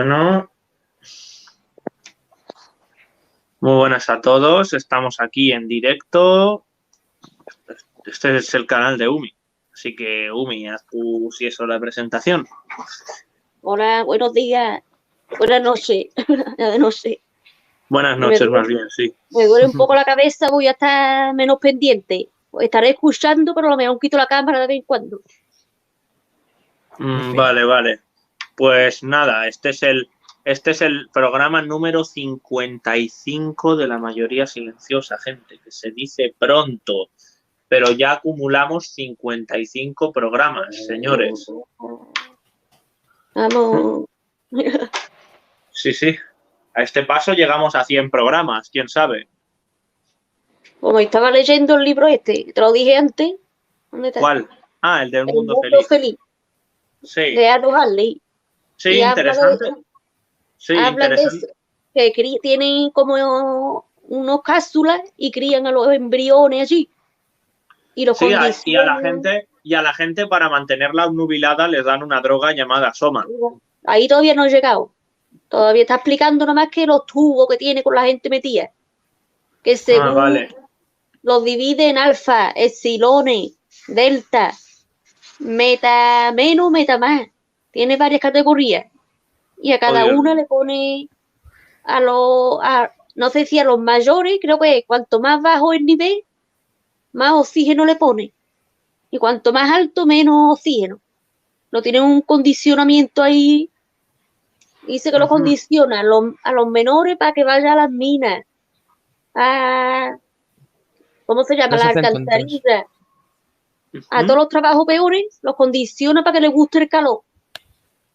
Bueno, muy buenas a todos. Estamos aquí en directo. Este es el canal de Umi. Así que, Umi, haz tú si eso la presentación. Hola, buenos días, buenas noches, ya de noche. Buenas Me noches, más duele, bien, sí. me duele un poco la cabeza, voy a estar menos pendiente. Estaré escuchando, pero a lo mejor quito la cámara de vez en cuando. Vale, vale. Pues nada, este es el programa número 55 de La Mayoría Silenciosa, gente, que se dice pronto, pero ya acumulamos 55 programas, señores. Vamos. Sí, sí. A este paso llegamos a 100 programas, quién sabe. Como estaba leyendo el libro te lo dije antes. ¿Dónde está? ¿Cuál? Ah, el del El mundo mundo feliz. feliz, Sí, de Aldous Huxley. sí, Y interesante. Sí, hablan de eso, interesante. que tienen como unos cápsulas y crían a los embriones allí. Y los Sí, y a la condicionan. gente, para mantenerla obnubilada les dan una droga llamada Soma. Ahí todavía no he llegado. Todavía está explicando nada más que los tubos que tiene con la gente metida. Que Ah, según vale. los divide en alfa, epsilones, delta, meta menos, meta más. Tiene varias categorías. Y a Oh, cada Dios una mío. le pone no sé si a los mayores, creo que cuanto más bajo el nivel, más oxígeno le pone. Y cuanto más alto, menos oxígeno. No tiene un condicionamiento ahí. Dice que lo Ujú. condiciona a los menores para que vayan a las minas, a, ¿cómo se llama? Los Las hacen tontos. alcantarillas, a todos Ujú. los trabajos peores, los condiciona para que les guste el calor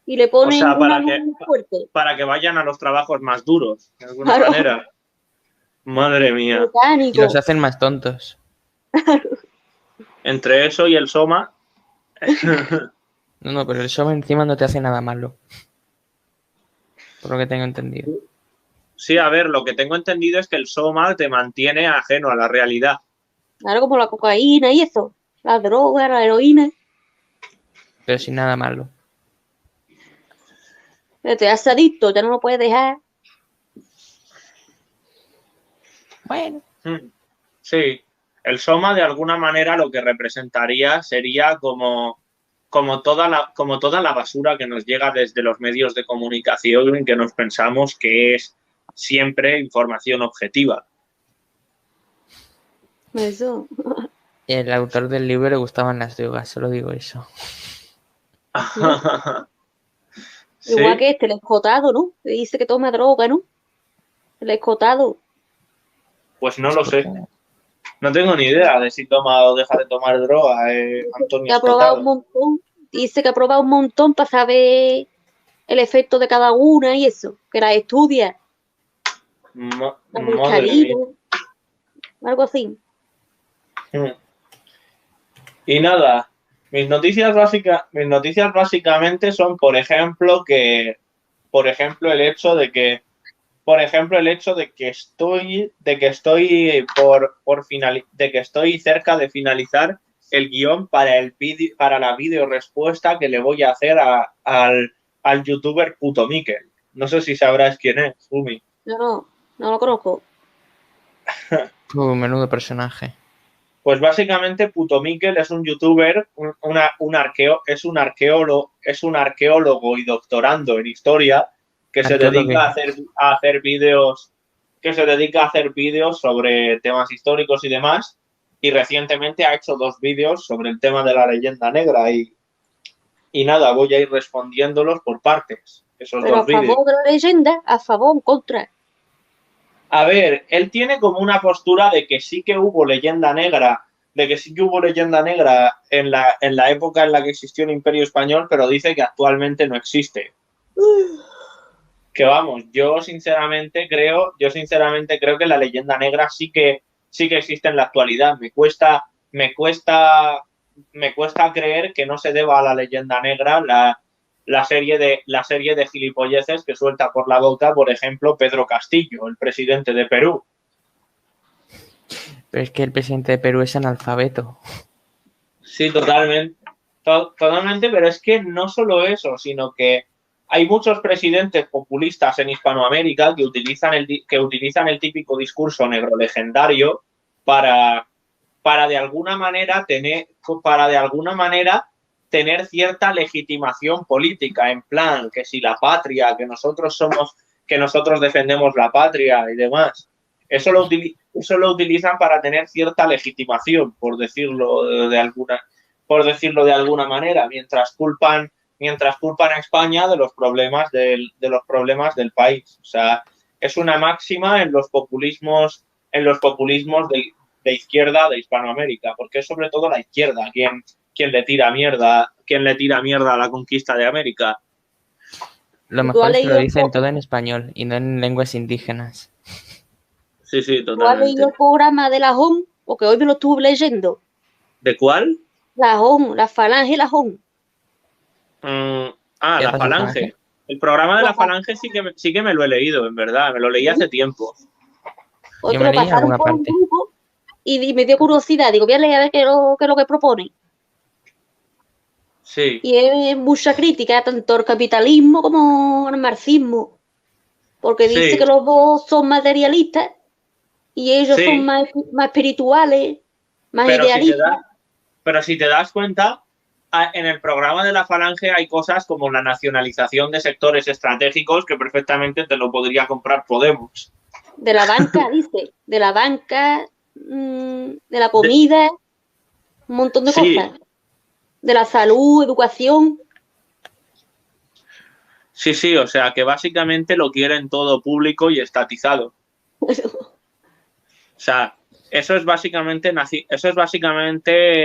y le O ponen sea, una luz muy fuerte. para que vayan a los trabajos más duros, de alguna Claro, manera. Madre mía. Y los mecánico. hacen más tontos. Entre eso y el Soma. No, pero el show encima no te hace nada malo. Por lo que tengo entendido. Sí, a ver, lo que tengo entendido es que el Soma te mantiene ajeno a la realidad. Claro, como la cocaína y eso, la droga, la heroína. Pero sin nada malo. Te hace adicto, ya no lo puedes dejar. Bueno. Sí, el Soma de alguna manera lo que representaría sería como toda la basura que nos llega desde los medios de comunicación y que nos pensamos que es siempre información objetiva. Eso. El autor del libro le gustaban las drogas, solo digo eso. Igual Sí, que el escotado, ¿no? Que dice que toma droga, ¿no? El escotado. pues no lo sé. Escucha. No tengo ni idea de si toma o deja de tomar droga, Que Antonio ha probado un Escotado. montón. Dice que ha probado un montón para saber el efecto de cada una y eso. Que la estudia. La Madre mascarilla, mía. algo así. Y nada, mis noticias básicamente son, por ejemplo, de que estoy cerca de finalizar el guión para la video respuesta que le voy a hacer al youtuber Puto Mikel. No sé si sabrás quién es, Umi. Yo no lo conozco. Menudo personaje. Pues básicamente Puto Mikel es un youtuber, es un arqueólogo y doctorando en historia que se Arqueólogo. dedica a hacer vídeos, sobre temas históricos y demás. Y recientemente ha hecho 2 vídeos sobre el tema de la leyenda negra y nada, voy a ir respondiéndolos por partes, esos Pero a 2 vídeos. favor de la leyenda, a favor, en contra. A ver, él tiene como una postura de que sí que hubo leyenda negra, en la época en la que existió el Imperio Español, pero dice que actualmente no existe. Que vamos, yo sinceramente creo que la leyenda negra sí que existe en la actualidad. Me cuesta creer que no se deba a la leyenda negra la serie de gilipolleces que suelta por la boca, por ejemplo, Pedro Castillo, el presidente de Perú. Pero es que el presidente de Perú es analfabeto. Sí, totalmente. Totalmente, pero es que no solo eso, sino que hay muchos presidentes populistas en Hispanoamérica que utilizan el típico discurso negro legendario para de alguna manera tener cierta legitimación política, en plan que si la patria, que nosotros defendemos la patria y demás. Eso lo utilizan para tener cierta legitimación, por decirlo de alguna manera, mientras culpan a España de los problemas del país. O sea, es una máxima en los populismos de izquierda de Hispanoamérica, porque es sobre todo la izquierda quien le tira mierda a la conquista de América. Lo mejor es que lo dicen todo en español y no en lenguas indígenas. Sí, ¿Tú has totalmente. leído el programa de la JON? Porque hoy me lo estuve leyendo. ¿De cuál? La JON, la Falange y la JON. La Falange. El programa de la Falange sí que me lo he leído, en verdad. Me lo leí hace tiempo. Hoy me lo pasaron por un grupo y me dio curiosidad. Digo, voy a leer a ver qué es lo que proponen. Sí. Y es mucha crítica, tanto al capitalismo como al marxismo. Porque dice que los dos son materialistas y ellos son más espirituales, más idealistas. Pero si te das cuenta, en el programa de la Falange hay cosas como la nacionalización de sectores estratégicos que perfectamente te lo podría comprar Podemos. De la banca, dice. De la banca, de la comida, un montón de cosas. De la salud, educación. Sí, o sea que básicamente lo quieren todo público y estatizado. O sea, eso es básicamente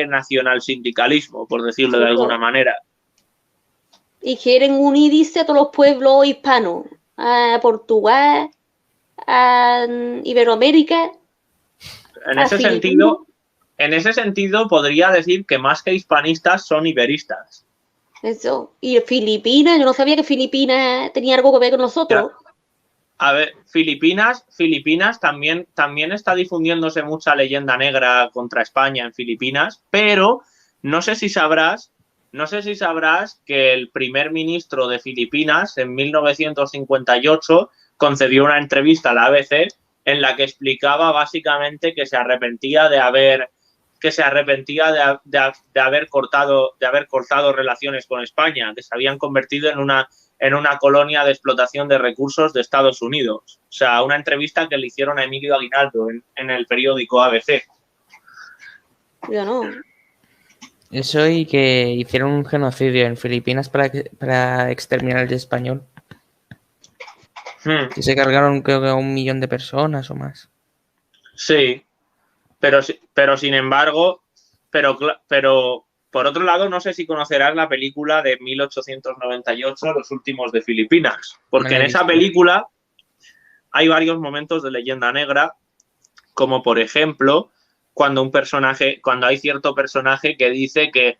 nacionalsindicalismo, por decirlo de alguna manera. Y quieren unir, dice, a todos los pueblos hispanos, a Portugal, a Iberoamérica. En ese sentido, podría decir que más que hispanistas son iberistas. Eso. Y Filipinas, yo no sabía que Filipinas tenía algo que ver con nosotros. A ver, Filipinas también está difundiéndose mucha leyenda negra contra España en Filipinas, pero no sé si sabrás que el primer ministro de Filipinas en 1958 concedió una entrevista a la ABC en la que explicaba básicamente que se arrepentía de haber cortado relaciones con España, que se habían convertido en una colonia de explotación de recursos de Estados Unidos. O sea, una entrevista que le hicieron a Emilio Aguinaldo en el periódico ABC. Yo no. Eso y que hicieron un genocidio en Filipinas para exterminar al español. Y se cargaron creo que a 1 millón de personas o más. Sí, pero sin embargo, pero por otro lado, no sé si conocerás la película de 1898, Los últimos de Filipinas, porque en esa película hay varios momentos de leyenda negra, como por ejemplo, cuando hay cierto personaje que dice que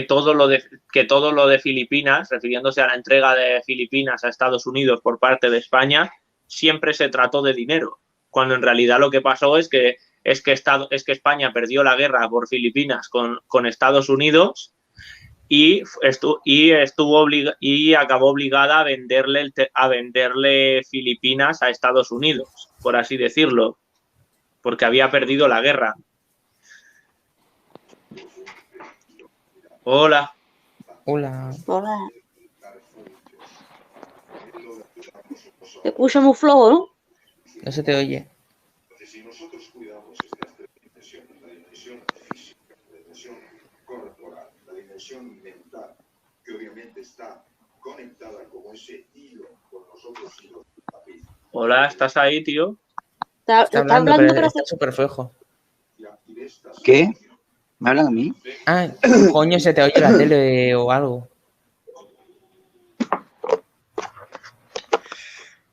todo lo de Filipinas, refiriéndose a la entrega de Filipinas a Estados Unidos por parte de España, siempre se trató de dinero, cuando en realidad lo que pasó es que España perdió la guerra por Filipinas con Estados Unidos y acabó obligada a venderle Filipinas a Estados Unidos, por así decirlo, porque había perdido la guerra. Hola. Te escucho muy flojo, ¿no? No se te oye. Si nosotros cuidamos estas tres dimensiones, la dimensión física, la dimensión corporal, la dimensión mental, que obviamente está conectada como ese hilo con nosotros y los tapices. Hola, ¿estás ahí, tío? Está hablando, pero está súper flojo. ¿Qué? ¿Me hablan a mí? Ah, coño, se te oye la tele o algo.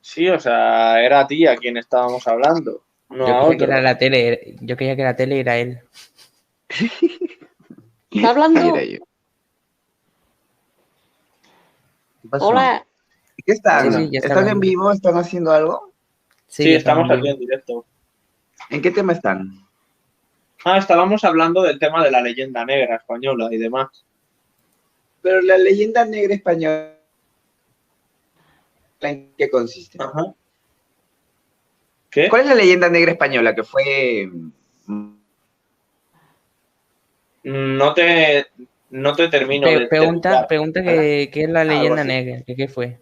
Sí, o sea, era a ti a quien estábamos hablando. No Yo a creía otro. que era la tele. Yo creía que la tele era él. ¿está hablando? Era yo. ¿Qué pasó? Hola. ¿Qué están? Sí, ya está ¿Están en hablando. vivo? ¿Están haciendo algo? Sí, estamos aquí en directo. ¿En qué tema están? Estábamos hablando del tema de la leyenda negra española y demás. Pero la leyenda negra española ¿En qué consiste? Ajá. ¿Qué? ¿Cuál es la leyenda negra española que fue? No te, no te termino de Pregunta, ubicar. pregunta ¿Mala? qué es la Algo leyenda así. negra, que qué fue.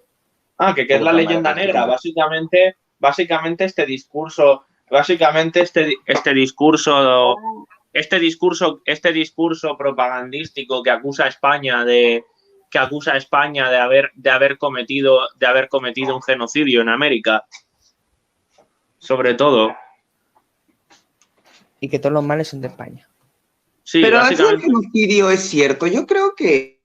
Ah, que es ¿Cómo la Tamara? leyenda Pues te negra. cuento. Básicamente este discurso propagandístico que acusa a España de haber cometido un genocidio en América, sobre todo. Y que todos los males son de España. Sí, Pero eso del básicamente. genocidio es cierto. Yo creo que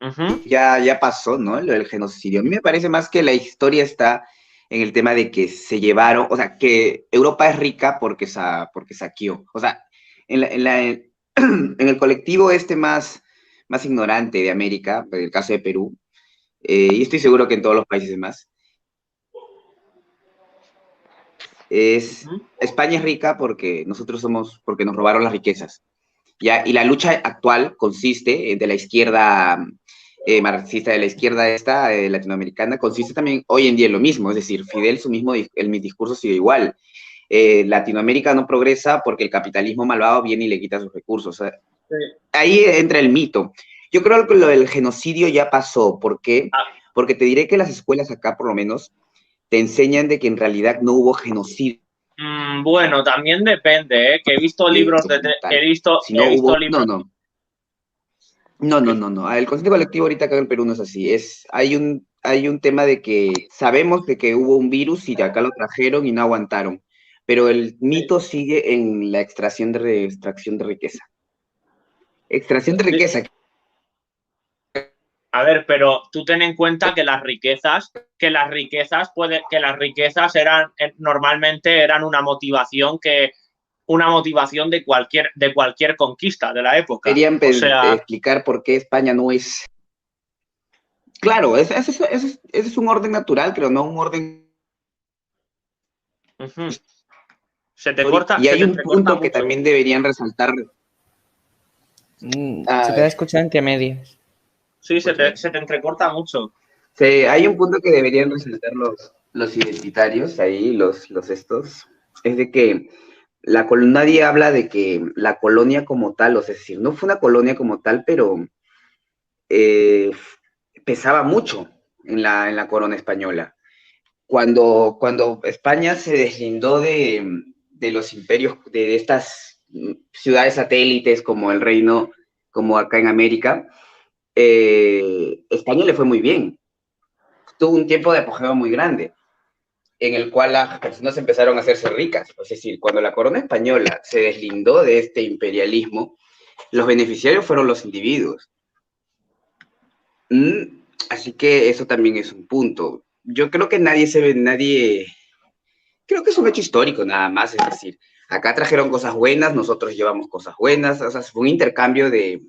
Ujú. ya pasó, ¿no? Lo del genocidio. A mí me parece más que la historia está en el tema de que se llevaron, o sea, que Europa es rica porque saqueó. O sea, en el colectivo este más ignorante de América, en el caso de Perú, y estoy seguro que en todos los países más, Ujú. España es rica porque nos robaron las riquezas. ¿Ya? Y la lucha actual consiste de la izquierda marxista, de la izquierda esta latinoamericana, consiste también hoy en día en lo mismo, es decir, Fidel mi discurso sigue igual. Latinoamérica no progresa porque el capitalismo malvado viene y le quita sus recursos. O sea, Sí. ahí entra el mito. Yo creo que lo del genocidio ya pasó. ¿Por qué? Ah, Porque te diré que las escuelas acá, por lo menos, te enseñan de que en realidad no hubo genocidio bueno, también depende, ¿eh? Que he visto libros como tal. Si he no visto hubo, libros. no. El consciente colectivo ahorita acá en el Perú no es así. Hay un tema de que sabemos de que hubo un virus y de acá lo trajeron y no aguantaron. Pero el mito sigue en la extracción de riqueza. Extracción de riqueza. A ver, pero tú ten en cuenta que que las riquezas normalmente eran una motivación de cualquier conquista de la época. Querían O sea, explicar por qué España no es. Claro, ese es un orden natural, pero no un orden ujú. histórico. Y Se hay te un entrecorta punto que mucho. también deberían resaltar. Se te va a escuchar entre medias. Sí, Pues bien. se te entrecorta mucho. Sí, hay un punto que deberían resaltar los identitarios ahí, los estos, es de que nadie habla de que la colonia como tal, o sea, es decir, no fue una colonia como tal, pero eh, pesaba mucho en la corona española. Cuando España se deslindó de los imperios, de estas ciudades satélites como el reino, como acá en América, España le fue muy bien. Tuvo un tiempo de apogeo muy grande, en el cual las personas empezaron a hacerse ricas. Es decir, cuando la corona española se deslindó de este imperialismo, los beneficiarios fueron los individuos. Así que eso también es un punto. Yo creo que creo que es un hecho histórico nada más, es decir, acá trajeron cosas buenas, nosotros llevamos cosas buenas, o sea, fue un intercambio de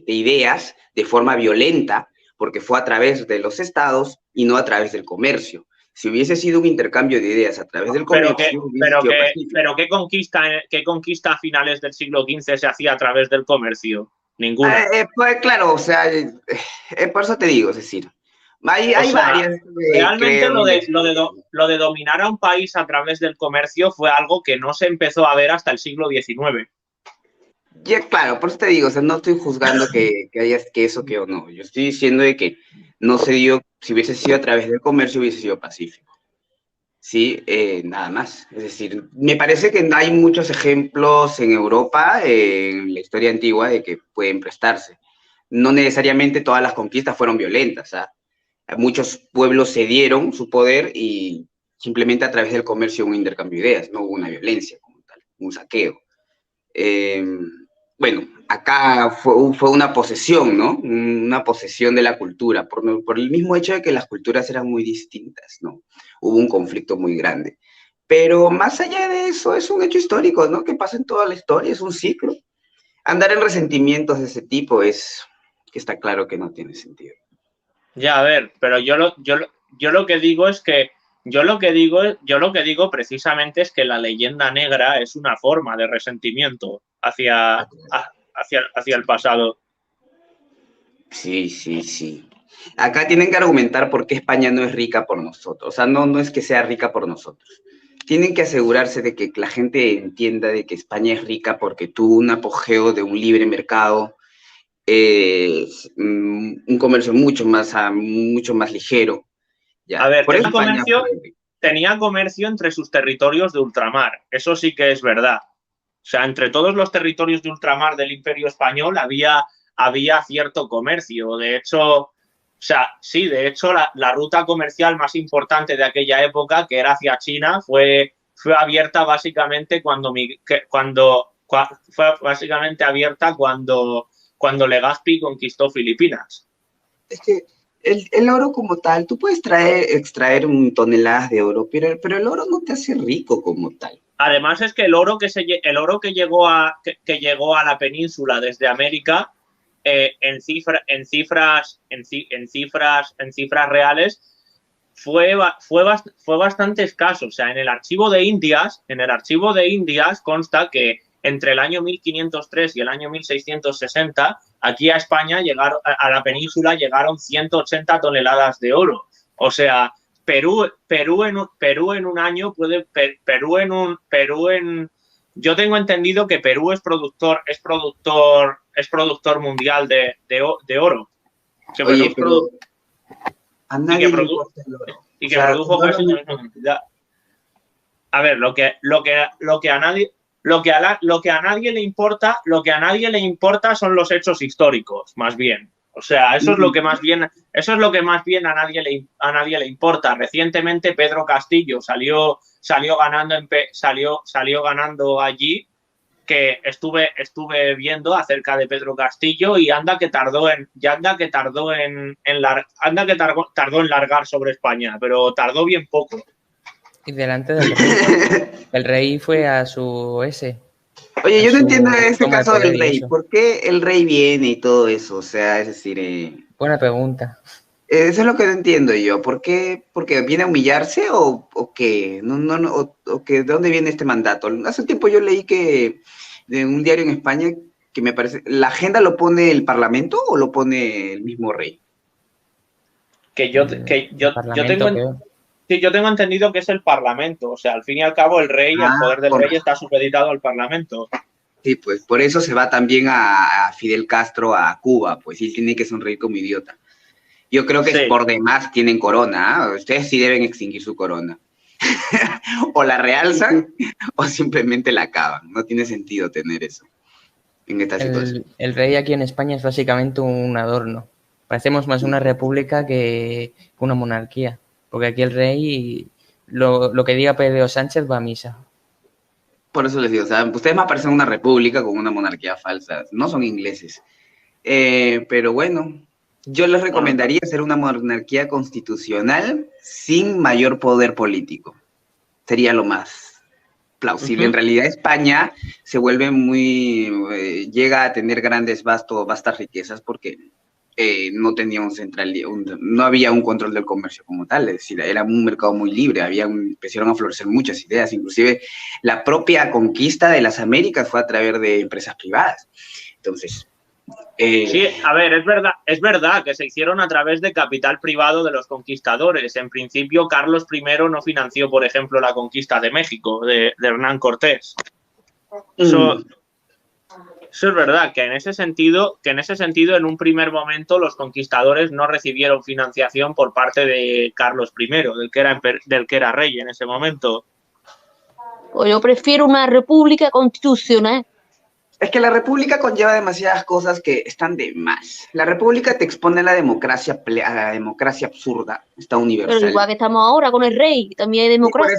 ideas de forma violenta, porque fue a través de los estados y no a través del comercio. Si hubiese sido un intercambio de ideas a través del comercio, hubiese sido pacífico. Pero qué conquista a finales del siglo XV se hacía a través del comercio? Ninguna. Pues claro, o sea, por eso te digo, es decir, O hay sea, varias, realmente creo, en la historia. lo de dominar a un país a través del comercio fue algo que no se empezó a ver hasta el siglo XIX. Ya, claro, por eso te digo, o sea, no estoy juzgando que hayas que eso que o no. Yo estoy diciendo de que no se dio, si hubiese sido a través del comercio, hubiese sido pacífico. Sí, nada más. Es decir, me parece que hay muchos ejemplos en Europa, en la historia antigua, de que pueden prestarse. No necesariamente todas las conquistas fueron violentas. ¿Ah? Muchos pueblos cedieron su poder y simplemente a través del comercio hubo un intercambio de ideas, no hubo una violencia como tal, un saqueo. Eh, bueno, acá fue una posesión, ¿no? Una posesión de la cultura, por el mismo hecho de que las culturas eran muy distintas, ¿no? Hubo un conflicto muy grande. Pero más allá de eso, es un hecho histórico, ¿no? Que pasa en toda la historia, es un ciclo. Andar en resentimientos de ese tipo que está claro que no tiene sentido. Ya, a ver, pero yo lo que digo es que yo lo que digo precisamente es que la leyenda negra es una forma de resentimiento hacia el pasado. Sí. Acá tienen que argumentar por qué España no es rica por nosotros. O sea, no es que sea rica por nosotros. Tienen que asegurarse de que la gente entienda de que España es rica porque tuvo un apogeo de un libre mercado, un comercio mucho más ligero. Ya. A ver, Por eso España tenía comercio entre sus territorios de ultramar. Eso sí que es verdad. O sea, entre todos los territorios de ultramar del Imperio Español había cierto comercio. De hecho, la ruta comercial más importante de aquella época, que era hacia China, fue abierta básicamente cuando Legazpi conquistó Filipinas. Es que el oro como tal, tú puedes extraer toneladas de oro, pero el oro no te hace rico como tal. Además es que el oro que llegó a la península desde América, en cifras reales, fue bastante escaso. O sea, en el archivo de Indias consta que entre el año 1503 y el año 1660, aquí a España a la península llegaron 180 toneladas de oro. O sea, Perú en un año yo tengo entendido que Perú es productor mundial de oro. Oye, pero a nadie le importa el oro. Y que produjo casi la misma cantidad. A ver, lo que a nadie le importa son los hechos históricos, más bien. O sea, eso es lo que más bien a nadie le importa. Recientemente Pedro Castillo salió ganando allí, que estuve viendo acerca de Pedro Castillo, y anda que tardó en largar sobre España, pero tardó bien poco. Y delante del rey. El rey fue a su ese. Oye, yo no entiendo este caso del rey. ¿Por qué el rey viene y todo eso? O sea, es decir... Buena pregunta. Eso es lo que no entiendo yo. ¿Por qué? ¿Porque viene a humillarse o qué? ¿O qué? ¿De dónde viene este mandato? Hace tiempo yo leí que de un diario en España que me parece... ¿La agenda lo pone el Parlamento o lo pone el mismo rey? Yo tengo entendido que es el Parlamento. O sea, al fin y al cabo el rey, el poder del rey está supeditado al Parlamento. Sí, pues por eso se va también a Fidel Castro a Cuba, pues él tiene que sonreír como idiota. Yo creo que sí. Por demás tienen corona, ¿eh? Ustedes sí deben extinguir su corona. O la realzan o simplemente la acaban. No tiene sentido tener eso en esta situación. El rey aquí en España es básicamente un adorno. Parecemos más una república que una monarquía. Porque aquí el rey, lo que diga Pedro Sánchez va a misa. Por eso les digo, o sea, ustedes me parecen una república con una monarquía falsa. No son ingleses. Pero bueno, yo les recomendaría hacer una monarquía constitucional sin mayor poder político. Sería lo más plausible. En realidad España se vuelve llega a tener vastas riquezas porque no tenía no había un control del comercio como tal, es decir, era un mercado muy libre, empezaron a florecer muchas ideas, inclusive la propia conquista de las Américas fue a través de empresas privadas. Entonces... Sí, a ver, es verdad que se hicieron a través de capital privado de los conquistadores. En principio, Carlos I no financió, por ejemplo, la conquista de México, de Hernán Cortés. Eso es verdad, que en ese sentido, en un primer momento, los conquistadores no recibieron financiación por parte de Carlos I, del que era rey en ese momento. Pues yo prefiero una república constitucional. Es que la república conlleva demasiadas cosas que están de más. La república te expone a la democracia absurda, está universal. Pero igual que estamos ahora con el rey, también hay democracia.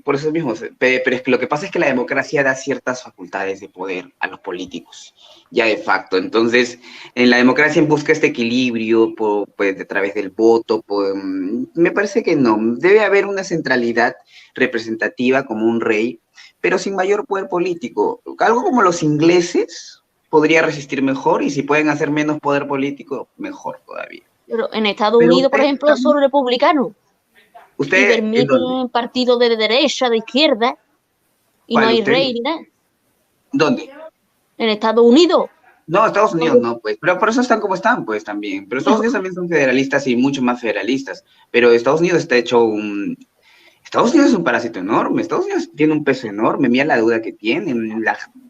Por eso mismo, pero es que lo que pasa es que la democracia da ciertas facultades de poder a los políticos, ya de facto. Entonces, en la democracia busca este equilibrio pues, a través del voto. Me parece que no. Debe haber una centralidad representativa como un rey, pero sin mayor poder político. Algo como los ingleses podría resistir mejor, y si pueden hacer menos poder político, mejor todavía. Pero en Estados Unidos, por ejemplo, son republicanos. Y permiten partidos de derecha, de izquierda, y no hay rey ni nada. ¿Dónde? En Estados Unidos. No, Estados Unidos no, pues, pero por eso están como están, pues, también. Pero Estados Unidos también son federalistas y mucho más federalistas. Pero Estados Unidos está hecho un... Estados Unidos es un parásito enorme, Estados Unidos tiene un peso enorme, mira la deuda que tienen,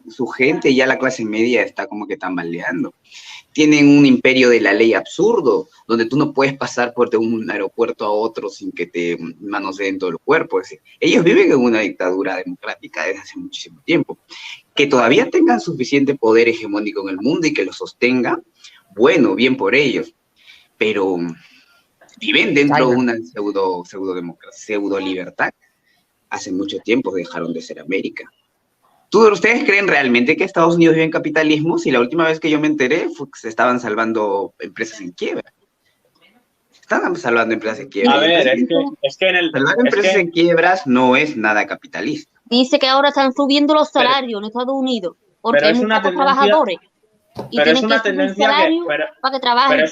su gente, ya la clase media está como que tambaleando. Tienen un imperio de la ley absurdo, donde tú no puedes pasar por de un aeropuerto a otro sin que te manoseen todo el cuerpo. Es decir, ellos viven en una dictadura democrática desde hace muchísimo tiempo. Que todavía tengan suficiente poder hegemónico en el mundo y que lo sostenga, bueno, bien por ellos, pero viven dentro de una pseudo libertad. Hace mucho tiempo dejaron de ser América. ¿Ustedes creen realmente que Estados Unidos vive en capitalismo? Si la última vez que yo me enteré fue que se estaban salvando empresas en quiebra. Estaban salvando empresas en quiebra. A ver, es que en el... Salvar empresas en quiebras no es nada capitalista. Dice que ahora están subiendo los salarios en Estados Unidos porque hay muchos trabajadores y pero tienen es una que subir tendencia salario para que trabajen.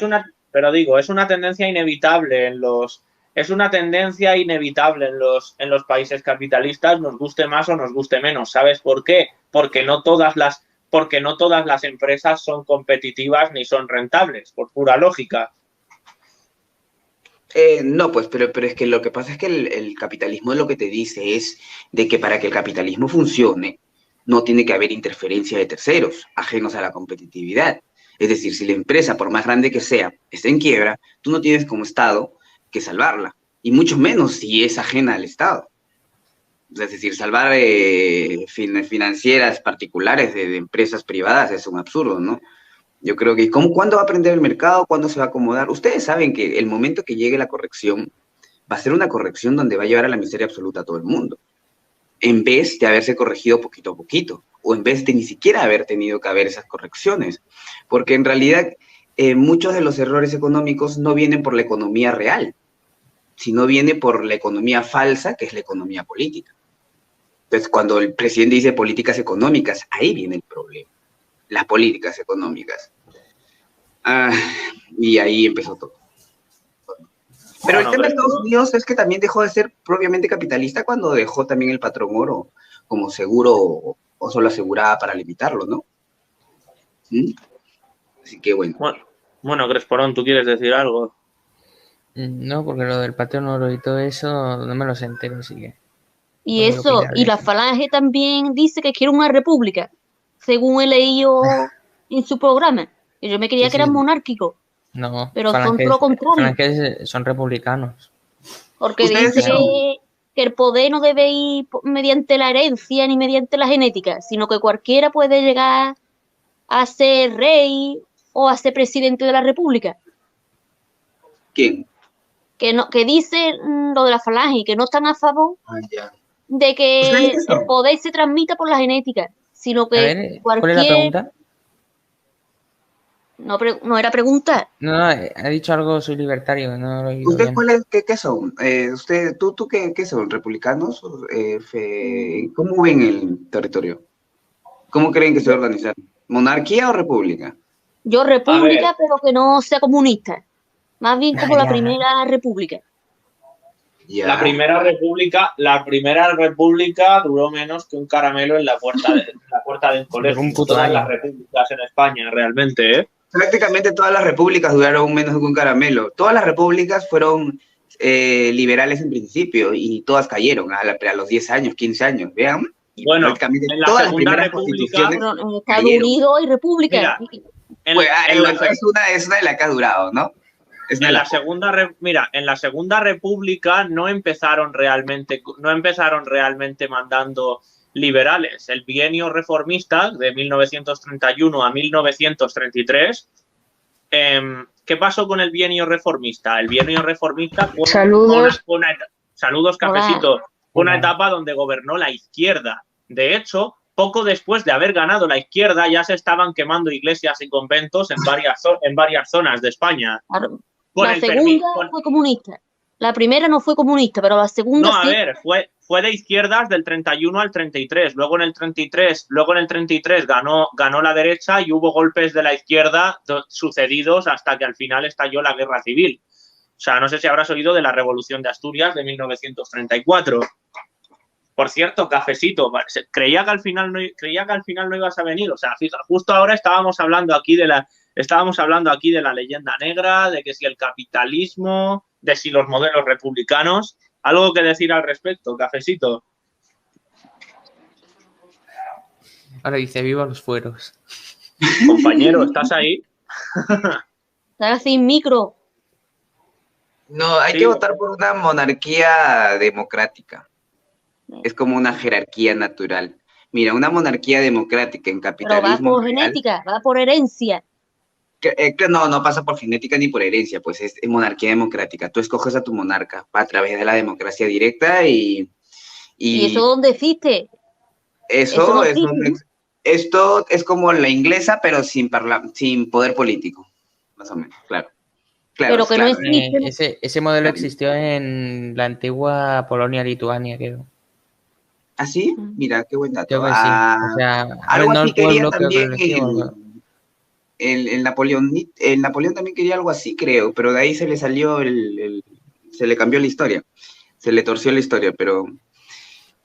Pero digo, es una tendencia inevitable en los... Es una tendencia inevitable en los países capitalistas, nos guste más o nos guste menos. ¿Sabes por qué? Porque no todas las empresas son competitivas ni son rentables, por pura lógica. No, pues, pero es que lo que pasa es que el capitalismo lo que te dice es de que para que el capitalismo funcione, no tiene que haber interferencia de terceros, ajenos a la competitividad. Es decir, si la empresa, por más grande que sea, está en quiebra, tú no tienes como Estado que salvarla, y mucho menos si es ajena al Estado. Es decir, salvar financieras particulares de empresas privadas es un absurdo, ¿no? Yo creo que, ¿cuándo va a aprender el mercado? ¿Cuándo se va a acomodar? Ustedes saben que el momento que llegue la corrección, va a ser una corrección donde va a llevar a la miseria absoluta a todo el mundo, en vez de haberse corregido poquito a poquito, o en vez de ni siquiera haber tenido que haber esas correcciones, porque en realidad muchos de los errores económicos no vienen por la economía real, sino viene por la economía falsa, que es la economía política. Entonces, cuando el presidente dice políticas económicas, ahí viene el problema, las políticas económicas. Y ahí empezó todo. Pero el tema de Estados Unidos es que también dejó de ser propiamente capitalista cuando dejó también el patrón oro como seguro o solo asegurada para limitarlo, ¿no? ¿Mm? Así que bueno. Bueno, Cresporón, ¿tú quieres decir algo? No, porque lo del patrón oro y todo eso no me lo sé entero, así que... Y eso, y la Falange también dice que quiere una república, según he leído en su programa. Y yo me creía que eran monárquicos. No, pero son todo lo contrario. Falanges son republicanos. Porque dice que el poder no debe ir mediante la herencia ni mediante la genética, sino que cualquiera puede llegar a ser rey o a ser presidente de la república. ¿Quién? Que dice lo de la Falange, que no están a favor de que el poder se transmita por la genética, sino que ¿cuál es la pregunta? No era pregunta. No, ha dicho algo, soy libertario. No lo he oído ¿Usted bien. qué son? ¿Tú qué son? ¿Republicanos? ¿Cómo ven el territorio? ¿Cómo creen que se organizan? ¿Monarquía o república? Yo república, pero que no sea comunista. Más bien como la primera república. Ya. La primera república duró menos que un caramelo en la puerta del colegio. Todas las repúblicas en España, realmente, ¿eh? Prácticamente todas las repúblicas duraron menos que un caramelo. Todas las repúblicas fueron liberales en principio y todas cayeron a los 10 años, 15 años, vean. Bueno, en la Segunda República... En Estados Unidos hay república. Es una de las que ha durado, ¿no? En la Segunda República no empezaron realmente mandando liberales. El bienio reformista de 1931 a 1933. ¿Qué pasó con el bienio reformista? El bienio reformista fue saludos, cafecito, una etapa donde gobernó la izquierda. De hecho, poco después de haber ganado la izquierda, ya se estaban quemando iglesias y conventos en varias zonas de España. La segunda fue comunista. La primera no fue comunista, pero la segunda sí. No, a ver, fue de izquierdas del 31 al 33. Luego en el 33 ganó la derecha y hubo golpes de la izquierda sucedidos hasta que al final estalló la guerra civil. O sea, no sé si habrás oído de la Revolución de Asturias de 1934. Por cierto, cafecito, creía que al final no ibas a venir. O sea, fija, justo ahora estábamos hablando aquí de la leyenda negra, de que si el capitalismo, de si los modelos republicanos. ¿Algo que decir al respecto, cafecito? Ahora dice, viva los fueros. Compañero, ¿estás ahí? Estás sin micro. No, hay Sí. que votar por una monarquía democrática. Es como una jerarquía natural. Mira, una monarquía democrática en Pero va capitalismo por real, genética, va por herencia. que no pasa por genética ni por herencia, pues es monarquía democrática. Tú escoges a tu monarca a través de la democracia directa ¿Y eso dónde existe? eso no es existe. esto es como la inglesa, pero sin poder político, más o menos, claro. Claro, Pero que no claro. existe. Ese modelo existió en la antigua Polonia-Lituania, creo. ¿Ah, sí? Mira, qué buen dato. Creo que sí. O sea, a ver, Algo no así el quería pueblo, creo que también lo elegimos. el Napoleón. El Napoleón también quería algo así, creo, pero de ahí se le salió se le cambió la historia, se le torció la historia, pero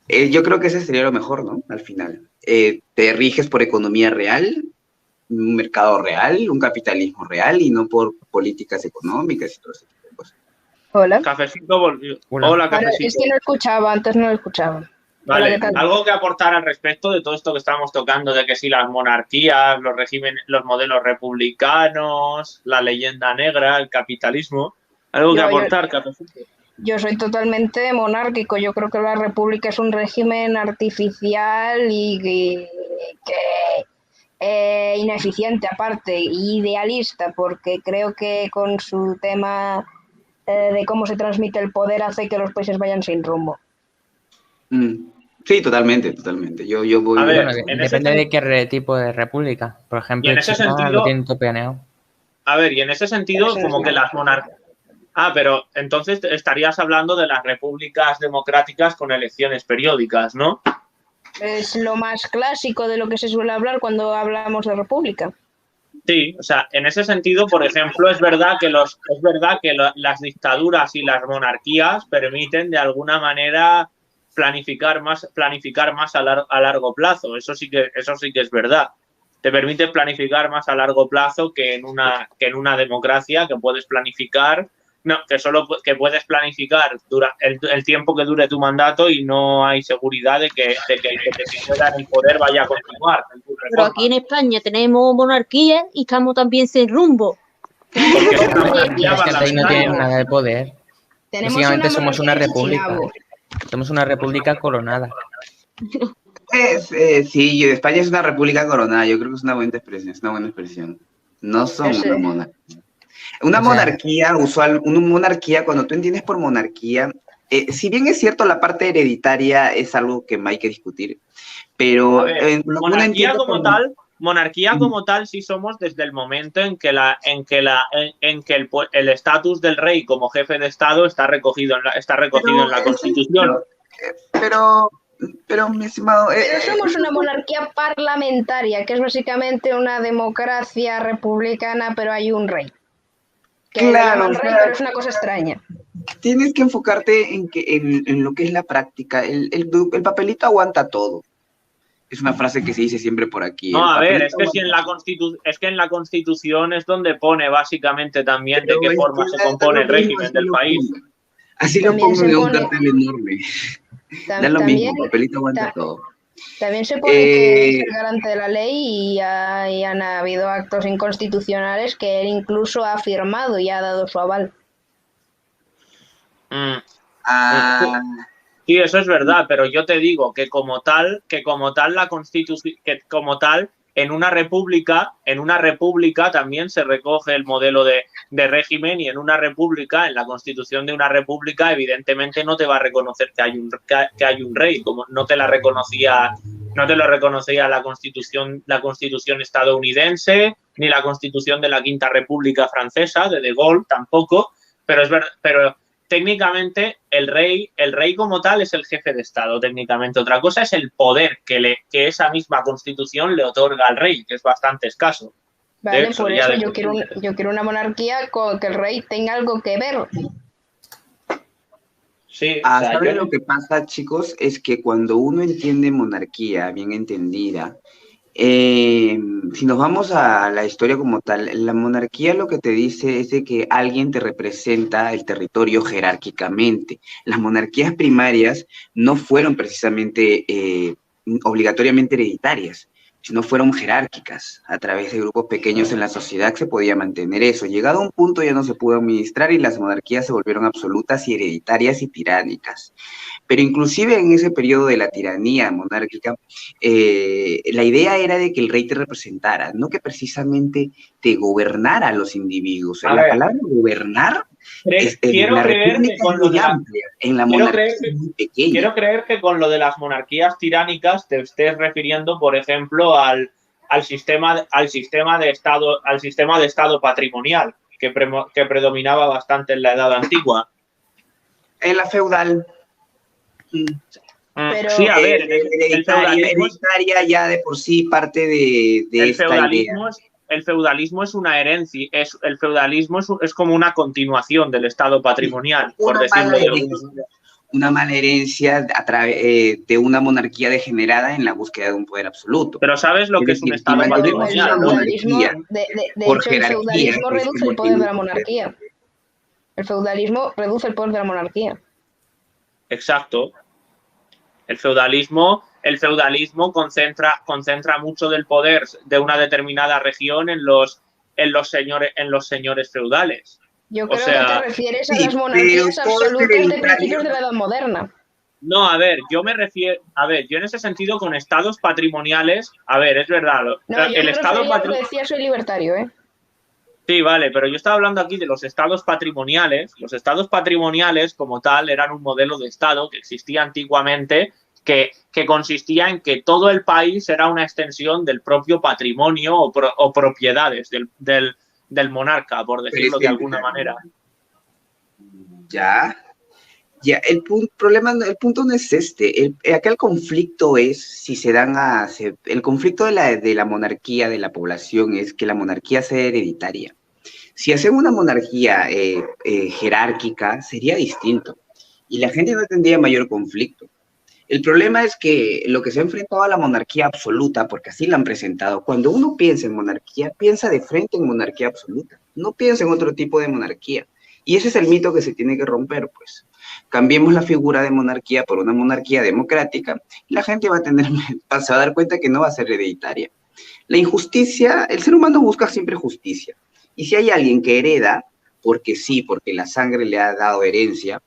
yo creo que ese sería lo mejor, ¿no? Al final. Te riges por economía real, un mercado real, un capitalismo real y no por políticas económicas y todo ese tipo de cosas. Hola. Cafecito volvió. Hola. Hola, Ahora, cafecito. es que no escuchaba, antes no lo escuchaba. Hola, Vale, ¿qué tal? algo que aportar al respecto de todo esto que estamos tocando, de que si las monarquías, los modelos republicanos, la leyenda negra, el capitalismo. Algo que Yo- aportar, cafecito. Yo soy totalmente monárquico. Yo creo que la república es un régimen artificial y ineficiente aparte, y idealista, porque creo que con su tema de cómo se transmite el poder hace que los países vayan sin rumbo. Sí, totalmente, totalmente. Yo voy. A ver, Bueno, en ese depende de qué tipo de república. Por ejemplo, Y en ese China sentido- lo tienen todo planeado. A ver, y en ese sentido, Eso como es que malo. las monarquías. Ah, pero entonces estarías hablando de las repúblicas democráticas con elecciones periódicas, ¿no? Es lo más clásico de lo que se suele hablar cuando hablamos de república. Sí, o sea, en ese sentido, por ejemplo, es verdad que las dictaduras y las monarquías permiten de alguna manera planificar más a largo plazo. Eso sí que es verdad. Te permite planificar más a largo plazo que en una democracia, que puedes planificar, no, que puedes planificar el tiempo que dure tu mandato y no hay seguridad de que el que te queda en el poder vaya a continuar. Pero aquí en España tenemos monarquía y estamos también sin rumbo. Porque es una monarquía Es que ahí no tienen parlamentaria. nada de poder. Tenemos Básicamente somos una monarquía de república. Chisinau. Somos una república coronada. Sí, España es una república coronada. Yo creo que es una buena expresión. No somos Ese. una monarquía. Una O sea- monarquía, cuando tú entiendes por monarquía, si bien es cierto la parte hereditaria es algo que hay que discutir, pero A ver, lo que uno monarquía entiende como por- tal, monarquía como tal sí somos desde el momento en que el estatus del rey como jefe de estado está recogido en la Constitución. Pero, mi estimado, Pero somos una monarquía parlamentaria, que es básicamente una democracia republicana, pero hay un rey. Que lo Claro, llaman o rey, sea, pero es una cosa extraña. tienes que enfocarte en lo que es la práctica. El papelito aguanta todo. Es una frase que se dice siempre por aquí. No, el a ver, papelito es que si en la Constitución es donde pone básicamente también de qué forma se compone el régimen del país. Así lo También pongo se en un pone- cartel enorme. Da lo También, mismo, papelito aguanta ta- todo. también se pone que es Eh, el garante de la ley y han habido actos inconstitucionales que él incluso ha firmado y ha dado su aval. Mm. ah, Sí, eso es verdad, pero yo te digo que como tal la Constitución, que como tal en una república también se recoge el modelo de régimen, y en la Constitución de una república, evidentemente no te va a reconocer que hay un rey, como no te lo reconocía la Constitución estadounidense, ni la Constitución de la Quinta República Francesa de Gaulle tampoco, pero es verdad, pero técnicamente el rey como tal es el jefe de Estado, técnicamente. Otra cosa es el poder que esa misma Constitución le otorga al rey, que es bastante escaso. Vale, hecho, por ya eso de- yo quiero una monarquía con que el rey tenga algo que ver. Sí, o sea, ¿Saben lo que pasa, chicos? Es que cuando uno entiende monarquía, bien entendida, si nos vamos a la historia como tal, la monarquía lo que te dice es de que alguien te representa el territorio jerárquicamente. Las monarquías primarias no fueron precisamente obligatoriamente hereditarias, sino fueron jerárquicas. A través de grupos pequeños en la sociedad se podía mantener eso. Llegado a un punto ya no se pudo administrar y las monarquías se volvieron absolutas y hereditarias y tiránicas. Pero inclusive en ese periodo de la tiranía monárquica, la idea era de que el rey te representara, no que precisamente te gobernara a los individuos. A La ver, palabra gobernar en quiero la creer república que con es lo muy de la, amplia, en la quiero monarquía creer es muy pequeña. quiero creer que con lo de las monarquías tiránicas te estés refiriendo, por ejemplo, al sistema de estado patrimonial que predominaba bastante en la Edad Antigua. En la feudal, Pero- Sí, a ver, el feudalismo, hereditaria ya de por sí parte de el esta idea. feudalismo es, el feudalismo es una herencia, el feudalismo es como una continuación del estado patrimonial, por Una decirlo mala de alguna herencia. manera. Una mala herencia a través de una monarquía degenerada en la búsqueda de un poder absoluto. Pero ¿sabes lo que es un estado Si mantenemos patrimonial? una monarquía de por hecho, el jerarquía, feudalismo es reduce como el poder de la tiene- monarquía. El feudalismo reduce el poder de la monarquía. Exacto. El feudalismo concentra mucho del poder de una determinada región en los señores feudales. Yo O creo que sea, te refieres a sí, las monarquías pero todo es absolutas de hereditario. principios de la Edad Moderna. no, a ver, yo en ese sentido con estados patrimoniales, a ver, es verdad, No, yo el me estado refería a lo que decía soy libertario, ¿eh? Sí, vale, pero yo estaba hablando aquí de los estados patrimoniales. Los estados patrimoniales, como tal, eran un modelo de estado que existía antiguamente, que consistía en que todo el país era una extensión del propio patrimonio o propiedades del monarca, por Pero decirlo es que- de alguna manera. Ya, el punto no es este. Acá el conflicto es si se dan el conflicto de la monarquía, de la población, es que la monarquía sea hereditaria. Si hacen una monarquía jerárquica, sería distinto. Y la gente no tendría mayor conflicto. El problema es que lo que se ha enfrentado a la monarquía absoluta, porque así la han presentado, cuando uno piensa en monarquía, piensa de frente en monarquía absoluta, no piensa en otro tipo de monarquía. Y ese es el mito que se tiene que romper, pues. Cambiemos la figura de monarquía por una monarquía democrática y la gente va a se va a dar cuenta que no va a ser hereditaria. La injusticia, el ser humano busca siempre justicia. Y si hay alguien que hereda, porque sí, porque la sangre le ha dado herencia,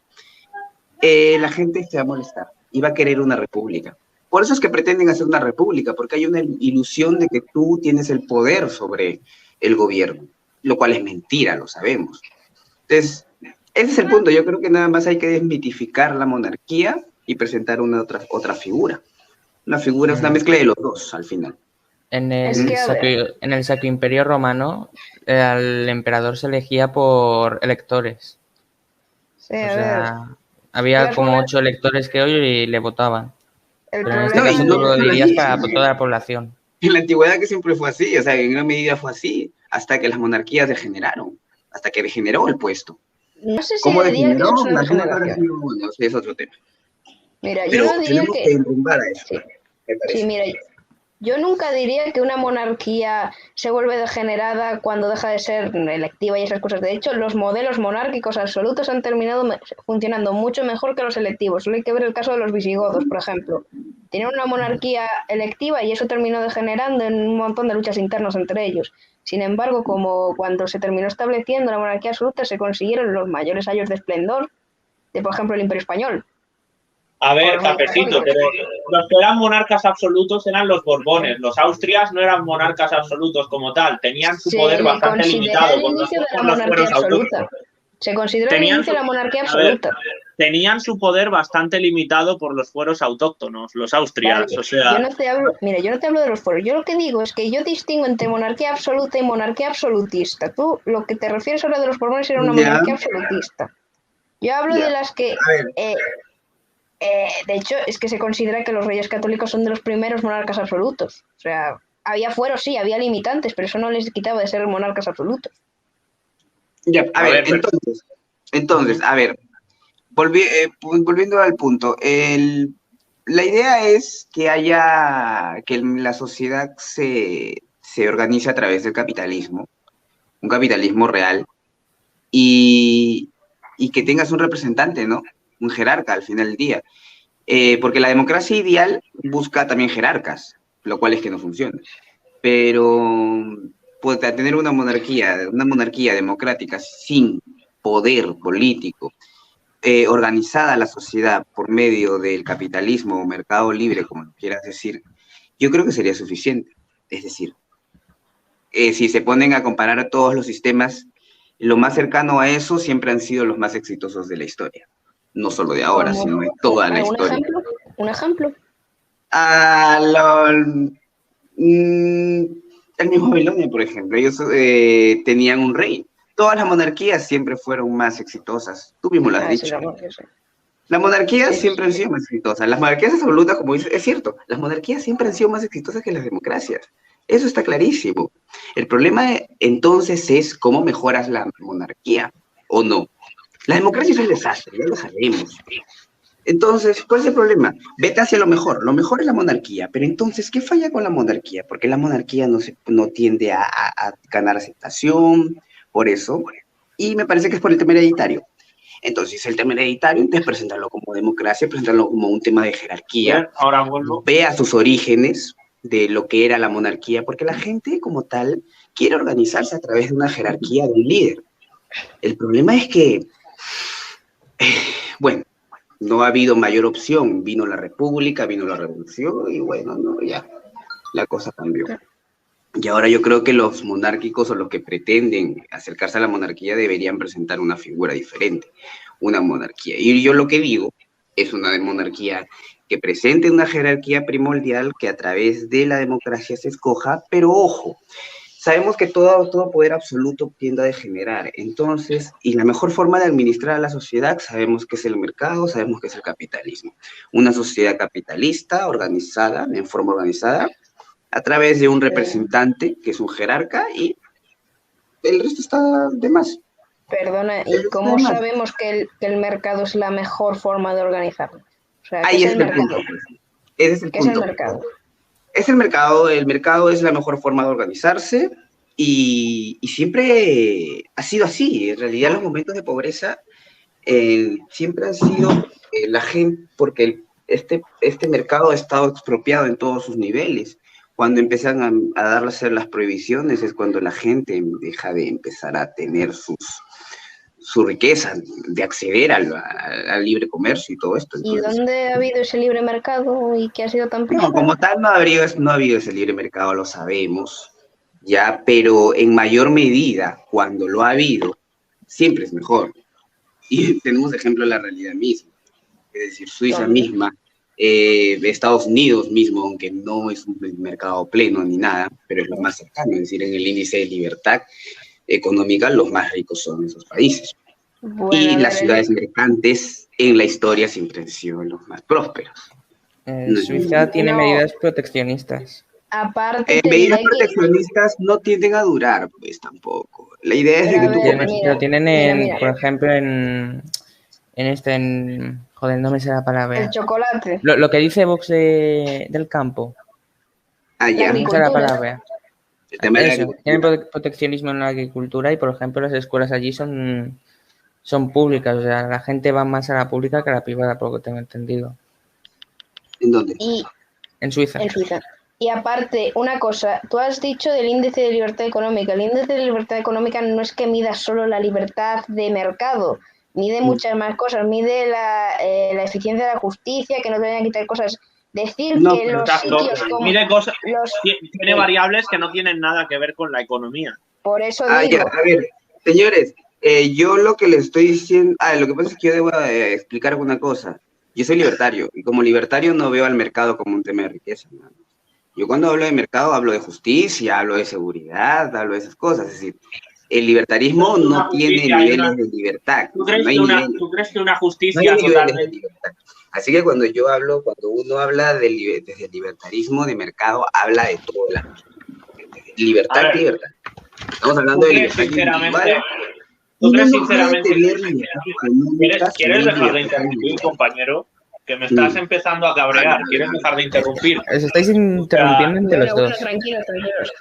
la gente se va a molestar y va a querer una república. Por eso es que pretenden hacer una república, porque hay una ilusión de que tú tienes el poder sobre el gobierno, lo cual es mentira, lo sabemos. Entonces, ese es el punto. Yo creo que nada más hay que desmitificar la monarquía y presentar una otra figura. Una figura es una mezcla de los dos, al final. En Es que, a ver. en el Sacro Imperio Romano, el emperador se elegía por electores. Sí, O a ver. sea, había Las como monar- 8 electores que hoy y le votaban. El Pero en este problema caso y tú no lo solo dirías así, para sí. toda la población. En la antigüedad que siempre fue así, o sea, en gran medida fue así, hasta que las monarquías degeneraron, hasta que degeneró el puesto. no sé si ¿Cómo diría que degeneró? eso es una Las guerras habrá degeneración. sido, bueno, ese es otro tema. Mira, yo Pero no diría tenemos que... que enrumbar a eso, Sí. me parece. Sí, mira, yo nunca diría que una monarquía se vuelve degenerada cuando deja de ser electiva y esas cosas. De hecho, los modelos monárquicos absolutos han terminado funcionando mucho mejor que los electivos. Solo hay que ver el caso de los visigodos, por ejemplo. Tenían una monarquía electiva y eso terminó degenerando en un montón de luchas internas entre ellos. Sin embargo, como cuando se terminó estableciendo la monarquía absoluta, se consiguieron los mayores años de esplendor de, por ejemplo, el Imperio Español. A ver, Por cafecito, ejemplo. pero los que eran monarcas absolutos eran los Borbones. Los Austrias no eran monarcas absolutos como tal, tenían su poder bastante limitado el inicio de la por los monarquía fueros absoluta. autóctonos. Se consideró el Tenían inicio de la su- monarquía a ver, absoluta. Tenían su poder bastante limitado por los fueros autóctonos, los austrias. Vale, O sea, yo no te hablo, mira, yo no te hablo de los foros. Yo lo que digo es que yo distingo entre monarquía absoluta y monarquía absolutista. Tú lo que te refieres ahora de los Borbones era una Ya. monarquía absolutista. Yo hablo Ya. de las que, A ver. de hecho, es que se considera que los reyes católicos son de los primeros monarcas absolutos. O sea, había fueros, sí, había limitantes, pero eso no les quitaba de ser monarcas absolutos. Ya, a ver, pero- entonces, a ver, Volviendo al punto, la idea es que la sociedad se organice a través del capitalismo, un capitalismo real, y que tengas un representante, ¿no? Un jerarca al final del día. Porque la democracia ideal busca también jerarcas, lo cual es que no funciona. Pero pues, tener una monarquía democrática sin poder político, organizada la sociedad por medio del capitalismo o mercado libre, como lo quieras decir, yo creo que sería suficiente. Es decir, si se ponen a comparar todos los sistemas, lo más cercano a eso siempre han sido los más exitosos de la historia. No solo de ahora, sino de toda la historia. ¿Un ejemplo? El mismo Babilonia, por ejemplo, ellos tenían un rey. Todas las monarquías siempre fueron más exitosas. Tú mismo lo has dicho. Las monarquías siempre han sido más exitosas. Las monarquías absolutas, como dices, es cierto, las monarquías siempre han sido más exitosas que las democracias. Eso está clarísimo. El problema entonces es cómo mejoras la monarquía, ¿o no? La democracia es un desastre, ya lo sabemos. Entonces, ¿cuál es el problema? Vete hacia lo mejor es la monarquía, pero entonces, ¿qué falla con la monarquía? Porque la monarquía no tiende a ganar aceptación, por eso, y me parece que es por el tema hereditario. Entonces, el tema hereditario, entonces presentarlo como democracia, presentarlo como un tema de jerarquía, ahora vuelvo. Vea sus orígenes de lo que era la monarquía, porque la gente como tal quiere organizarse a través de una jerarquía de un líder. El problema es que, bueno, no ha habido mayor opción. Vino la República, vino la Revolución y bueno, no, ya, la cosa cambió. Y ahora yo creo que los monárquicos o los que pretenden acercarse a la monarquía deberían presentar una figura diferente, una monarquía. Y yo lo que digo es una monarquía que presente una jerarquía primordial que a través de la democracia se escoja, pero ojo, sabemos que todo poder absoluto tiende a degenerar. Entonces, y la mejor forma de administrar a la sociedad, sabemos que es el mercado, sabemos que es el capitalismo. Una sociedad capitalista, organizada, en forma organizada, a través de un representante, que es un jerarca, y el resto está de más. Perdona, ¿y cómo sabemos que el mercado es la mejor forma de organizarlo? O sea, ahí es el punto. Ese es el punto. ¿Qué es el mercado? Es el mercado es la mejor forma de organizarse y siempre ha sido así. En realidad los momentos de pobreza siempre han sido la gente, porque este mercado ha estado expropiado en todos sus niveles. Cuando empiezan a darse las prohibiciones es cuando la gente deja de empezar a tener su riqueza, de acceder al libre comercio y todo esto. Entonces, ¿y dónde ha habido ese libre mercado y qué ha sido tan próspero? No, como tal no ha habido ese libre mercado, lo sabemos, ya, pero en mayor medida, cuando lo ha habido, siempre es mejor. Y tenemos ejemplo de la realidad misma, es decir, Suiza misma, Estados Unidos mismo, aunque no es un mercado pleno ni nada, pero es lo más cercano, es decir, en el índice de libertad económica, los más ricos son esos países. Bueno, y las ciudades mercantes en la historia siempre han sido los más prósperos. Suiza tiene medidas proteccionistas. Aparte, medidas proteccionistas no tienden a durar, pues tampoco. La idea es de que tú... Pero tienen, por ejemplo, joder, no me sé la palabra. El chocolate. Lo que dice Vox del campo. Ya. No me sé la palabra. Tienen proteccionismo en la agricultura y, por ejemplo, las escuelas allí son públicas. O sea, la gente va más a la pública que a la privada, por lo que tengo entendido. ¿En dónde? En Suiza. En Suiza. Y aparte, una cosa, tú has dicho del índice de libertad económica. El índice de libertad económica no es que mida solo la libertad de mercado, mide muchas más cosas, mide la eficiencia de la justicia, que no te vayan a quitar cosas. Decir que los sitios como... Mide cosas, tiene variables que no tienen nada que ver con la economía. Por eso digo... Ya, a ver, señores, yo lo que les estoy diciendo... lo que pasa es que yo debo explicar una cosa. Yo soy libertario, y como libertario no veo al mercado como un tema de riqueza, ¿no? Yo cuando hablo de mercado hablo de justicia, hablo de seguridad, hablo de esas cosas. Es decir, el libertarismo no tiene niveles de libertad. ¿Tú crees que una justicia totalmente... Así que cuando uno habla desde el libertarismo de mercado, habla de todo. Libertad. Estamos hablando de libertad individual. ¿Tú crees uno no puede sinceramente tener que libertades ¿Quieres, económicas quieres sin dejar de libertades interrumpir, individuales? compañero? Que me estás Mm. empezando a cabrear. ¿Quieres dejar de interrumpir? Os estáis interrumpiendo entre los Bueno, dos. tranquilos, tranquilos.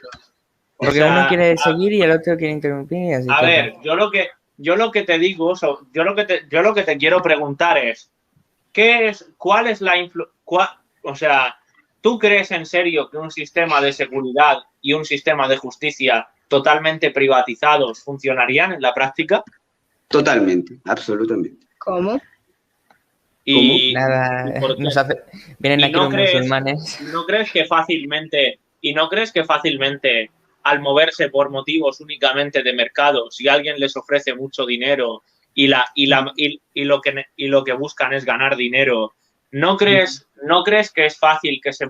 O Porque sea, uno quiere seguir y el otro quiere interrumpir y así a todo. ver, yo lo que te digo, yo lo que te quiero preguntar es, ¿cuál es la o sea, ¿tú crees en serio que un sistema de seguridad y un sistema de justicia totalmente privatizados funcionarían en la práctica? Totalmente, absolutamente. ¿Cómo? Y, Nada, ¿y por qué? vienen ¿Y aquí no los musulmanes. no crees que fácilmente, al moverse por motivos únicamente de mercado, si alguien les ofrece mucho dinero y lo que buscan es ganar dinero, ¿no crees que es fácil que se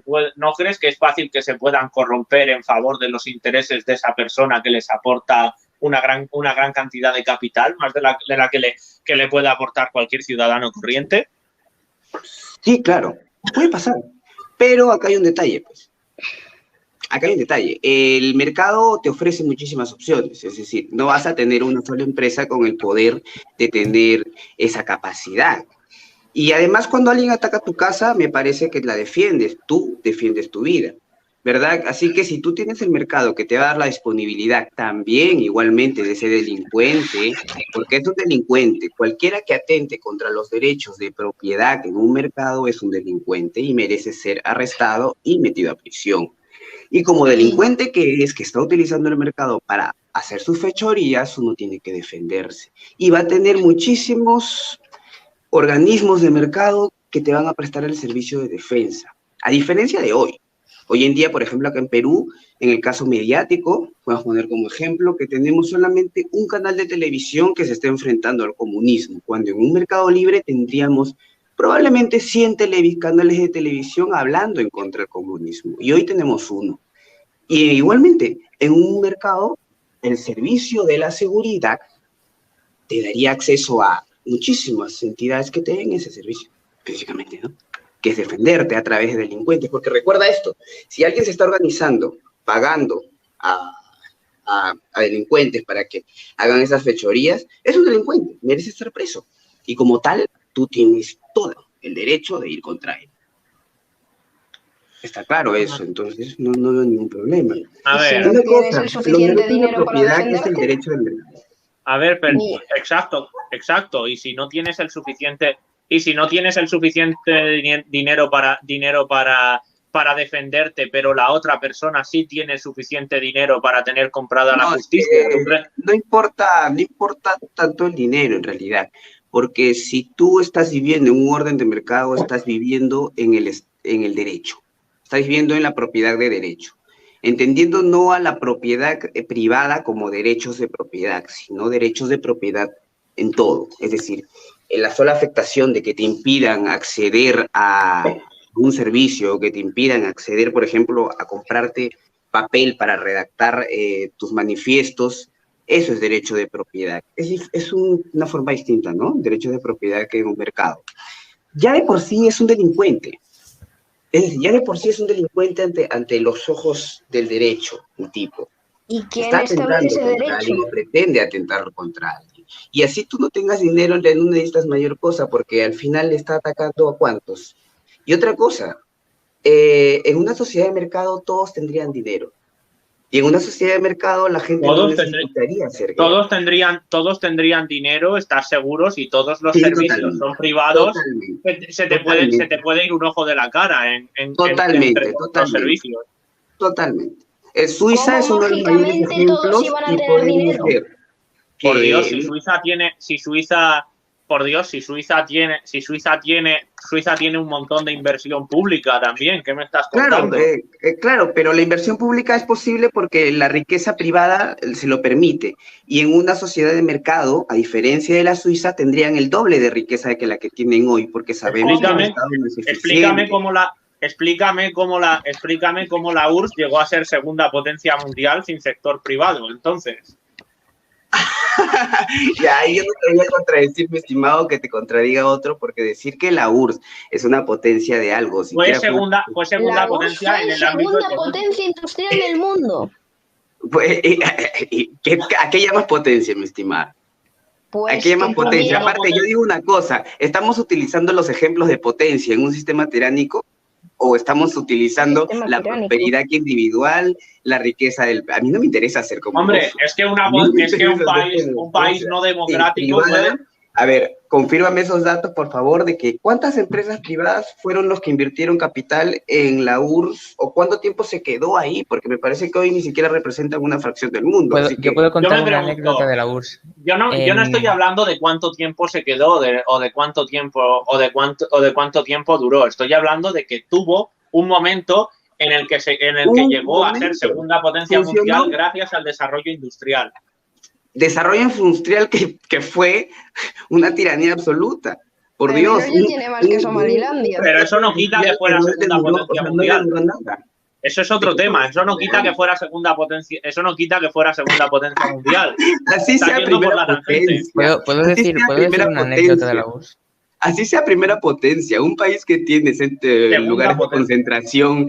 puedan corromper en favor de los intereses de esa persona que les aporta una gran cantidad de capital, más de la que le puede aportar cualquier ciudadano corriente? Sí, claro, puede pasar. Pero acá hay un detalle, pues. Acá hay un detalle. El mercado te ofrece muchísimas opciones, es decir, no vas a tener una sola empresa con el poder de tener esa capacidad. Y además, cuando alguien ataca tu casa, me parece que la defiendes, tú defiendes tu vida, ¿verdad? Así que si tú tienes el mercado que te va a dar la disponibilidad también igualmente de ese delincuente, porque es un delincuente, cualquiera que atente contra los derechos de propiedad en un mercado es un delincuente y merece ser arrestado y metido a prisión. Y como delincuente que es, que está utilizando el mercado para hacer sus fechorías, uno tiene que defenderse. Y va a tener muchísimos organismos de mercado que te van a prestar el servicio de defensa. A diferencia de hoy. Hoy en día, por ejemplo, acá en Perú, en el caso mediático, podemos poner como ejemplo que tenemos solamente un canal de televisión que se está enfrentando al comunismo, cuando en un mercado libre tendríamos probablemente 100 canales de televisión hablando en contra del comunismo. Y hoy tenemos uno. Y igualmente, en un mercado, el servicio de la seguridad te daría acceso a muchísimas entidades que te den ese servicio, físicamente, ¿no? Que es defenderte a través de delincuentes. Porque recuerda esto, si alguien se está organizando, pagando a delincuentes para que hagan esas fechorías, es un delincuente, merece estar preso. Y como tal, tú tienes todo el derecho de ir contra él. Está claro eso, entonces no veo ningún problema. A ver, ¿No tienes el suficiente dinero para propiedad que es el defenderte? derecho del mercado. a ver, pero, exacto. Y si no tienes el suficiente dinero para defenderte, pero la otra persona sí tiene suficiente dinero para tener comprada la justicia. No importa tanto el dinero en realidad, porque si tú estás viviendo en un orden de mercado, estás viviendo en el derecho, estás viviendo en la propiedad de derecho, entendiendo no a la propiedad privada como derechos de propiedad, sino derechos de propiedad en todo. Es decir, en la sola afectación de que te impidan acceder a un servicio, que te impidan acceder, por ejemplo, a comprarte papel para redactar tus manifiestos, eso es derecho de propiedad. Es una forma distinta, ¿no? Derecho de propiedad que en un mercado. Ya de por sí es un delincuente. Es decir, ya de por sí es un delincuente ante los ojos del derecho, un tipo. ¿Y quién Está establece ese atentando contra derecho? alguien o pretende atentar contra alguien. Y así tú no tengas dinero, no necesitas mayor cosa, porque al final le está atacando a cuántos. Y otra cosa, en una sociedad de mercado todos tendrían dinero. Y en una sociedad de mercado la gente no necesitaría hacer guerra. Todos tendrían dinero, estás seguros, y todos los Sí, servicios totalmente. son privados. Totalmente. Se te puede ir un ojo de la cara en Totalmente. los servicios. Totalmente. Suiza ¿Cómo es uno de los mayores mágicamente todos ejemplos iban a y tener podemos dinero? ver Por que- Dios, si Suiza tiene un montón de inversión pública también. ¿Qué me estás contando? Claro, pero la inversión pública es posible porque la riqueza privada se lo permite. Y en una sociedad de mercado, a diferencia de la Suiza, tendrían el doble de riqueza que la que tienen hoy, porque sabemos que el Estado no es eficiente. Explícame cómo la URSS llegó a ser segunda potencia mundial sin sector privado, entonces. Ya, yo no te voy a contradecir, mi estimado, que te contradiga otro, porque decir que la URSS es una potencia de algo... Fue segunda La potencia URSS en fue el ámbito segunda económico. potencia industrial del mundo. Pues, ¿a qué llamas potencia, mi estimado? Pues Aquí hay más que potencia. también- Aparte, yo digo una cosa, ¿estamos utilizando los ejemplos de potencia en un sistema tiránico o estamos utilizando Sistema la tiránico. prosperidad individual, la riqueza del... A mí no me interesa ser como... Hombre, es que, A mí no me es que un interesa país, ser como- un país no democrático privada. puede... A ver, confírmame esos datos, por favor, de que cuántas empresas privadas fueron los que invirtieron capital en la URSS o cuánto tiempo se quedó ahí, porque me parece que hoy ni siquiera representan una fracción del mundo. Así Yo que puedo contar me una pregunto, anécdota de la URSS. Yo no estoy hablando de cuánto tiempo se quedó o de cuánto tiempo duró. Estoy hablando de que tuvo un momento en el que llegó a ser segunda potencia ¿Funcionó? mundial gracias al desarrollo industrial. desarrollo industrial que fue una tiranía absoluta. Por Pero Dios. ya tiene más que Somalilandia. Pero eso no quita que fuera segunda potencia mundial. No le duró nada. Eso es otro tema. Eso no quita que fuera segunda potencia. Eso no quita que fuera segunda potencia mundial. Así Está sea yendo por primera la tangente. potencia. ¿Puedo Así decir sea primera una anécdota de la potencia. URSS? Así sea primera potencia, un país que tiene lugares de concentración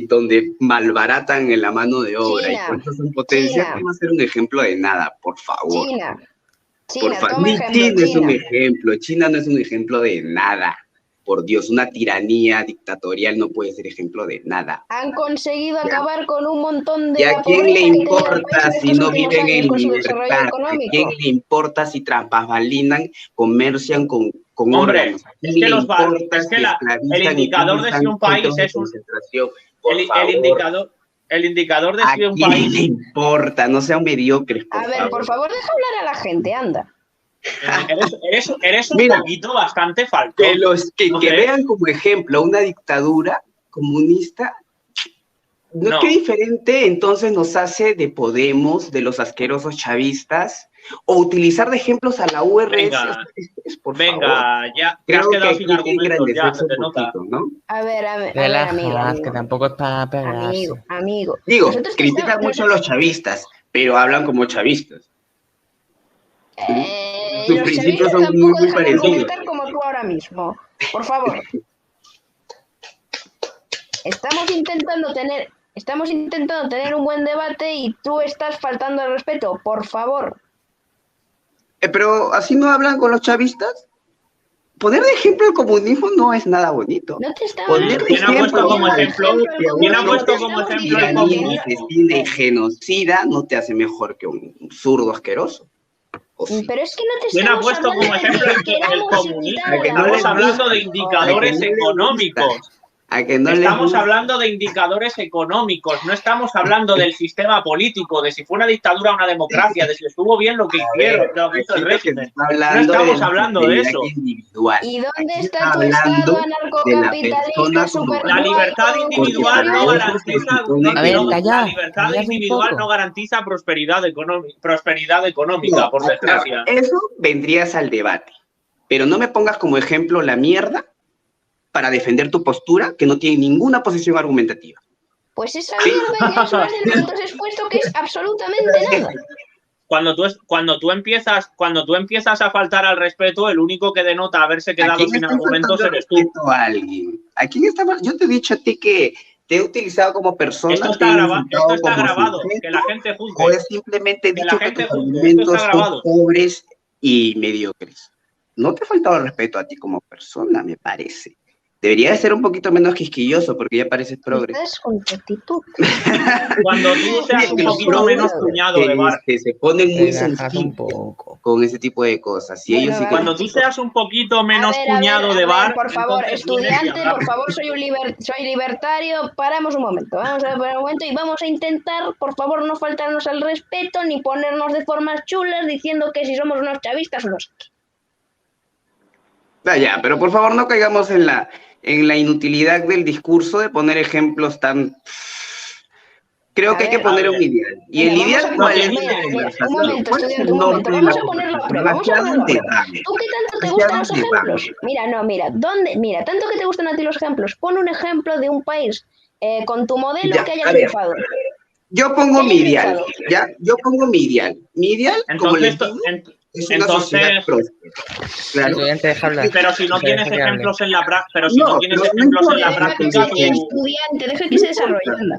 donde malbaratan en la mano de obra China, y por eso son potencias, China. no va a ser un ejemplo de nada, por favor. China. Por China, favor. toma Ni ejemplo, China es un China. ejemplo, China no es un ejemplo de nada. Por Dios, una tiranía dictatorial no puede ser ejemplo de nada. Han conseguido acabar con un montón de ¿Y a la quién le pobreza que tenía el importa país si estos no últimos viven años en con su desarrollo libertad? ¿A económico? quién le importa si traspasvalinan, comercian con Hombre, órganos? ¿A quién es que le los importa es que si el esclavizan indicador y de utilizan si un país centros de es un... concentración? Por El favor. indicador de ¿A si un quién país... le importa? No sean mediocres, por A ver, favor. por favor, deja hablar a la gente, anda. Eres un Mira, poquito bastante Que faltón. los que ¿No que crees? vean como ejemplo una dictadura comunista, No. ¿qué diferente entonces nos hace de Podemos, de los asquerosos chavistas, o utilizar de ejemplos a la URSS? Venga, Por favor. Venga, ya te has Creo que quedado aquí sin hay que argumentos, ya engrandecerse se te un nota. poquito, ¿no? A ver, amigo, Relajad, que amigo. tampoco es para pegarse. Amigo. Digo, Nosotros que critican estamos- mucho a los chavistas, pero hablan como chavistas. Sus los principios chavistas son tampoco muy dejan de parecidos. argumentar como tú ahora mismo. Por favor. Estamos intentando tener un buen debate y tú estás faltando al respeto. Por favor. Pero así no hablan con los chavistas. Poner de ejemplo el comunismo no es nada bonito. No te estamos Poner de ¿Quién ha puesto como ejemplo ejemplo? ¿Quién ha puesto como ejemplo el comunismo? asesina y genocida no te hace mejor que un zurdo asqueroso. ¿O sí? Pero es que no te ¿Quién ha estamos puesto hablando como de ejemplo que el queramos comunismo? imitar a la Estamos gusta. hablando de A indicadores que no le económicos. gusta. A que no les Estamos gusta. hablando de indicadores económicos, no estamos hablando del sistema político, de si fue una dictadura o una democracia, de si estuvo bien lo que hicieron, lo que hizo el Aquí lo que régimen. se está hablando No estamos la hablando de prosperidad eso. individual. ¿Y dónde Aquí está está tu hablando estado anarcocapitalista super La libertad individual no Porque garantiza, se supone A ver, no, callad, la libertad callad un individual poco. no garantiza prosperidad económica, No, por desgracia. Eso vendrías al debate. Pero no me pongas como ejemplo la mierda para defender tu postura que no tiene ninguna posición argumentativa. Pues esa mierda ya es más de lo que tú has expuesto, que es absolutamente nada. Cuando tú empiezas a faltar al respeto, el único que denota haberse ¿A quedado quién sin estás argumentos faltando eres tú. respeto a alguien? ¿A quién estaba? Yo te he dicho a ti que te he utilizado como persona. Esto te está, he grabado, insultado esto está como grabado, sujeto, que la gente o juzgue. he simplemente Que la dicho que gente tus juzgue, argumentos esto está son grabado. pobres y mediocres. No te he faltado el respeto a ti como persona, me parece. Debería de ser un poquito menos quisquilloso porque ya pareces progre. Estás con tu actitud. Cuando tú seas un Que los poquito progres menos cuñado de bar. que se ponen muy Relajad un sensibles poco. con ese tipo de cosas. Si ellos sí que- Cuando tú seas un poquito menos A ver, cuñado de a ver, bar. por favor, entonces vienes y estudiante, por hablamos. favor, soy libertario. Paramos un momento, vamos a ver un momento y vamos a intentar, por favor, no faltarnos al respeto ni ponernos de formas chulas diciendo que si somos unos chavistas o no sé qué. Ya, pero por favor no caigamos en la inutilidad del discurso de poner ejemplos tan... Creo A que hay que ver, poner a un ver. ideal. Y Mira, el vamos ideal a cuál poner- es mira, la conversación. un momento, ¿Cuál es estudiante, el un momento. norte de Vamos la a ponerlo a conversación? prueba, vamos a ¿Hacia ponerlo a dónde prueba. vamos? ¿Tú qué tanto te ¿Hacia gustan los dónde ejemplos? vamos? Mira, tanto que te gustan a ti los ejemplos, pon un ejemplo de un país con tu modelo Ya, que haya a ver. triunfado. Yo pongo ¿Qué mi ideal, triunfado? ¿ya? Yo pongo mi ideal. Mi ideal, como les Entonces, digo, es una sociedad entonces, próspera. Claro. Estudiante, deja hablar. pero si no Deja tienes que hable. ejemplos en la práctica, pero si No, no tienes pero no ejemplos en la importa, Deja que práctica, sea tú, estudiante, deja que se desarrolle. anda.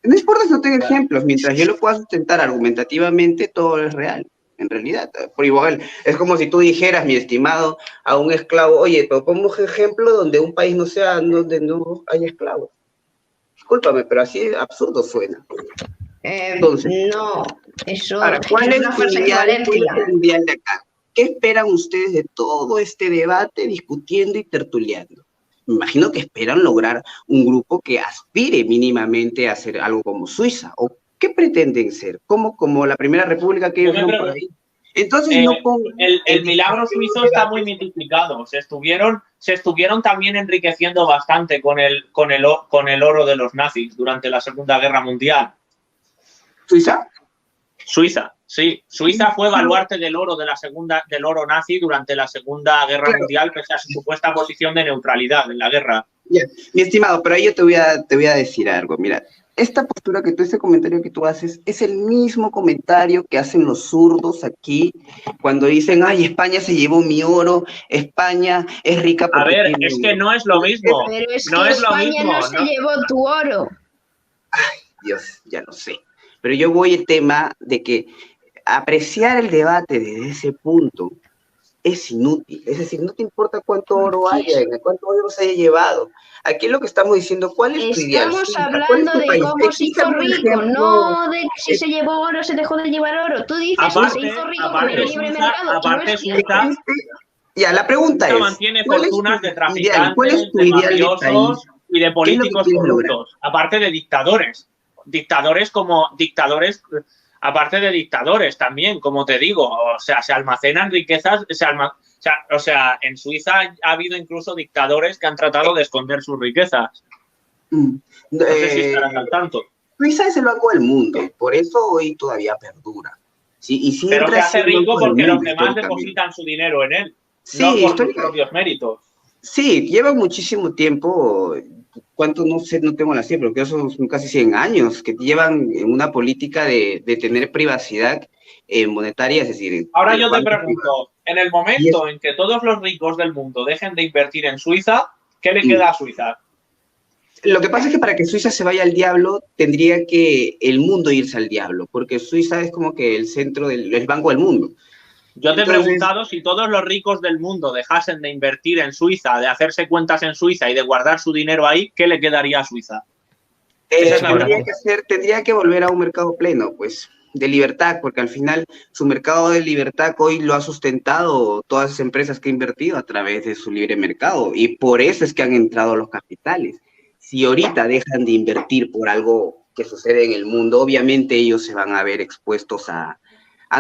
No importa si no tengo ejemplos, mientras yo lo pueda sustentar argumentativamente, todo es real. en realidad. Por igual, es como si tú dijeras, mi estimado, a un esclavo, oye, pero pongamos ejemplo donde un país no sea, donde no haya esclavos. Discúlpame, pero así absurdo suena. Entonces, No, eso ahora, ¿cuál es es una el falsa ideal? ¿Cuál equivalencia. es el ideal de acá? ¿Qué esperan ustedes de todo este debate, discutiendo y tertuleando? Me imagino que esperan lograr un grupo que aspire mínimamente a hacer algo como Suiza. ¿O qué pretenden ser? ¿Como la Primera República que Yo ellos me son por pregunto, ahí? Entonces no pongan el milagro suizo está muy mitificado. Se estuvieron también enriqueciendo bastante con el oro de los nazis durante la Segunda Guerra Mundial. ¿Suiza? Suiza, sí. Suiza fue baluarte del del oro nazi durante la Segunda Guerra Claro. Mundial, pese a su supuesta posición de neutralidad en la guerra. Yeah. Mi estimado, pero ahí yo te voy a decir algo. Mira, esta postura que tú, este comentario que tú haces, es el mismo comentario que hacen los zurdos aquí cuando dicen, ay, España se llevó mi oro, España es rica A porque ver, tiene es que oro. no es lo mismo. Pero es No que es lo España mismo. no se llevó tu oro. Dios, ya lo sé. Pero yo voy al tema de que apreciar el debate desde ese punto es inútil. Es decir, no te importa cuánto oro haya, cuánto oro se haya llevado. Aquí lo que estamos diciendo, ¿cuál es tu ideal? Estamos Suiza, ¿cuál es hablando tu de país? cómo se hizo Explícame un rico, ejemplo. no de si se llevó oro o se dejó de llevar oro. Tú dices que se hizo rico con el libre mercado y no es cierto. Ya, la pregunta Suiza es, mantiene ¿cuál es fortunas tu de ideal? ¿Cuál es traficantes, tu de ideal de país? mafiosos y de ¿Qué es lo que políticos quieres lograr? corruptos, aparte de dictadores. Aparte de dictadores también, como te digo, o sea, se almacenan riquezas, o sea, en Suiza ha habido incluso dictadores que han tratado de esconder sus riquezas. No sé si estarás al tanto. Suiza es el banco del mundo, por eso hoy todavía perdura. Sí, y Pero siempre se ha hace sido el rico banco del porque mundo los demás históricamente. depositan su dinero en él, Sí, no por sus históricamente. propios méritos. Sí, lleva muchísimo tiempo, cuánto no sé, no tengo la cifra, pero creo que son casi 100 años que llevan en una política de tener privacidad monetaria, es decir, Ahora en yo los te bancos privados. pregunto, en el momento en que todos los ricos del mundo dejen de invertir en Suiza, ¿qué le queda a Suiza? Lo que pasa es que para que Suiza se vaya al diablo, tendría que el mundo irse al diablo, porque Suiza es como que el centro el banco del mundo. Yo te he Entonces, preguntado si todos los ricos del mundo dejasen de invertir en Suiza, de hacerse cuentas en Suiza y de guardar su dinero ahí, ¿qué le quedaría a Suiza? Esa es la pregunta. tendría que volver a un mercado pleno, pues, de libertad, porque al final su mercado de libertad hoy lo ha sustentado todas las empresas que han invertido a través de su libre mercado, y por eso es que han entrado los capitales. Si ahorita dejan de invertir por algo que sucede en el mundo, obviamente ellos se van a ver expuestos a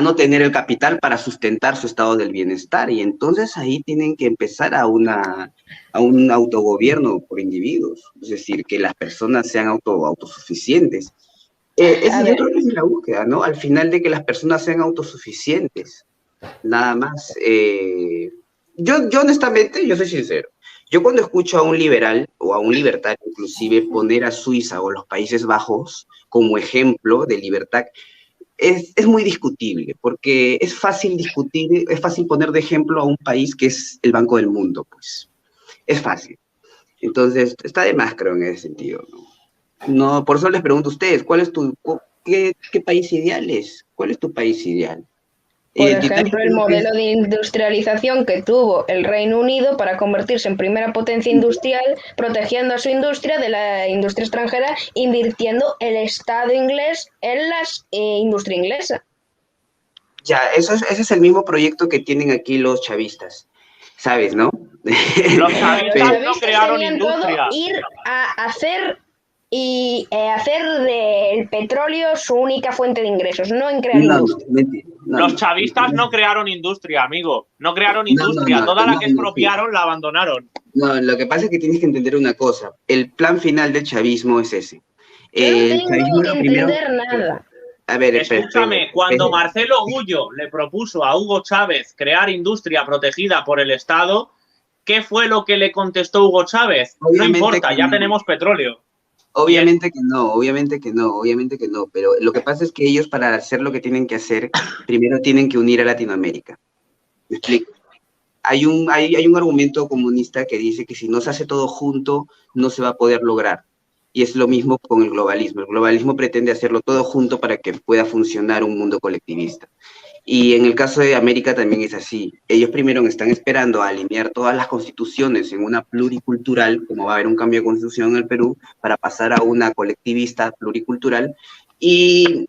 no tener el capital para sustentar su estado del bienestar, y entonces ahí tienen que empezar a un autogobierno por individuos, es decir, que las personas sean autosuficientes. Yo creo que es la búsqueda, ¿no? Al final de que las personas sean autosuficientes, nada más. Yo honestamente, yo soy sincero, yo cuando escucho a un liberal o a un libertario inclusive poner a Suiza o los Países Bajos como ejemplo de libertad, es muy discutible, porque es fácil discutir, es fácil poner de ejemplo a un país que es el banco del mundo, pues. Es fácil. Entonces, está de más, creo, en ese sentido, ¿no? No, por eso les pregunto a ustedes, ¿qué país ideal es? ¿Cuál es tu país ideal? Por ejemplo, el modelo de industrialización que tuvo el Reino Unido para convertirse en primera potencia industrial, protegiendo a su industria de la industria extranjera, invirtiendo el Estado inglés en la industria inglesa. Ya, ese es el mismo proyecto que tienen aquí los chavistas, ¿sabes, no? Los chavistas no crearon tenían industria. todo ir a hacer del petróleo su única fuente de ingresos, no en crear industria. Los chavistas no crearon industria, amigo. No crearon industria. Toda la que expropiaron la abandonaron. No, lo que pasa es que tienes que entender una cosa. El plan final del chavismo es ese. Yo no tengo que entender nada. A ver, escúchame, cuando Marcelo Gullo le propuso a Hugo Chávez crear industria protegida por el Estado, ¿qué fue lo que le contestó Hugo Chávez? Obviamente no importa, ya tenemos petróleo. Obviamente que no, pero lo que pasa es que ellos para hacer lo que tienen que hacer, primero tienen que unir a Latinoamérica. ¿Me explico? Hay un argumento comunista que dice que si no se hace todo junto, no se va a poder lograr. Y es lo mismo con el globalismo. El globalismo pretende hacerlo todo junto para que pueda funcionar un mundo colectivista. Y en el caso de América también es así. Ellos primero están esperando a alinear todas las constituciones en una pluricultural, como va a haber un cambio de constitución en el Perú, para pasar a una colectivista pluricultural, y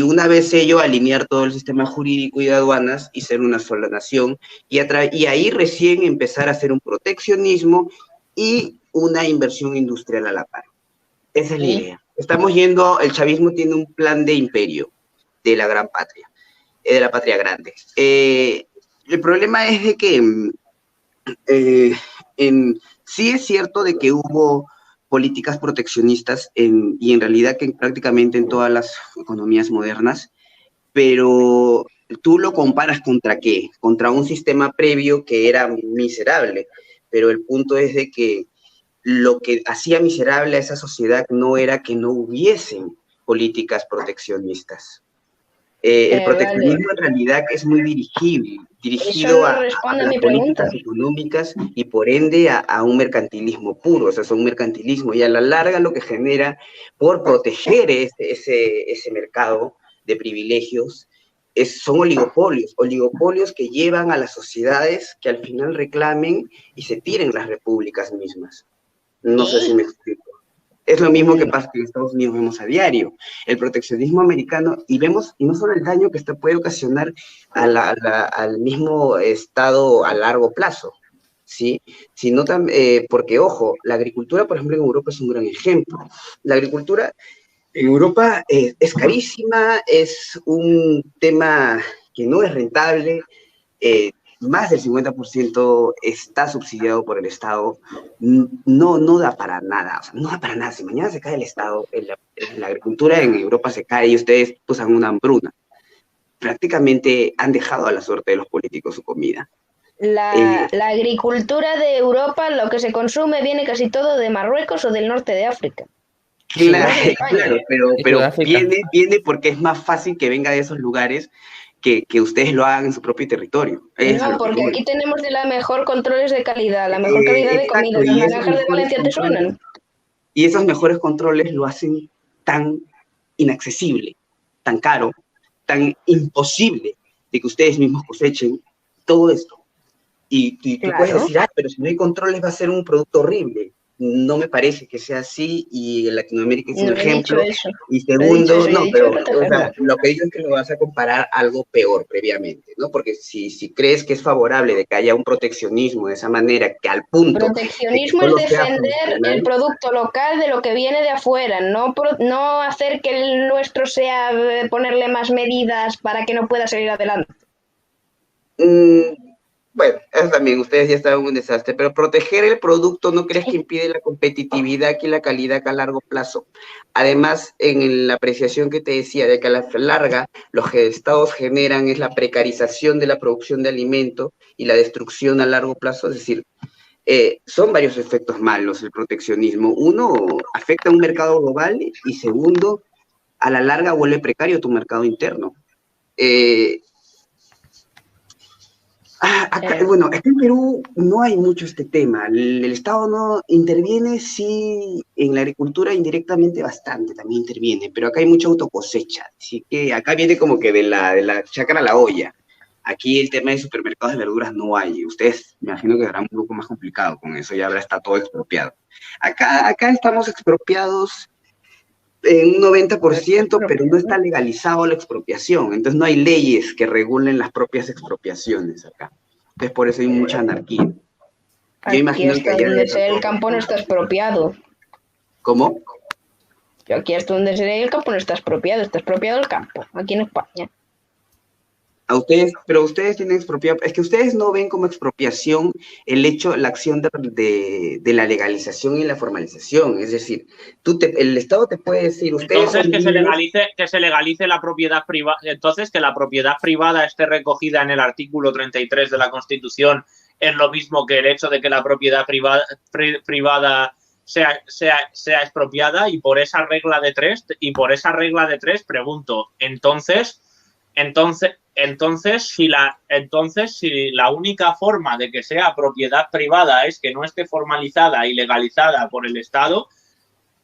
una vez ello, alinear todo el sistema jurídico y de aduanas y ser una sola nación, y ahí recién empezar a hacer un proteccionismo y una inversión industrial a la par. Esa es la idea. Estamos yendo, el chavismo tiene un plan de imperio de la gran patria, de la patria grande. El problema es de que sí es cierto de que hubo políticas proteccionistas y en realidad que prácticamente en todas las economías modernas, pero tú lo comparas ¿contra qué? Contra un sistema previo que era miserable, pero el punto es de que lo que hacía miserable a esa sociedad no era que no hubiesen políticas proteccionistas. El proteccionismo en realidad es muy dirigido a las políticas económicas y por ende a un mercantilismo puro, o sea, es un mercantilismo, y a la larga lo que genera por proteger ese mercado de privilegios son oligopolios que llevan a las sociedades que al final reclamen y se tiren las repúblicas mismas. No sé si me explico. Es lo mismo que pasa que en Estados Unidos vemos a diario. El proteccionismo americano, y no solo el daño que esto puede ocasionar al mismo Estado a largo plazo, ¿sí? Sino también, porque, ojo, la agricultura, por ejemplo, en Europa es un gran ejemplo. La agricultura en Europa es carísima, es un tema que no es rentable, más del 50% está subsidiado por el Estado, no da para nada, o sea, no da para nada. Si mañana se cae el Estado, la agricultura en Europa se cae y ustedes usan una hambruna. Prácticamente han dejado a la suerte de los políticos su comida. La agricultura de Europa, lo que se consume, viene casi todo de Marruecos o del norte de África. Claro, pero viene porque es más fácil que venga de esos lugares que ustedes lo hagan en su propio territorio. No, porque aquí tenemos de la mejor controles de calidad, la mejor calidad de comida. Las naranjas de Valencia te suenan. Y esos mejores controles lo hacen tan inaccesible, tan caro, tan imposible de que ustedes mismos cosechen todo esto. Y tú puedes decir, pero si no hay controles va a ser un producto horrible. No me parece que sea así, y en Latinoamérica es un ejemplo. Y segundo, o sea, lo que digo es que lo vas a comparar algo peor previamente, ¿no? Porque si crees que es favorable de que haya un proteccionismo de esa manera, que al punto... Proteccionismo es defender el producto local de lo que viene de afuera, no hacer que el nuestro sea ponerle más medidas para que no pueda salir adelante. Bueno, eso también, ustedes ya estaban en un desastre, pero proteger el producto ¿no crees que impide la competitividad y la calidad a largo plazo? Además, en la apreciación que te decía, de que a la larga los estados generan es la precarización de la producción de alimento y la destrucción a largo plazo, es decir, son varios efectos malos el proteccionismo. Uno, afecta a un mercado global, y segundo, a la larga vuelve precario tu mercado interno. Bueno, aquí en Perú no hay mucho este tema. El Estado no interviene, sí, en la agricultura indirectamente bastante, también interviene, pero acá hay mucha autocosecha, así que acá viene como que de la chácara a la olla. Aquí el tema de supermercados de verduras no hay. Ustedes, me imagino que será un poco más complicado con eso, ya ahora está todo expropiado. Acá estamos expropiados en un 90%, pero no está legalizado la expropiación, entonces no hay leyes que regulen las propias expropiaciones acá. Entonces por eso hay mucha anarquía. Yo imagino que allá donde sea el campo no está expropiado. ¿Cómo? Yo aquí hasta donde sea el campo no está expropiado el campo, aquí en España. Pero ustedes tienen expropiación, es que ustedes no ven como expropiación la acción de la legalización y la formalización, es decir, el Estado te puede decir, ustedes... Entonces que se legalice la propiedad privada, entonces que la propiedad privada esté recogida en el artículo 33 de la Constitución es lo mismo que el hecho de que la propiedad privada sea expropiada, y por esa regla de tres pregunto, entonces si la única forma de que sea propiedad privada es que no esté formalizada y legalizada por el Estado,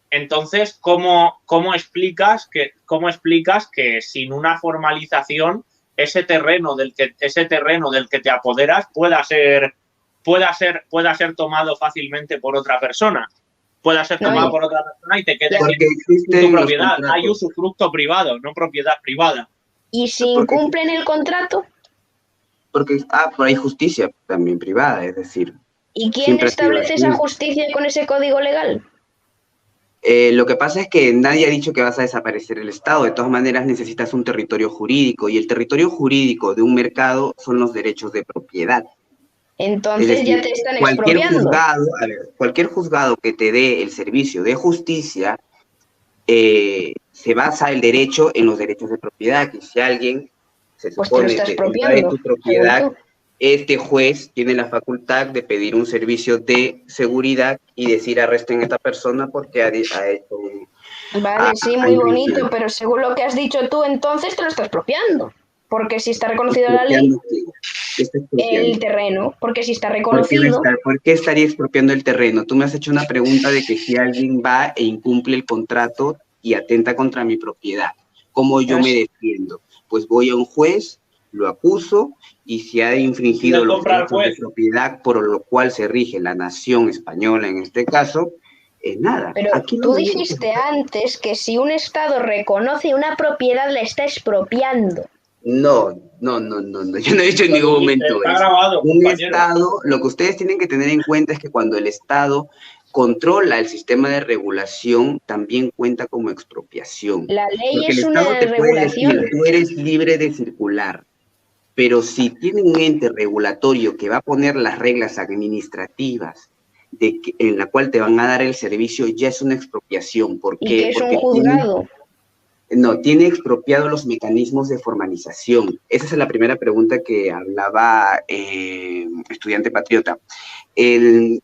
entonces ¿cómo explicas que sin una formalización ese terreno del que te apoderas pueda ser tomado fácilmente por otra persona. Pueda ser tomado por otra persona y te quede sin tu propiedad. Hay usufructo privado, no propiedad privada. ¿Y si incumplen el contrato? Porque por ahí justicia también privada, es decir. ¿Y quién establece esa justicia con ese código legal? Lo que pasa es que nadie ha dicho que vas a desaparecer el Estado. De todas maneras, necesitas un territorio jurídico, y el territorio jurídico de un mercado son los derechos de propiedad. Entonces Es decir, ya te están expropiando. Cualquier juzgado que te dé el servicio de justicia se basa el derecho en los derechos de propiedad, que si alguien se supone que invade tu propiedad, este juez tiene la facultad de pedir un servicio de seguridad y decir arresten a esta persona porque ha hecho Vale, sí, muy bonito, pero según lo que has dicho tú, entonces te lo estás expropiando. Porque si está reconocido en la ley, el terreno, porque si está reconocido... ¿Por qué estaría expropiando el terreno? Tú me has hecho una pregunta de que si alguien va e incumple el contrato y atenta contra mi propiedad, ¿cómo yo me defiendo? Pues voy a un juez, lo acuso, y si ha infringido los derechos de propiedad por lo cual se rige la nación española en este caso, nada. Pero tú dijiste antes que si un Estado reconoce una propiedad, la está expropiando. No, yo no he dicho en ningún momento eso. Un Estado, lo que ustedes tienen que tener en cuenta es que cuando el Estado controla el sistema de regulación, también cuenta como expropiación. La ley porque es una regulación. Decir, tú eres libre de circular, pero si tiene un ente regulatorio que va a poner las reglas administrativas en la cual te van a dar el servicio, ya es una expropiación. ¿Por qué? ¿Y qué es un juzgado? Tiene expropiado los mecanismos de formalización. Esa es la primera pregunta que hablaba estudiante patriota. El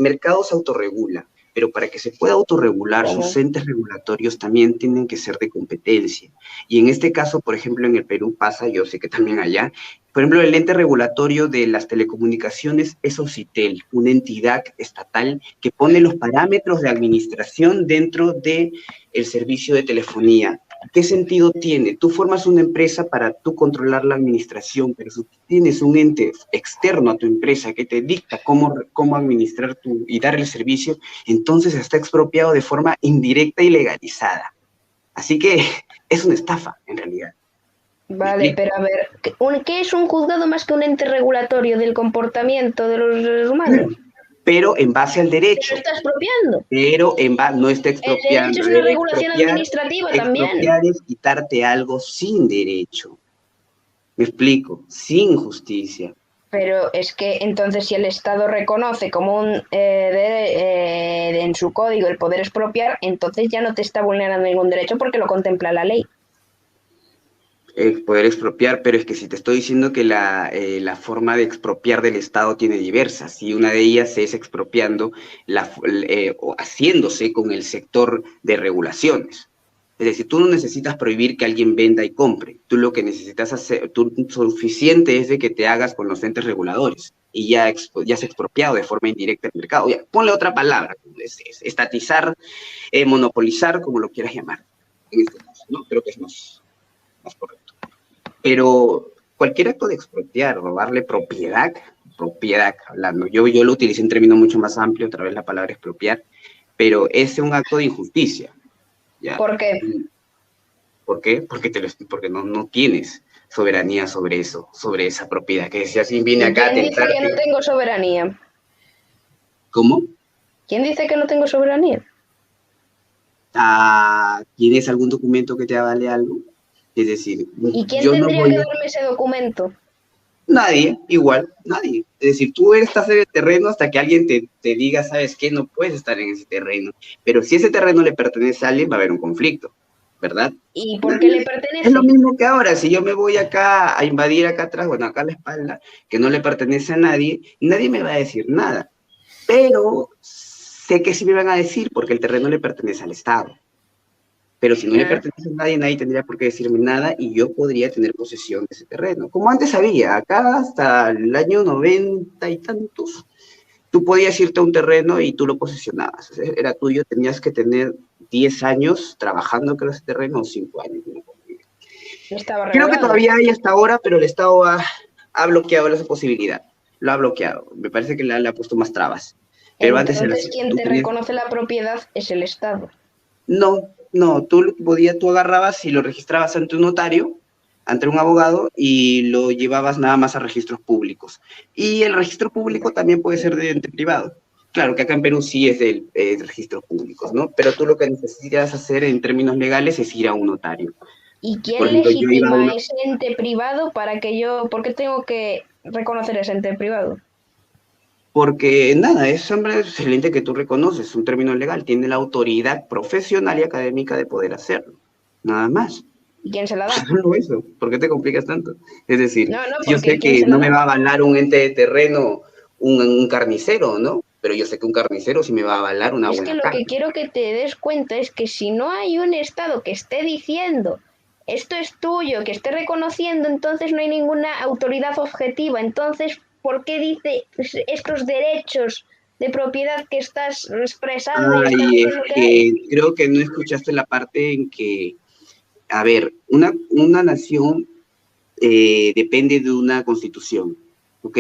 mercado se autorregula, pero para que se pueda autorregular, sus entes regulatorios también tienen que ser de competencia. Y en este caso, por ejemplo, en el Perú pasa, yo sé que también allá, por ejemplo, el ente regulatorio de las telecomunicaciones es OCITEL, una entidad estatal que pone los parámetros de administración dentro del servicio de telefonía. ¿Qué sentido tiene? Tú formas una empresa para tú controlar la administración, pero si tienes un ente externo a tu empresa que te dicta cómo administrar y dar el servicio, entonces está expropiado de forma indirecta y legalizada. Así que es una estafa, en realidad. Vale, pero a ver, ¿qué es un juzgado más que un ente regulatorio del comportamiento de los seres humanos? Pero en base al derecho. Pero está expropiando. Pero no está expropiando. El derecho es una regulación administrativa también. Expropiar es quitarte algo sin derecho. Me explico, sin justicia. Pero es que entonces si el Estado reconoce como en su código el poder expropiar, entonces ya no te está vulnerando ningún derecho porque lo contempla la ley. Poder expropiar, pero es que si te estoy diciendo que la forma de expropiar del Estado tiene diversas, y una de ellas es expropiando o haciéndose con el sector de regulaciones. Es decir, tú no necesitas prohibir que alguien venda y compre, tú lo que necesitas hacer, suficiente es de que te hagas con los entes reguladores, y ya has expropiado de forma indirecta el mercado. Ya, ponle otra palabra, estatizar, monopolizar, como lo quieras llamar, en este caso, ¿no? Creo que es más correcto. Pero cualquier acto de expropiar, robarle propiedad hablando, yo lo utilicé en término mucho más amplio, otra vez la palabra expropiar, pero es un acto de injusticia. ¿Ya? ¿Por qué? ¿Por qué? Porque no tienes soberanía sobre eso, sobre esa propiedad, que si así viene acá a ¿Quién dice que no tengo soberanía? ¿Cómo? ¿Quién dice que no tengo soberanía? ¿Tienes algún documento que te avale algo? Es decir, ¿y quién tendría que darme ese documento? Nadie, igual, nadie. Es decir, tú estás en el terreno hasta que alguien te diga, ¿sabes qué? No puedes estar en ese terreno. Pero si ese terreno le pertenece a alguien, va a haber un conflicto, ¿verdad? ¿Y por qué le pertenece? Es lo mismo que ahora, si yo me voy acá a invadir acá atrás, bueno, acá a la espalda, que no le pertenece a nadie, nadie me va a decir nada. Pero sé que sí me van a decir, porque el terreno le pertenece al Estado. Pero si no le pertenece a nadie, nadie tendría por qué decirme nada y yo podría tener posesión de ese terreno. Como antes había, acá hasta el año 90 y tantos, tú podías irte a un terreno y tú lo posesionabas. Era tuyo, tenías que tener 10 años trabajando con ese terreno o 5 años. Estaba Creo que regulado. todavía hay hasta ahora, pero el Estado ha bloqueado esa posibilidad. Lo ha bloqueado. Me parece que le ha puesto más trabas. Pero antes era Entonces, así. quien Tú te tenías- reconoce la propiedad es el Estado. No, no, tú agarrabas y lo registrabas ante un notario, ante un abogado, y lo llevabas nada más a registros públicos. Y el registro público también puede ser de ente privado. Claro que acá en Perú sí es de registros públicos, ¿no? Pero tú lo que necesitas hacer en términos legales es ir a un notario. ¿Y quién Por ejemplo, yo iba a legitima una... ese ente privado para que yo... ¿Por qué tengo que reconocer ese ente privado? Porque nada, es hombre excelente que tú reconoces, un término legal, tiene la autoridad profesional y académica de poder hacerlo. Nada más. ¿Y quién se la da? Solo eso. ¿Por qué te complicas tanto? Es decir, No, si yo porque sé ¿quién que se la no me da? va a avalar un ente de terreno, un carnicero, ¿no? Pero yo sé que un carnicero sí me va a avalar una Es que buena lo que carne. quiero que te des cuenta es que si no hay un Estado que esté diciendo esto es tuyo, que esté reconociendo, entonces no hay ninguna autoridad objetiva. Entonces, ¿por qué dice estos derechos de propiedad que estás expresando y estás Ay, es diciendo que hay? que creo que no escuchaste la parte en que, a ver, una nación depende de una constitución, ¿ok?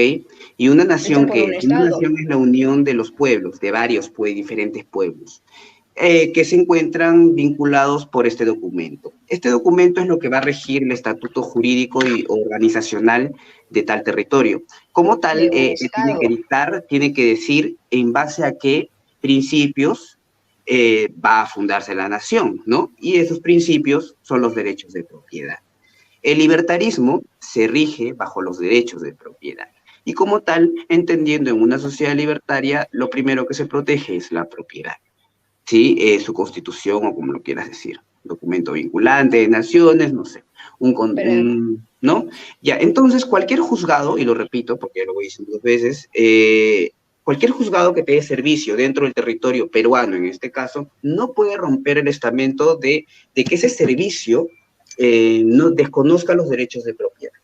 Y una Hecha nación por un que, una Estado. nación es la unión de los pueblos, de varios, pues, diferentes pueblos, que se encuentran vinculados por este documento. Este documento es lo que va a regir el estatuto jurídico y organizacional de tal territorio. Como tal, De un tiene Estado. que dictar, tiene que decir en base a qué principios va a fundarse la nación, ¿no? Y esos principios son los derechos de propiedad. El libertarismo se rige bajo los derechos de propiedad. Y como tal, entendiendo en una sociedad libertaria, lo primero que se protege es la propiedad. ¿Sí? Su constitución o como lo quieras decir. Documento vinculante de naciones, no sé. Pero ¿No? Ya, entonces cualquier juzgado, y lo repito porque ya lo voy diciendo 2 veces, cualquier juzgado que te dé servicio dentro del territorio peruano, en este caso, no puede romper el estamento de que ese servicio no desconozca los derechos de propiedad.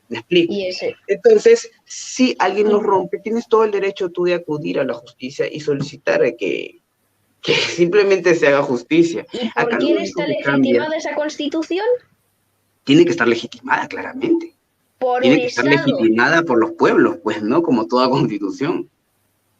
¿Me explico? y ese. Entonces, si alguien los rompe, tienes todo el derecho tú de acudir a la justicia y solicitar que simplemente se haga justicia. ¿Y por Acá lo quién único está que cambia, legitimada esa constitución? tiene que estar legitimada claramente. Por un Tiene que estar Estado. legitimada por los pueblos, pues, ¿no? Como toda constitución.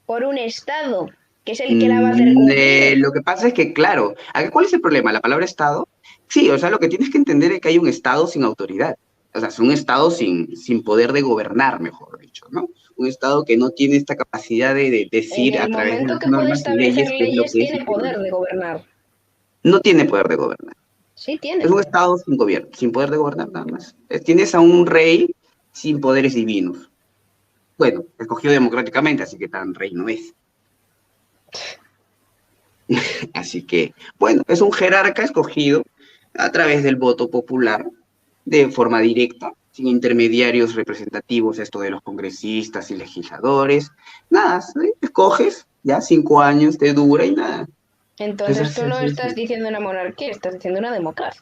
Por un Estado, que es el que la va a hacer cumplir. Lo que pasa es que, claro, ¿cuál es el problema? ¿La palabra Estado? Sí, o sea, lo que tienes que entender es que hay un Estado sin autoridad. O sea, es un Estado sin poder de gobernar, mejor dicho, ¿no? Un Estado que no tiene esta capacidad de decir En a el través de momento las que puede normas y leyes establecer qué es lo leyes, que es y tiene qué no poder es. de gobernar. No tiene poder de gobernar. Sí, tiene. Es un Estado sin gobierno, sin poder de gobernar nada más. Tienes a un rey sin poderes divinos. Bueno, escogido democráticamente, así que tan rey no es. Así que, bueno, es un jerarca escogido a través del voto popular de forma directa, sin intermediarios representativos, esto de los congresistas y legisladores. Nada, ¿sí? Escoges, ya 5 años te dura y nada. Entonces tú no Sí. estás diciendo una monarquía, estás diciendo una democracia.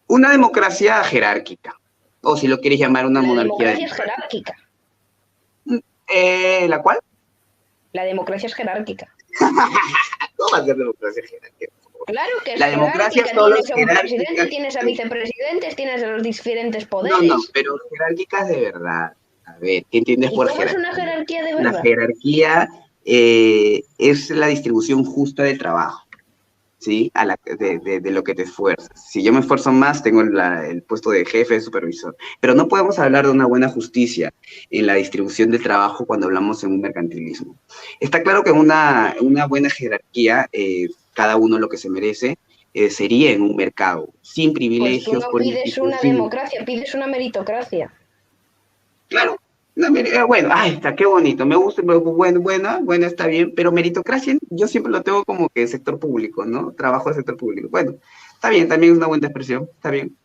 Una democracia jerárquica, o si lo quieres llamar una La monarquía democracia es democrática. jerárquica. ¿La cual? La democracia es jerárquica. No va a ser democracia jerárquica. Claro que es La democracia jerárquica. solo Tienes es a un presidente, jerárquica. tienes a vicepresidentes, tienes a los diferentes No, poderes. pero jerárquicas de verdad. A ver, ¿qué entiendes ¿Y por cómo es jerarquía? una jerarquía de La verdad? jerarquía es la distribución justa del trabajo, ¿sí? De lo que te esfuerzas. Si yo me esfuerzo más, tengo el puesto de jefe, de supervisor. Pero no podemos hablar de una buena justicia en la distribución del trabajo cuando hablamos en un mercantilismo. Está claro que una buena jerarquía, cada uno lo que se merece, sería en un mercado, sin Pues tú privilegios no pides políticos, una sin... democracia, pides una meritocracia. Claro. No, bueno, ay, está, qué bonito, me gusta, bueno, está bien, pero meritocracia yo siempre lo tengo como que sector público, ¿no? Trabajo del sector público. Bueno, está bien, también es una buena expresión, está bien.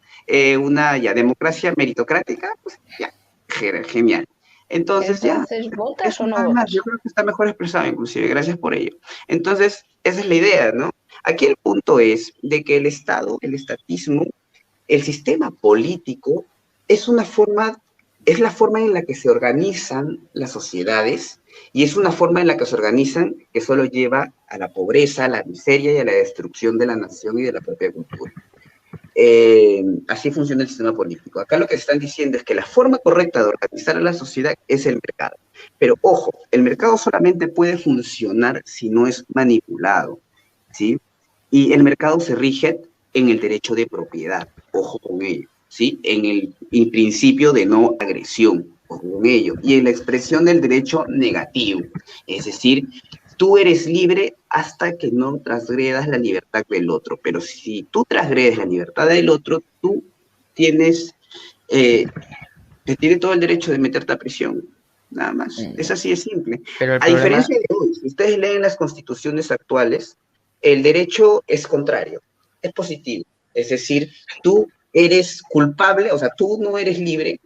Una democracia meritocrática, pues ya, genial. Entonces Entonces, ¿votas eso o no nada más, votas? yo creo que está mejor expresado inclusive, gracias por ello. Entonces, esa es la idea, ¿no? Aquí el punto es de que el Estado, el estatismo, el sistema político es la forma en la que se organizan las sociedades y es una forma en la que se organizan que solo lleva a la pobreza, a la miseria y a la destrucción de la nación y de la propia cultura. así funciona el sistema político. Acá lo que están diciendo es que la forma correcta de organizar a la sociedad es el mercado. Pero ojo, el mercado solamente puede funcionar si no es manipulado, ¿sí? Y el mercado se rige en el derecho de propiedad, ojo con ello, ¿sí? En el principio de no agresión, ojo con ello, y en la expresión del derecho negativo, es decir, tú eres libre hasta que no transgredas la libertad del otro, pero si tú transgredes la libertad del otro, tú tienes, te tiene todo el derecho de meterte a prisión, nada más, es así de simple. Pero el A problema, diferencia de hoy, si ustedes leen las constituciones actuales, el derecho es contrario, es positivo. Es decir, tú eres culpable, o sea, tú no eres libre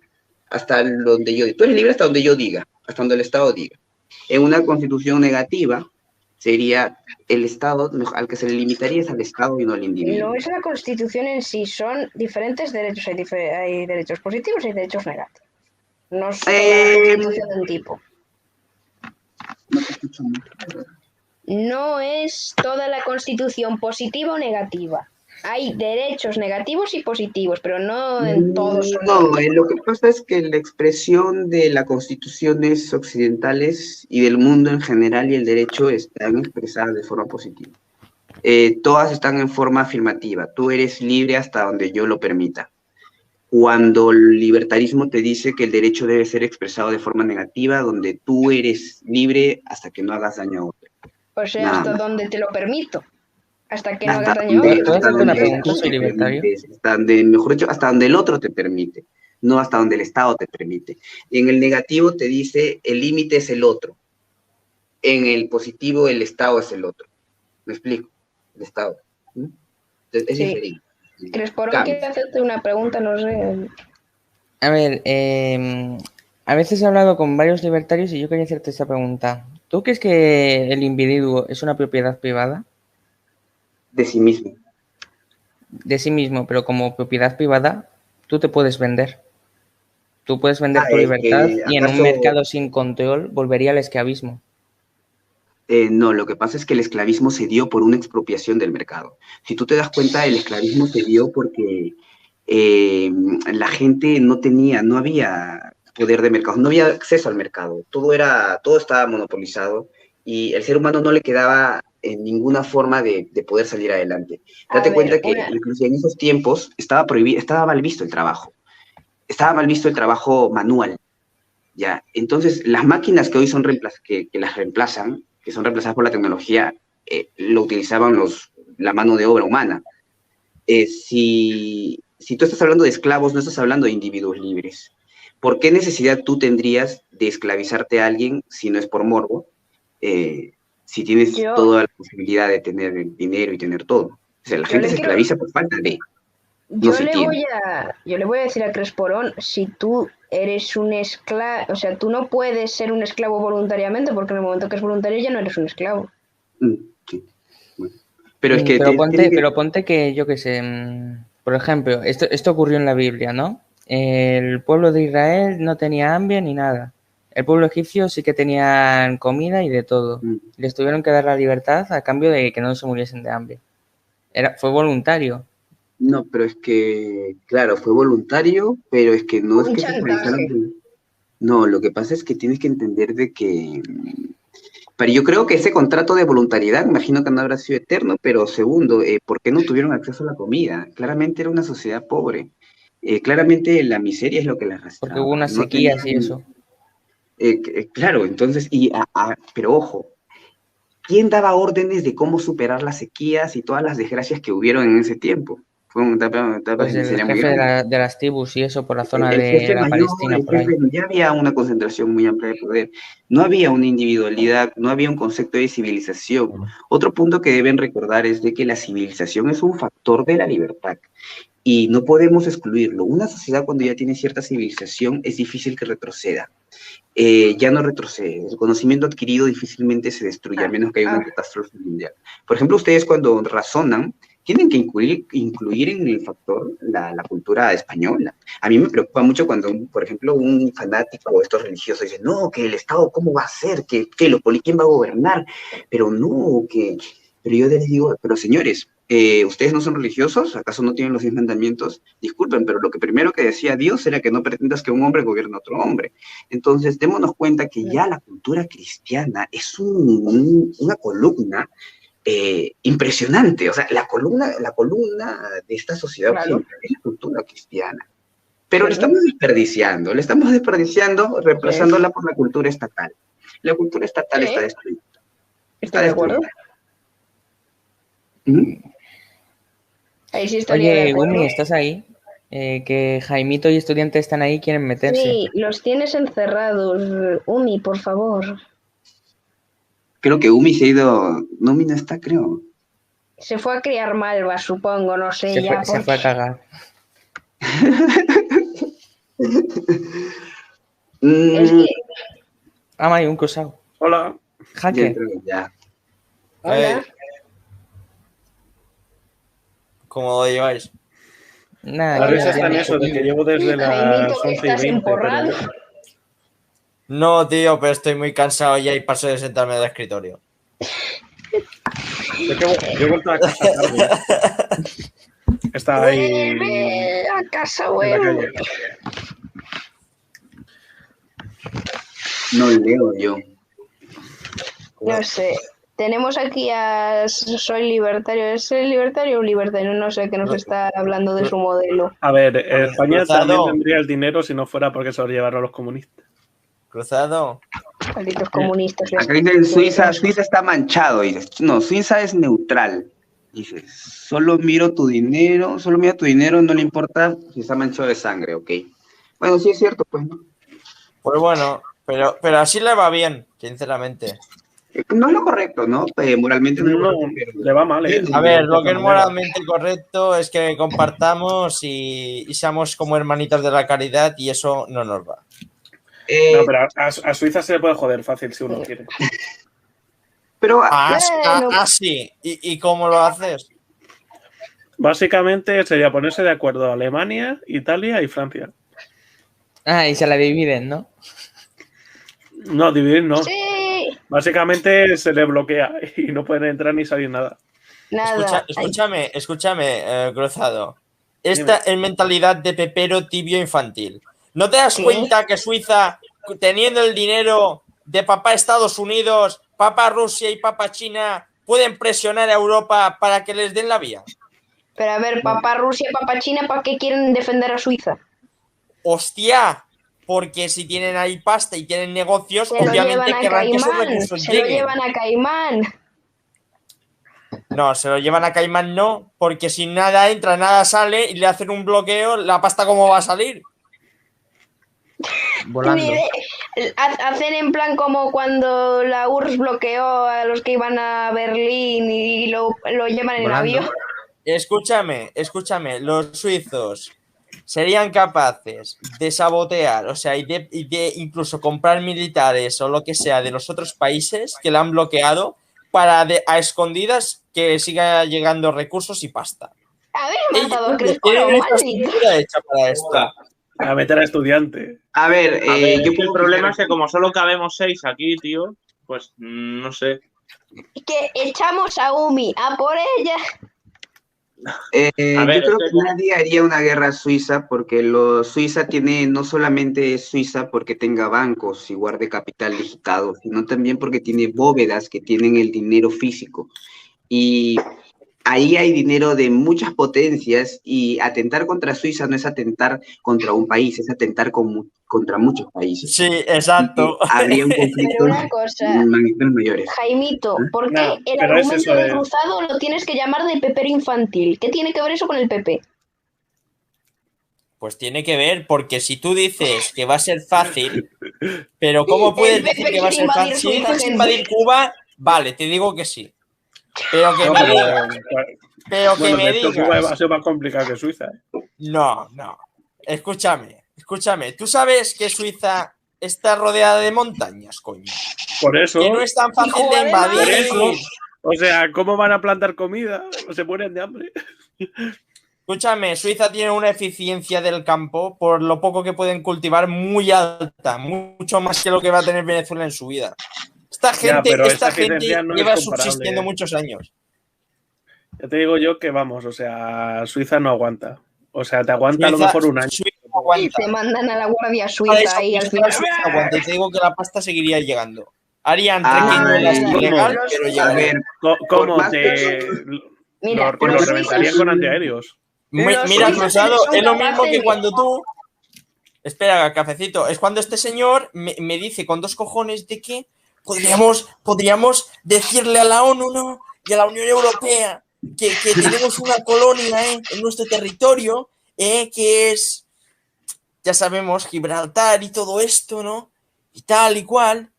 hasta donde yo diga. Tú eres libre hasta donde yo diga, hasta donde el Estado diga. En una constitución negativa sería el Estado, al que se le limitaría es al Estado y no al individuo. No es la Constitución en sí, son diferentes derechos. Hay derechos positivos y derechos negativos. No es toda la Constitución de un tipo. No te escucho mucho. No es toda la Constitución positiva o negativa. Hay derechos negativos y positivos, pero no en todos son No, negativos. lo que pasa es que la expresión de las constituciones occidentales y del mundo en general y el derecho están expresadas de forma positiva. Todas están en forma afirmativa. Tú eres libre hasta donde yo lo permita. Cuando el libertarismo te dice que el derecho debe ser expresado de forma negativa, donde tú eres libre hasta que no hagas daño a otro. O sea, Nada hasta más. donde te lo permito. Hasta que no Hasta hagas daño a donde, otro. hasta hacerte una donde pregunta, tú soy te libertario. permites, hasta donde, mejor dicho, hasta donde el otro te permite, no hasta donde el Estado te permite. Y en el negativo te dice el límite es el otro. En el positivo el Estado es el otro. ¿Me explico? El Estado. ¿Mm? Entonces, es Sí. diferente. Cresporón Cambia. quiere hacerte una pregunta, no sé. A ver, a veces he hablado con varios libertarios y yo quería hacerte esta pregunta. ¿Tú crees que el individuo es una propiedad privada De sí mismo. de sí mismo, pero como propiedad privada, tú te puedes vender? Tú puedes vender tu libertad y en un ¿acaso? mercado sin control volvería al esclavismo. No, lo que pasa es que el esclavismo se dio por una expropiación del mercado. Si tú te das cuenta, el esclavismo se dio porque la gente no había poder de mercado, no había acceso al mercado, todo estaba monopolizado y el ser humano no le quedaba ninguna forma de poder salir adelante. A Date ver, cuenta que incluso en esos tiempos estaba mal visto el trabajo manual. ¿Ya? Entonces, las máquinas que hoy son que las reemplazan, que son reemplazadas por la tecnología, lo utilizaban la mano de obra humana. Si tú estás hablando de esclavos, no estás hablando de individuos libres. ¿Por qué necesidad tú tendrías de esclavizarte a alguien si no es por morbo? Si tienes toda la posibilidad de tener dinero y tener todo. O sea, la gente se esclaviza por falta de... Yo le voy a decir a Cresporón, si tú eres un esclavo, o sea, tú no puedes ser un esclavo voluntariamente, porque en el momento que es voluntario ya no eres un esclavo. Sí. Bueno. Pero es que... Pero ponte que, yo qué sé, por ejemplo, esto ocurrió en la Biblia, ¿no? El pueblo de Israel no tenía hambre ni nada. El pueblo egipcio sí que tenían comida y de todo. Les tuvieron que dar la libertad a cambio de que no se muriesen de hambre. Fue voluntario. No, pero es que, claro, fue voluntario, pero es que no es que se esclavizaron. No, lo que pasa es que tienes que entender de que... Pero yo creo que ese contrato de voluntariedad, imagino que no habrá sido eterno, pero segundo, ¿por qué no tuvieron acceso a la comida? Claramente era una sociedad pobre. Claramente la miseria es lo que las arrastraba. Porque hubo unas sequías y eso. Claro, entonces, pero ojo, ¿quién daba órdenes de cómo superar las sequías y todas las desgracias que hubieron en ese tiempo? Fue una etapa pues de el miseria muy jefe grande. de las tribus y eso por la zona El de jefe la mayor, Palestina por ahí. ya había una concentración muy amplia de poder. No había una individualidad, no había un concepto de civilización. Otro punto que deben recordar es de que la civilización es un factor de la libertad y no podemos excluirlo. Una sociedad cuando ya tiene cierta civilización es difícil que retroceda. Ya no retrocede. El conocimiento adquirido difícilmente se destruye, a menos que haya una catástrofe mundial. Por ejemplo, ustedes cuando razonan, tienen que incluir en el factor la cultura española. A mí me preocupa mucho cuando, por ejemplo, un fanático o estos religiosos dicen, no, que el Estado, ¿cómo va a ser? ¿Quién va a gobernar? Pero no, pero yo les digo, pero señores, ¿ustedes no son religiosos? ¿Acaso no tienen los 10 mandamientos? Disculpen, pero lo que primero que decía Dios era que no pretendas que un hombre gobierne a otro hombre. Entonces, démonos cuenta que ya la cultura cristiana es una columna impresionante. O sea, la columna de esta sociedad occidental es la cultura cristiana. Pero la estamos desperdiciando reemplazándola por la cultura estatal. La cultura estatal está destruida. ¿Estoy de acuerdo? Ahí sí estaría de Oye, acuerdo. Umi, ¿estás ahí? Que Jaimito y estudiantes están ahí, quieren meterse. Sí, los tienes encerrados. Umi, por favor. Creo que Umi se ha ido... No, Umi no está, creo. Se fue a criar malva, supongo, no sé Se ya. fue a cagar. Es que... Hay un cruzado. Hola. Hacker. Ya. Hola. ¿Cómo lo lleváis? Nada, La que risa está en ya- eso, de que llevo desde las Jaimito, 11 y ¿estás 20. emporrado? pero- No, tío, pero estoy muy cansado ya y paso de sentarme del escritorio. Yo he vuelto a casa tarde. Está ahí Vuelve a casa, en la güey. calle. No leo yo. No sé. Tenemos aquí a Soy Libertario. ¿Es Soy Libertario o Libertario? No sé, que nos está hablando de su modelo. A ver, España Cruzado. también tendría el dinero si no fuera porque se lo llevaron los comunistas. Cruzado. Malditos comunistas. Acá dicen Suiza está manchado. Dices, no, Suiza es neutral. Dices, solo mira tu dinero, no le importa si está manchado de sangre, ¿ok? Bueno, sí es cierto, pues, ¿no? Pues bueno, pero así le va bien, sinceramente. No es lo correcto, ¿no? Moralmente no es lo No, correcto, pero... le va mal, ¿eh? A ver, lo que es moralmente correcto es que compartamos y seamos como hermanitas de la caridad y eso no nos va. No, pero a Suiza se le puede joder fácil si uno quiere. Pero Sí. ¿Y cómo lo haces? Básicamente sería ponerse de acuerdo Alemania, Italia y Francia. Y se la dividen, ¿no? No, dividir no. Sí. Básicamente se le bloquea y no pueden entrar ni salir nada. Nada. Escúchame, Cruzado. Esta es mentalidad de pepero tibio infantil. ¿No te das ¿Qué? cuenta que Suiza, teniendo el dinero de papá Estados Unidos, papá Rusia y papá China, pueden presionar a Europa para que les den la vía? Pero a ver, papá Rusia, papá China, ¿para qué quieren defender a Suiza? ¡Hostia! Porque si tienen ahí pasta y tienen negocios, Se lo obviamente llevan a querrán que esos Caimán. recursos Se lo lleguen. llevan a Caimán. No, se lo llevan a Caimán no, porque si nada entra, nada sale y le hacen un bloqueo, ¿la pasta cómo va a salir? Volando. Hacen en plan como cuando la URSS bloqueó a los que iban a Berlín y lo llevan en Volando. avión. Escúchame, los suizos serían capaces de sabotear, o sea, y de incluso comprar militares o lo que sea de los otros países que la han bloqueado para a escondidas que siga llegando recursos y pasta. Habéis matado a Ellos Crespo, tienen esta maldito. estructura hecha para esto. A meter a estudiante. a ver, A ver, yo el problema es que como solo cabemos 6 aquí, tío, pues no sé. Que echamos a Umi, a por ella. A ver, yo creo es que que- nadie haría una guerra suiza porque Suiza tiene, no solamente es Suiza porque tenga bancos y guarde capital digitado, sino también porque tiene bóvedas que tienen el dinero físico. Y ahí hay dinero de muchas potencias y atentar contra Suiza no es atentar contra un país, es atentar contra muchos países. Sí, exacto. Y habría un conflicto Pero una cosa, de magnitudes mayores. Jaimito, ¿por qué No, el pero es argumento eso de de- Cruzado lo tienes que llamar de pepero infantil? ¿Qué tiene que ver eso con el PP? Pues tiene que ver, porque si tú dices que va a ser fácil, pero ¿cómo puedes decir que va a ser fácil? Si dices invadir Cuba, vale, te digo que sí. Pero que No, me pero, digas, pero que bueno, me de hecho, Cuba digas. ha sido más complicado que Suiza. No. Escúchame. ¿Tú sabes que Suiza está rodeada de montañas, coño? Por eso, Que no es tan fácil de por invadir. eso. O sea, ¿cómo van a plantar comida? Se mueren de hambre. Escúchame, Suiza tiene una eficiencia del campo por lo poco que pueden cultivar muy alta, mucho más que lo que va a tener Venezuela en su vida. Esta Ya, gente, pero esta esa gente eficiencia no es lleva comparable, subsistiendo muchos años. Ya te digo yo que vamos, o sea, Suiza no aguanta. O sea, te aguanta a lo mejor un año. Suiza aguanta. Se mandan a la Guardia Para Suiza eso, y al Suiza final. aguanta y te digo que la pasta seguiría llegando. Harían Ah, trequiñuelas ¿cómo? ilegal, pero A llegaría. ver, ¿Cómo más te Mira, lo los reventarían suizos- con antiaéreos? Mira, Los suizos Cruzado, son es lo mismo capaces que de- cuando tú. Espera, cafecito. Es cuando este señor me dice con dos cojones de que podríamos decirle a la ONU, ¿no? Y a la Unión Europea que tenemos una colonia en nuestro territorio, que es, ya sabemos, Gibraltar y todo esto, ¿no? Y tal y cual.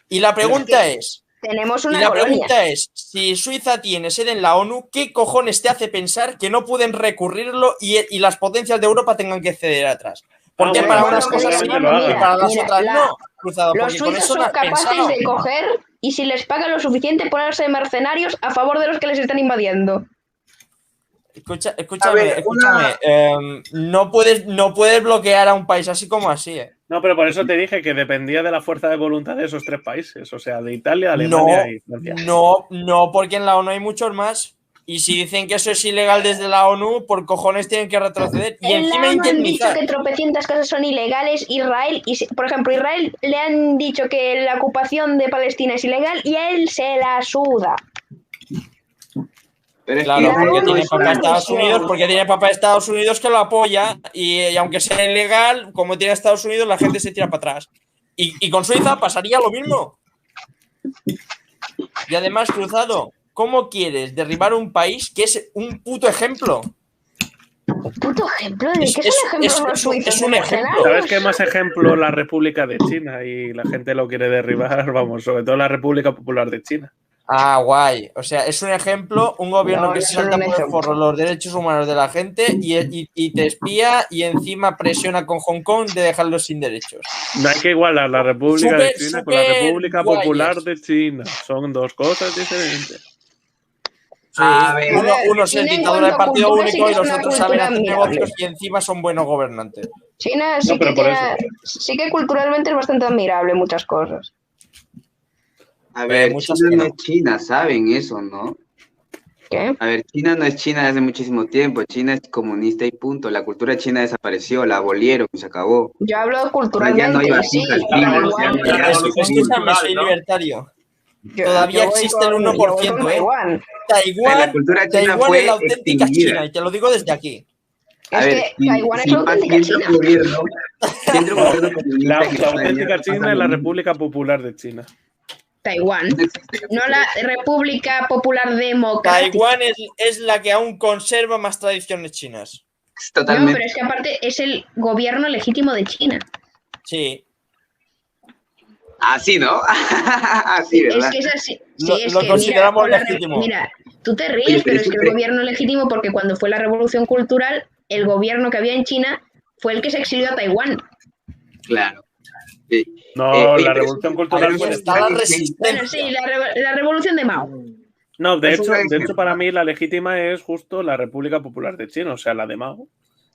Y la pregunta es. Tenemos Y una la colonia. pregunta es, si Suiza tiene sede en la ONU, ¿qué cojones te hace pensar que no pueden recurrirlo y las potencias de Europa tengan que ceder atrás? Porque bueno, para bueno, unas cosas sí seguramente lo y hagan. para las Mira, otras no, Cruzado, Los porque con suizos eso no son has capaces pensado. de coger y si les pagan lo suficiente ponerse de mercenarios a favor de los que les están invadiendo. Escúchame, A ver, no puedes bloquear a un país así como así, ¿eh? No, pero por eso te dije que dependía de la fuerza de voluntad de esos tres países, o sea, de Italia, No, Alemania y Francia. no, porque en la ONU hay muchos más. Y si dicen que eso es ilegal desde la ONU, por cojones tienen que retroceder. Y En la encima ONU han dicho indemnizar. que tropecientas cosas son ilegales. Israel, por ejemplo, Israel le han dicho que la ocupación de Palestina es ilegal y a él se la suda. pero es Claro, que porque no tiene es papá de una Estados cuestión. Unidos, porque tiene papá de Estados Unidos que lo apoya y aunque sea ilegal, como tiene Estados Unidos, la gente se tira para atrás. Y con Suiza pasaría lo mismo. Y además, Cruzado, ¿cómo quieres derribar un país que es un puto ejemplo? Puto ejemplo, ¿de qué Es- son ejemplos es- los suizos? es un ¿De ejemplo. mercenarios? ¿Sabes qué más ejemplo? La República de China y la gente lo quiere derribar, vamos, sobre todo la República Popular de China. Ah, guay. O sea, es un ejemplo, un gobierno No, que no se son salta un por el ejemplo. forro los derechos humanos de la gente y te espía y encima presiona con Hong Kong de dejarlos sin derechos. No hay que igualar la República de China con la Súper República guayes. Popular de China. Son dos cosas diferentes. Sí, A ver. uno es China en dictadura de cuanto a partido cultura sí único que y es los una otros cultura saben hacer admirable. negocios y encima son buenos gobernantes. China sí, No, pero que por sí que culturalmente es bastante admirable muchas cosas. A ver, muchas China que no no. es China, saben eso, ¿no? ¿Qué? A ver, China no es China desde hace muchísimo tiempo. China es comunista y punto. La cultura china desapareció, la abolieron y se acabó. Yo hablo Ya no culturalmente, hay sí. vasijas La chinas. revolución, ya no la hay revolución vasijas Escúchame, cultural, soy ¿no? libertario. Yo Todavía voy existe el con- yo voy 1%, con ¿eh? Taiwán. La cultura china Taiwán fue es la auténtica extinguida. China y te lo digo desde aquí. A Es ver, que Taiwán es la auténtica entra China. un gobierno, si entra un No, gobierno comunista la en España, auténtica pasa China es lo la mismo. República Popular de China. Taiwán. No existe la No cultura la República Popular Democrática. Taiwán es la que aún conserva más tradiciones chinas. china. No, Totalmente. pero es que aparte es el gobierno legítimo de China. Sí. Así, ¿no? Así, Es ¿verdad? que es así. Sí, Lo- es lo que consideramos mira, legítimo. mira, tú te ríes, Oye, pero pero es que el siempre- gobierno legítimo, porque cuando fue la revolución cultural, el gobierno que había en China fue el que se exilió a Taiwán. Claro. Sí. No, Oye, la pero Revolución es- Cultural Ahí fue está la después. resistencia. Bueno, sí, la revolución de Mao. No, de Es un hecho, gran de hecho, ejemplo. para mí la legítima es justo la República Popular de China, o sea, la de Mao.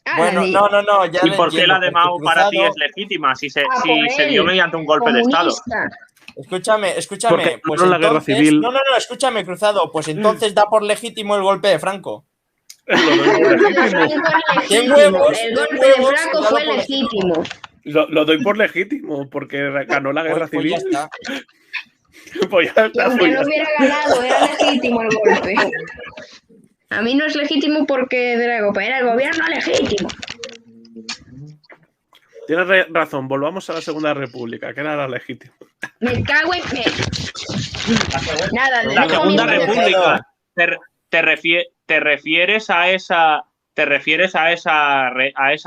Ah, Bueno, la de- no, ya ¿Y lo por qué entiendo, la de porque Mao para ti Cruzado- es legítima si se por dio él, mediante un golpe de Estado? comunista. Escúchame, Porque pues no la guerra entonces... civil. No, escúchame, Cruzado, pues entonces da por legítimo el golpe de Franco. Lo doy por El golpe de legítimo. Franco es ¡Qué legítimo. huevos! El ¡Qué golpe de huevos! Franco Dalo fue por legítimo. legítimo. Lo doy por legítimo, porque ganó la guerra Pues ya civil. está. Pues ya Que está, aunque pues ya no está. hubiera ganado, era legítimo el golpe. A mí no es legítimo porque de la copa, era el gobierno legítimo. Tienes razón, volvamos a la Segunda República, que era la legítima. Me cago en... Nada, La dejo mi Segunda opinión. República. ¿Te refieres a esa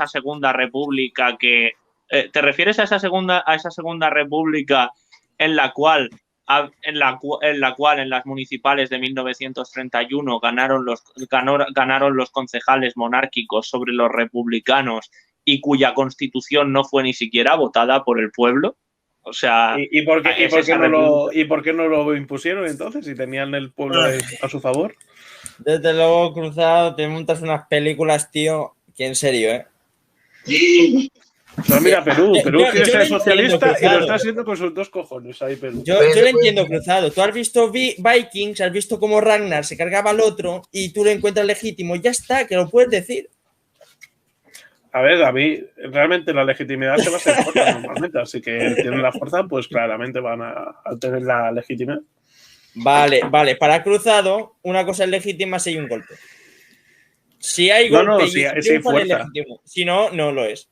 Segunda República que te refieres a esa segunda República en la cual en las municipales de 1931 ganaron los concejales monárquicos sobre los republicanos y cuya constitución no fue ni siquiera votada por el pueblo? O sea, ¿Y por qué, es esa por qué no lo impusieron entonces si tenían el pueblo a su favor? Desde luego, Cruzado, te montas unas películas, tío, que en serio, ¿eh? Pero mira, Perú Yo quiere lo ser entiendo, socialista y lo Cruzado. está haciendo con sus 2 cojones ahí, Perú. Yo lo entiendo, Cruzado. Tú has visto Vikings, has visto cómo Ragnar se cargaba al otro y tú lo encuentras legítimo. Ya está, que lo puedes decir. A ver, a mí realmente la legitimidad se basa en fuerza normalmente, así que el tienen la fuerza, pues claramente van a tener la legitimidad. Vale. Para Cruzado, una cosa es legítima si hay un golpe. Si hay No, golpe no, y si hay triunfa, es fuerza. legítimo. Si no, no lo es.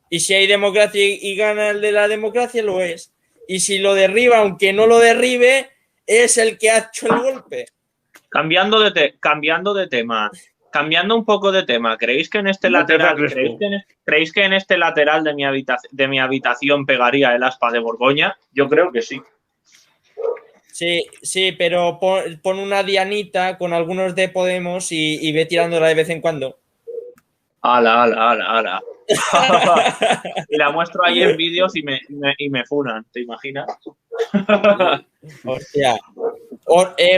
Y si hay democracia y gana el de la democracia, lo es. Y si lo derriba, aunque no lo derribe, es el que ha hecho el golpe. Cambiando de tema. Cambiando un poco de tema, ¿creéis que en este No te lateral, da Crespo. ¿creéis que en este lateral de mi habitación pegaría el aspa de Borgoña? Yo creo que sí. Sí, pero pon una dianita con algunos de Podemos y ve tirándola de vez en cuando. Ala. Y la muestro ahí en vídeos y me funan, ¿te imaginas? Hostia.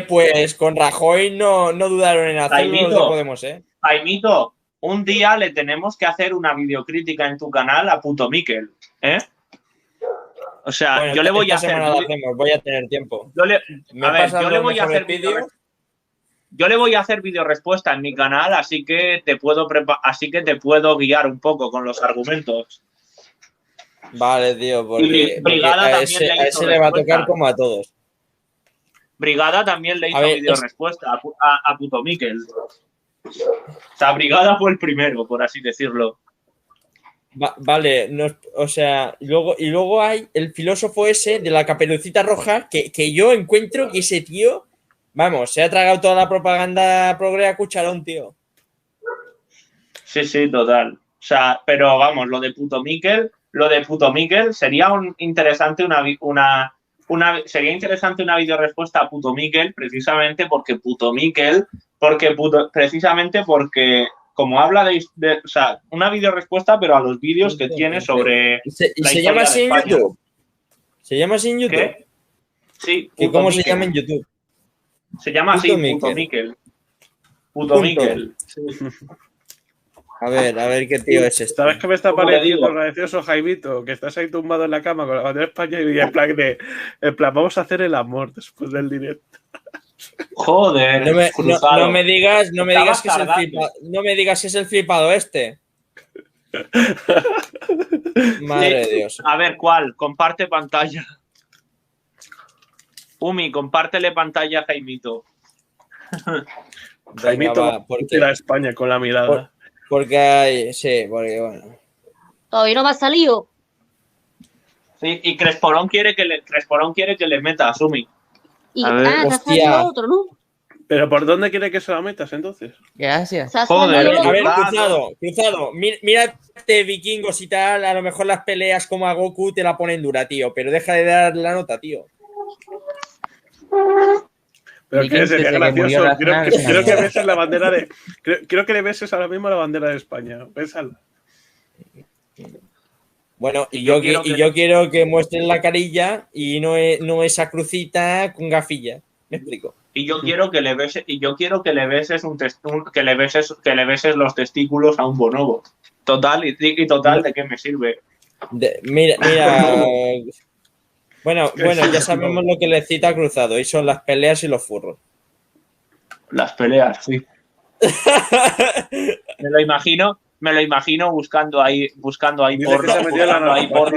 Pues con Rajoy no dudaron en hacerlo los de Podemos, ¿eh? Jaimito, un día le tenemos que hacer una videocrítica en tu canal a puto Miquel, ¿eh? O sea, Bueno, yo le voy a esta hacer... semana lo hacemos, voy a tener tiempo. Yo le voy a hacer vídeos. Yo le voy a hacer videorespuesta en mi canal, así que te puedo guiar un poco con los argumentos. Vale, tío, porque Brigada a también ese, le hizo le va a respuesta. tocar como a todos. Brigada también le hizo ver, videorespuesta a puto Miquel. O sea, Brigada fue el primero, por así decirlo. Vale, o sea, y luego hay el filósofo ese de la Caperucita Roja que yo encuentro que ese tío, vamos, se ha tragado toda la propaganda progre a cucharón, tío. Sí, total. O sea, pero vamos, lo de puto Miquel sería interesante una videorespuesta a puto Miquel, precisamente porque como habla o sea, una videorespuesta, pero a los vídeos que tiene sobre ¿Y se llama así en YouTube? ¿Se llama así en YouTube? ¿Qué? Sí. ¿Cómo se llama en YouTube? Se llama así, puto Miquel. Puto Miquel. Sí. A ver qué tío es este. ¿Sabes qué me está pareciendo gracioso, Jaimito? Que estás ahí tumbado en la cama con la bandera de España y en plan, vamos a hacer el amor después del directo. Joder, no me digas que es el flipado. No me digas que es el flipado este. Madre de Dios. A ver, ¿cuál? Comparte pantalla. Umi, compártele pantalla a Jaimito. Jaimito, porque a España con la mirada. Porque hay, sí, porque bueno. Todavía no me ha salido. Sí, y Cresporón quiere que le meta a Sumi. Y te ha salido otro, ¿no? ¿Pero por dónde quiere que se la metas entonces? Gracias. Joder, a ver, Cruzado. Mírate vikingos y tal, a lo mejor las peleas como a Goku te la ponen dura, tío, pero deja de dar la nota, tío. Pero que sería gracioso. Creo que beses la bandera de... Creo que le beses ahora mismo la bandera de España. Bésala. Bueno, y yo quiero que muestren la carilla y no esa crucita con gafilla. ¿Me explico? Y yo quiero que le beses, que le beses los testículos a un bonobo. Total, ¿de qué me sirve? Mira. Bueno, ya sabemos lo que le cita a Cruzado, y son las peleas y los furros. Las peleas, sí. Me lo imagino buscando ahí porno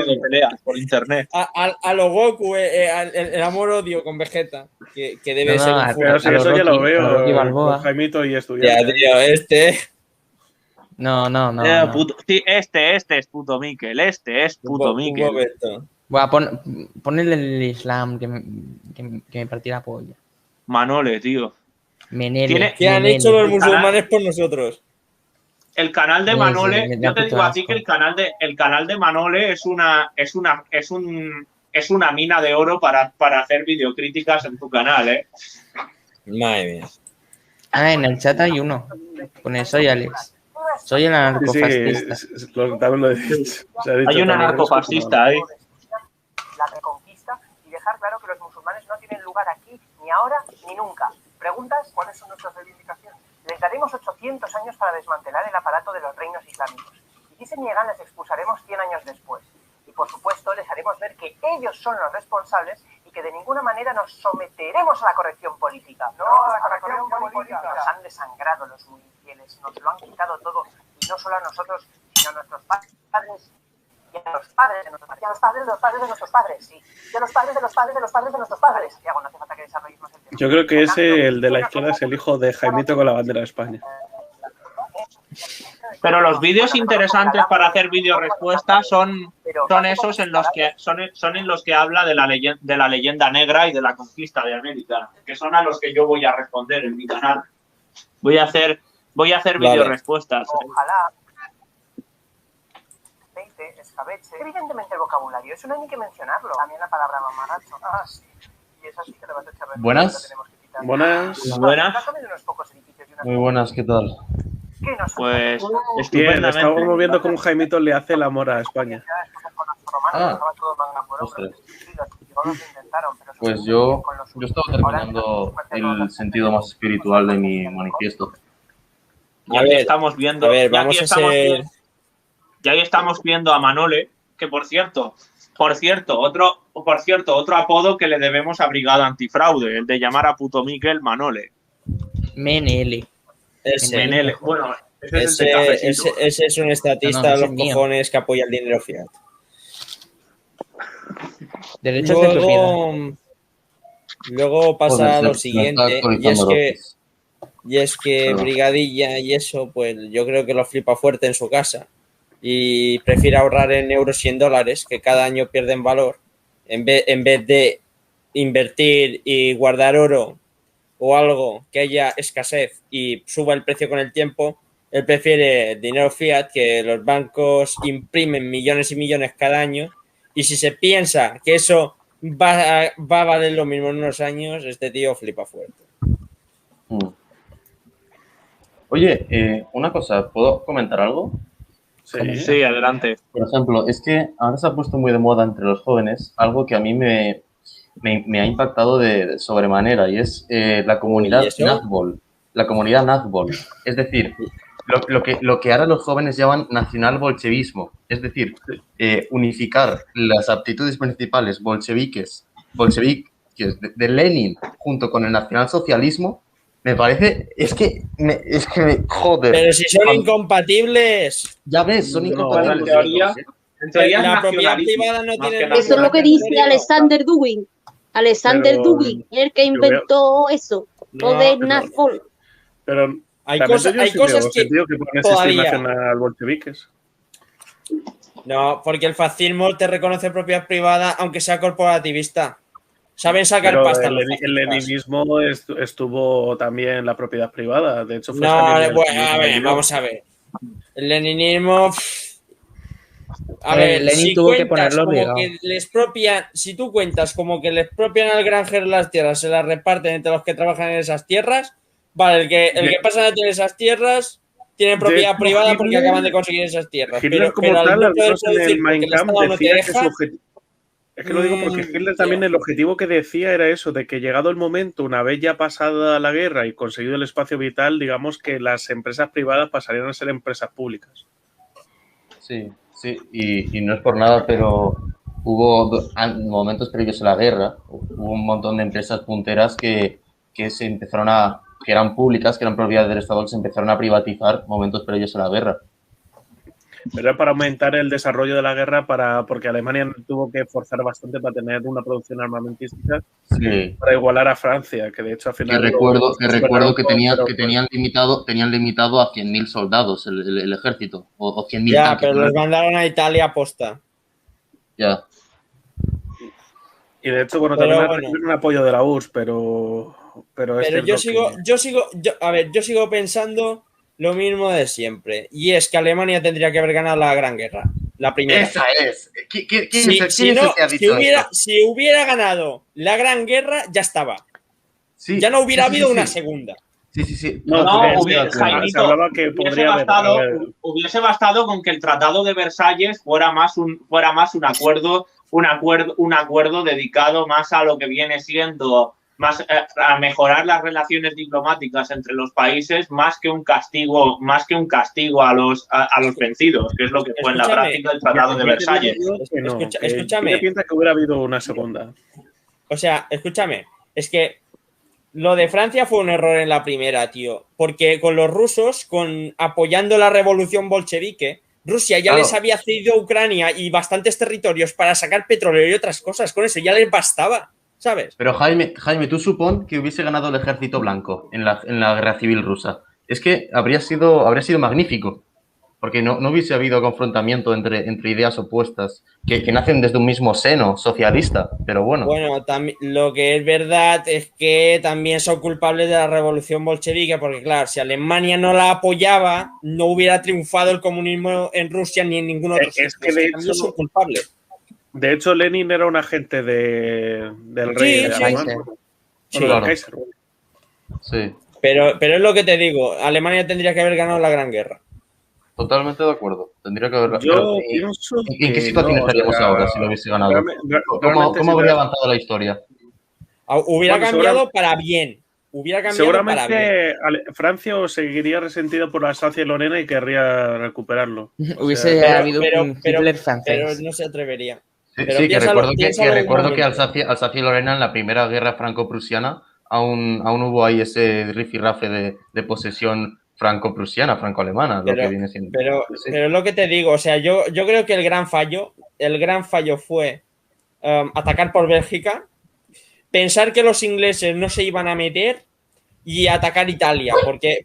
de peleas por internet. A lo Goku, el amor-odio con Vegeta, que debe ser un furro. Pero eso ya lo veo con Jaimito y estudiante. Ya, tío, No. Sí, este es puto Miquel. Este es puto Miquel. Voy a ponerle el Islam que me partí la polla. Manole, tío. ¿Qué han hecho los musulmanes por nosotros? El canal de Manole, yo te digo a ti que el canal de Manole es una mina de oro para hacer videocríticas en tu canal, ¿eh? Madre mía. Ah, en el chat hay uno. Con eso soy Alex. Soy el anarcofascista. Hay un anarcofascista ahí. La reconquista y dejar claro que los musulmanes no tienen lugar aquí, ni ahora, ni nunca. ¿Preguntas cuáles son nuestras reivindicaciones? Les daremos 800 años para desmantelar el aparato de los reinos islámicos. Y Si se niegan, les expulsaremos 100 años después. Y por supuesto, les haremos ver que ellos son los responsables y que de ninguna manera nos someteremos a la corrección política. No, a la corrección política. Nos han desangrado los muy infieles, nos lo han quitado todo, y no solo a nosotros, sino a nuestros padres y a los padres de nuestros padres, y a los padres de los padres de nuestros padres, sí, y a los padres de los padres de los padres de nuestros padres. Tiago, no hace falta que desarrollemos el tema. Yo creo que ese, el de la izquierda, es el hijo de Jaimito con la bandera de España. Pero los vídeos interesantes para hacer vídeo respuesta son esos en los que son en los que habla de la leyenda negra y de la conquista de América, que son a los que yo voy a responder en mi canal. Voy a hacer vídeo respuestas. Ojalá aceite, escabeche. Evidentemente el vocabulario, eso no hay ni que mencionarlo. También la palabra mamarracho. Ah, sí. Y eso sí que le vas a echar. Buenas. Buenas. Buenas. Muy buenas, ¿qué tal? Pues Bien, estupendamente. estamos viendo cómo Jaimito le hace el amor a España. Ah, ostras. Pues yo estaba terminando el sentido más espiritual de mi manifiesto. Ya que estamos viendo, a ver, ya vamos que a estamos ser... viendo- ya que estamos viendo a Manole, que por cierto, otro apodo que le debemos a Brigada Antifraude, el de llamar a puto Miquel Manole. Menele. Menele. Bueno, ese es el de cafecito. Ese es un estatista No, de ese los es mío. cojones que apoya el dinero fiat. Derechos de propiedad. Luego pasa Joder, lo se siguiente, me está actualizando y es que Perdón. Brigadilla y eso, pues yo creo que lo flipa fuerte en su casa y prefiere ahorrar en euros y en dólares, que cada año pierden valor, en vez de invertir y guardar oro o algo que haya escasez y suba el precio con el tiempo. Él prefiere dinero fiat, que los bancos imprimen millones y millones cada año, y si se piensa que eso va a valer lo mismo en unos años, este tío flipa fuerte. Mm. Oye, una cosa, ¿puedo comentar algo? Sí, adelante. Por ejemplo, es que ahora se ha puesto muy de moda entre los jóvenes algo que a mí me ha impactado de sobremanera, y es la comunidad ¿Y eso? Nazbol. La comunidad Nazbol. Es decir, lo que ahora los jóvenes llaman nacional bolchevismo. Es decir, unificar las aptitudes principales bolcheviques de Lenin junto con el nacionalsocialismo, me parece, joder. Pero si son incompatibles. Ya ves, son incompatibles. en teoría- En teoría es La propiedad nacionalismo, privada no más tiene... que Eso es lo que dice Alexander Dugin. Alexander Pero- Dugin, el que inventó eso. Lo No, de pero- Nazbol. Pero Hay también cosas, yo hay sí cosas veo que sentido que pueden existir todavía... nacional bolcheviques. No, porque el fascismo te reconoce propiedad privada aunque sea corporativista. Saben sacar Pero pasta. el los fascistas. leninismo estuvo también en la propiedad privada. De hecho, fue No, Stalin el bueno, que a ver, ayudó. vamos a ver. El leninismo... A ver, ver, Lenin si tuvo que cuentas ponerlo como obligado. que les propian, si tú cuentas como que les propian al granjero las tierras, se las reparten entre los que trabajan en esas tierras, vale, el que pasa a tener esas tierras tiene propiedad hecho, privada porque Hitler- acaban de conseguir esas tierras. Hitler como pero al tal, no al poder menos en producir el porque Mein el Kampf Estado no te decía que su deja, objetivo... Es que lo digo porque Hitler también el objetivo que decía era eso, de que llegado el momento, una vez ya pasada la guerra y conseguido el espacio vital, digamos que las empresas privadas pasarían a ser empresas públicas. Sí, sí, y no es por nada, pero hubo momentos previos a la guerra, hubo un montón de empresas punteras que se empezaron que eran públicas, que eran propiedad del Estado, que se empezaron a privatizar momentos previos a la guerra. Pero era para aumentar el desarrollo de la guerra, porque Alemania tuvo que forzar bastante para tener una producción armamentística Sí. para igualar a Francia, que de hecho al Que final... recuerdo que pero- tenían limitado a 100.000 soldados el ejército, o 100.000 ya, tanques. pero ¿no? los mandaron a Italia aposta. Ya. Y de hecho, bueno, Pero también bueno. recibieron un apoyo de la URSS, pero es Pero cierto yo sigo pensando lo mismo de siempre. Y es que Alemania tendría que haber ganado la Gran Guerra. La primera. Esa es. ¿Quién Si es el que ha dicho esto? si hubiera ganado la Gran Guerra, ya estaba. Sí, Ya no hubiera sí, sí, habido sí. una segunda. Sí. No, porque se Jaimito, hablaba que podría haber... hubiese bastado con que el Tratado de Versalles fuera más un acuerdo dedicado más a lo que viene siendo a mejorar las relaciones diplomáticas entre los países más que un castigo a los vencidos, que es lo que fue en la práctica el Tratado de Versalles. Escúchame. ¿Qué piensa que hubiera habido una segunda? O sea, escúchame, es que lo de Francia fue un error en la primera, tío, porque con los rusos, apoyando la revolución bolchevique, Rusia ya les había cedido Ucrania y bastantes territorios para sacar petróleo y otras cosas, con eso ya les bastaba, ¿sabes? Pero Jaime, tú supón que hubiese ganado el ejército blanco en la guerra civil rusa. Es que habría sido magnífico, porque no hubiese habido confrontamiento entre ideas opuestas que nacen desde un mismo seno socialista, pero bueno. Bueno, lo que es verdad es que también son culpables de la revolución bolchevique, porque claro, si Alemania no la apoyaba, no hubiera triunfado el comunismo en Rusia ni en ningún otro sitio. Es que de hecho son culpables. De hecho, Lenin era un agente del rey de Alemania. Sí, claro. Kaiser. Sí. Pero es lo que te digo, Alemania tendría que haber ganado la Gran Guerra. Totalmente de acuerdo. Tendría que haber. Yo pienso ¿En qué situación estaríamos ahora si lo hubiese ganado? ¿Cómo habría avanzado la historia? Hubiera cambiado para bien. Seguramente Francia seguiría resentida por Alsacia y Lorena y querría recuperarlo. Hubiese habido un Hitler francés. Pero no se atrevería. Sí, que recuerdo que Alsacia y Lorena en la primera guerra franco-prusiana aún hubo ahí ese rifirrafe de posesión franco-prusiana, franco-alemana, lo que viene siendo. Pero es lo que te digo, o sea, yo creo que el gran fallo fue atacar por Bélgica, pensar que los ingleses no se iban a meter y atacar Italia,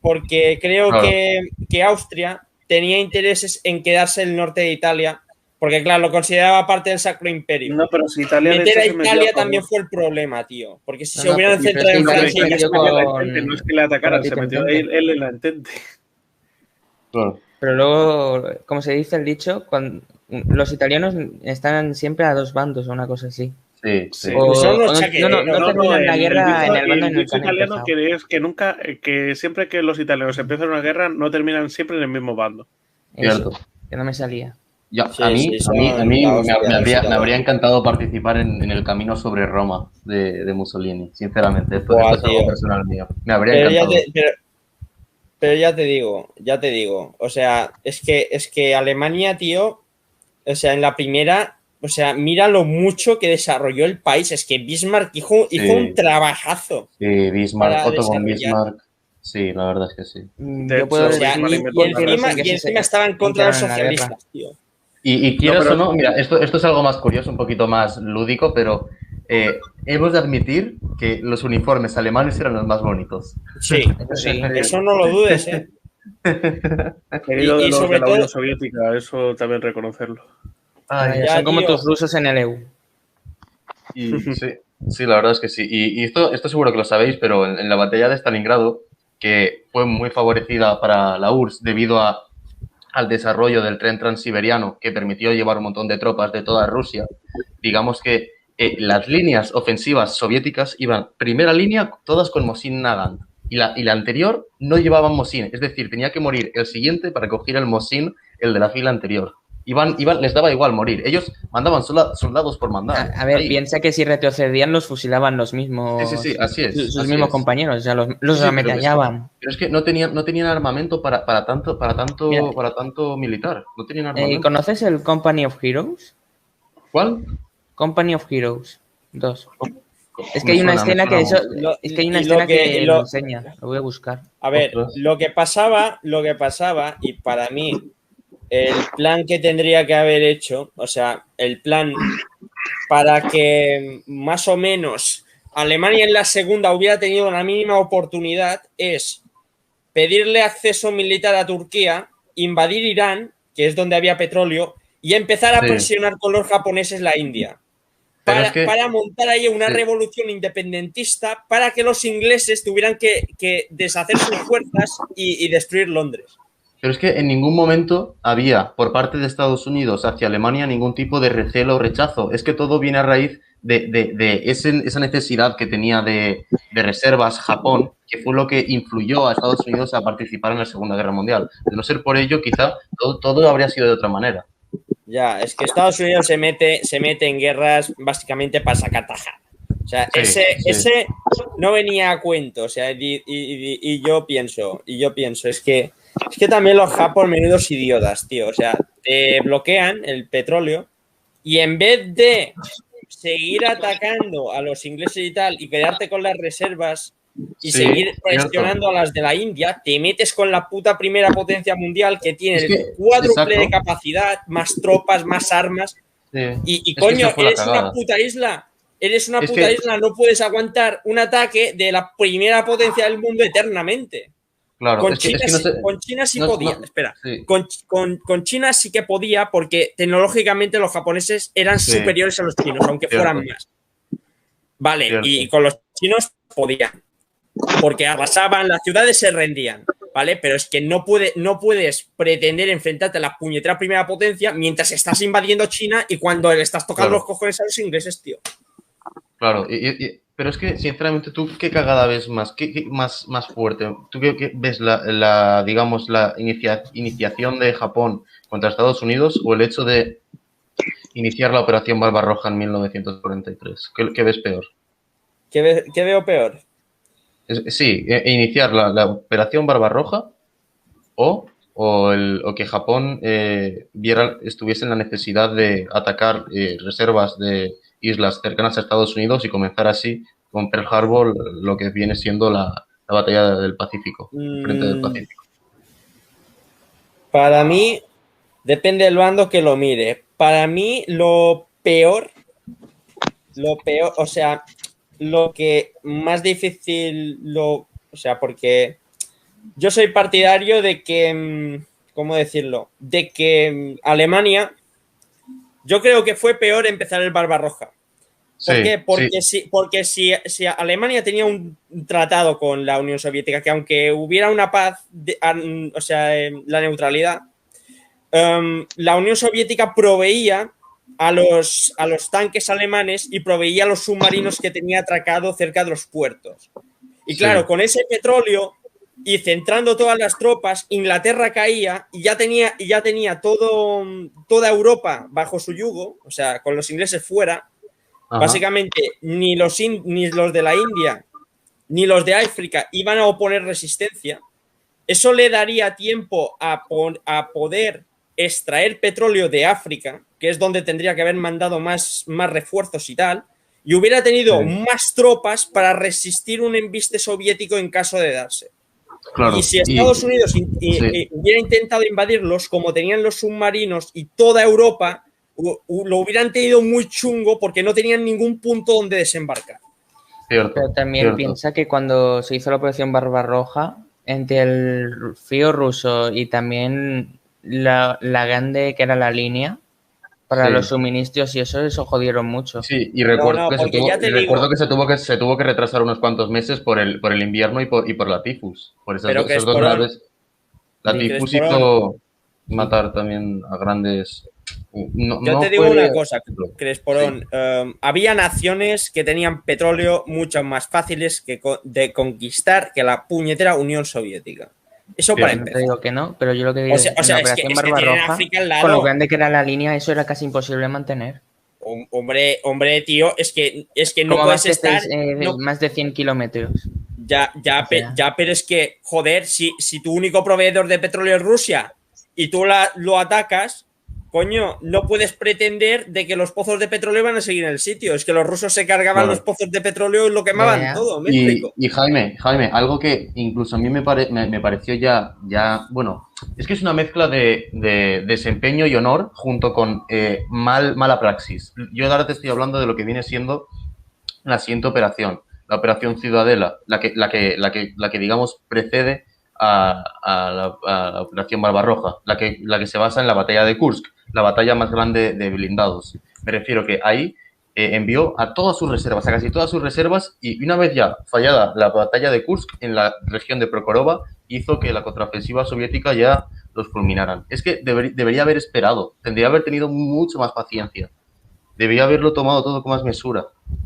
porque creo que Austria tenía intereses en quedarse en el norte de Italia, porque claro, lo consideraba parte del Sacro Imperio. No, pero si Italia meter a Italia también fue el problema, tío, porque si se hubieran centrado en Francia... No es que le atacaran, se metió él en la entente. Claro. Pero luego, como se dice el dicho, los italianos están siempre a dos bandos o una cosa así. Sí. No terminan la guerra en el bando en el dicho italiano que siempre que los italianos empiezan una guerra no terminan siempre en el mismo bando. Cierto. Que no me salía. A mí me habría encantado participar en el camino sobre Roma de Mussolini, sinceramente. Esto es algo personal mío. Me habría encantado. Pero ya te digo, o sea, es que Alemania, tío, o sea, en la primera, o sea, mira lo mucho que desarrolló el país, es que Bismarck hizo un trabajazo. Sí, Bismarck, Otto von Bismarck, sí, la verdad es que sí. Y encima estaba en contra de los socialistas, tío. Y quieras o no, mira, esto es algo más curioso, un poquito más lúdico, pero hemos de admitir que los uniformes alemanes eran los más bonitos. Sí, eso no lo dudes, ¿eh? Y sobre todo la Unión Soviética, eso también reconocerlo. Son como tus rusos en el EU. Sí, la verdad es que sí. Y esto seguro que lo sabéis, pero en la batalla de Stalingrado, que fue muy favorecida para la URSS debido al desarrollo del tren transiberiano que permitió llevar un montón de tropas de toda Rusia, digamos que las líneas ofensivas soviéticas iban primera línea todas con Mosin Nagant y la anterior no llevaban Mosin, es decir, tenía que morir el siguiente para coger el Mosin, el de la fila anterior. Les daba igual morir. Ellos mandaban soldados por mandar. A ver, piensa que si retrocedían los fusilaban los mismos. Sí, así es. Sus mismos compañeros, o sea, los ametrallaban. Pero es que no tenían armamento para tanto militar. No tenían armamento. ¿Conoces el Company of Heroes? ¿Cuál? Company of Heroes 2. Es que hay una escena que lo enseña. Lo voy a buscar. A ver, lo que pasaba, y para mí el plan que tendría que haber hecho, o sea, el plan para que más o menos Alemania en la segunda hubiera tenido la mínima oportunidad es pedirle acceso militar a Turquía, invadir Irán, que es donde había petróleo, y empezar a presionar con los japoneses la India. Para montar ahí una revolución independentista para que los ingleses tuvieran que deshacer sus fuerzas y destruir Londres. Pero es que en ningún momento había, por parte de Estados Unidos hacia Alemania, ningún tipo de recelo o rechazo. Es que todo viene a raíz de esa necesidad que tenía de reservas Japón, que fue lo que influyó a Estados Unidos a participar en la Segunda Guerra Mundial. De no ser por ello, quizá todo habría sido de otra manera. Ya, es que Estados Unidos se mete en guerras básicamente para sacar tajada. O sea, Sí, ese no venía a cuento. O sea, y yo pienso, es que también los japos menudos idiotas, tío. O sea, te bloquean el petróleo y en vez de seguir atacando a los ingleses y tal y quedarte con las reservas y Sí, seguir cierto. presionando a las de la India, te metes con la puta primera potencia mundial que tiene Es que, el cuádruple de exacto. capacidad, más tropas, más armas. Sí. Y Es que coño, esa fue la eres una cagada. puta isla. Eres una Es puta que- isla, no puedes aguantar un ataque de la primera potencia del mundo eternamente. Claro, Con es que China, no sé. con China sí no- podía. no- Espera. sí. Con China sí que podía porque tecnológicamente los japoneses eran Sí. superiores a los chinos, aunque Cierto. fueran más. Vale, Cierto. y con los chinos podían. Porque arrasaban, las ciudades se rendían, ¿vale? Pero es que no puedes pretender enfrentarte a la puñetera primera potencia mientras estás invadiendo China y cuando le estás tocando Claro. los cojones a los ingleses, tío. Claro, pero es que, sinceramente, ¿tú qué cagada ves más? ¿Qué más fuerte? ¿Tú qué ves digamos, la iniciación de Japón contra Estados Unidos o el hecho de iniciar la Operación Barbarroja en 1943? ¿Qué ves peor? ¿Qué veo peor? Sí, iniciar la Operación Barbarroja o que Japón estuviese en la necesidad de atacar reservas de islas cercanas a Estados Unidos y comenzar así con Pearl Harbor lo que viene siendo la batalla del Pacífico, el frente del Pacífico. Para mí, depende del bando que lo mire. Para mí, lo peor, o sea, lo que más difícil, o sea, porque yo soy partidario de que, ¿cómo decirlo? De que Alemania, yo creo que fue peor empezar el Barbarroja. ¿Por Sí, qué? sí. Porque si Alemania tenía un tratado con la Unión Soviética, que aunque hubiera una paz, o sea, la neutralidad, la Unión Soviética proveía a los tanques alemanes y proveía a los submarinos que tenía atracado cerca de los puertos. Y claro, Sí. con ese petróleo y centrando todas las tropas, Inglaterra caía y ya tenía toda Europa bajo su yugo, o sea, con los ingleses fuera. Ajá. Básicamente, ni los de la India ni los de África iban a oponer resistencia. Eso le daría tiempo a poder extraer petróleo de África, que es donde tendría que haber mandado más refuerzos y tal, y hubiera tenido más tropas para resistir un embiste soviético en caso de darse. Claro. Y si Estados Unidos sí. hubiera intentado invadirlos, como tenían los submarinos y toda Europa, lo hubieran tenido muy chungo porque no tenían ningún punto donde desembarcar. Cierto, Pero también cierto. piensa que cuando se hizo la Operación Barbarroja, entre el frío ruso y también la grande que era la línea para Sí. los suministros y eso jodieron mucho. Sí, y recuerdo, que, porque ya te recuerdo digo. que se tuvo que retrasar unos cuantos meses por el invierno y por la tifus. Por esas, Pero esas dos Cresporón, graves. La tifus Cresporón. hizo matar también a grandes. Yo te digo una cosa, Cresporón. Había naciones que tenían petróleo mucho más fáciles de conquistar que la puñetera Unión Soviética. Eso para No te empezar. digo que no, pero yo lo que digo O sea, en la es que Operación tienen Barbarroja, África al lado. con lo grande que era la línea, eso era casi imposible mantener. Hombre, tío, es que no Como puedes estar. más de 100 kilómetros. Pero es que, joder, si tu único proveedor de petróleo es Rusia y tú lo atacas, coño, no puedes pretender de que los pozos de petróleo van a seguir en el sitio. Es que los rusos se cargaban los pozos de petróleo y lo quemaban todo, ¿me explico? Y Jaime, algo que incluso a mí me pareció ya, bueno, es que es una mezcla de desempeño y honor junto con mala praxis. Yo ahora te estoy hablando de lo que viene siendo la siguiente operación, la Operación Ciudadela, la que digamos precede a la Operación Barbarroja, la que se basa en la batalla de Kursk, la batalla más grande de blindados. Me refiero que ahí envió a todas sus reservas, a casi todas sus reservas, y una vez ya fallada la batalla de Kursk en la región de Prokhorovka, hizo que la contraofensiva soviética ya los fulminaran. Es que debería haber esperado, tendría que haber tenido mucho más paciencia, debería haberlo tomado todo con más mesura.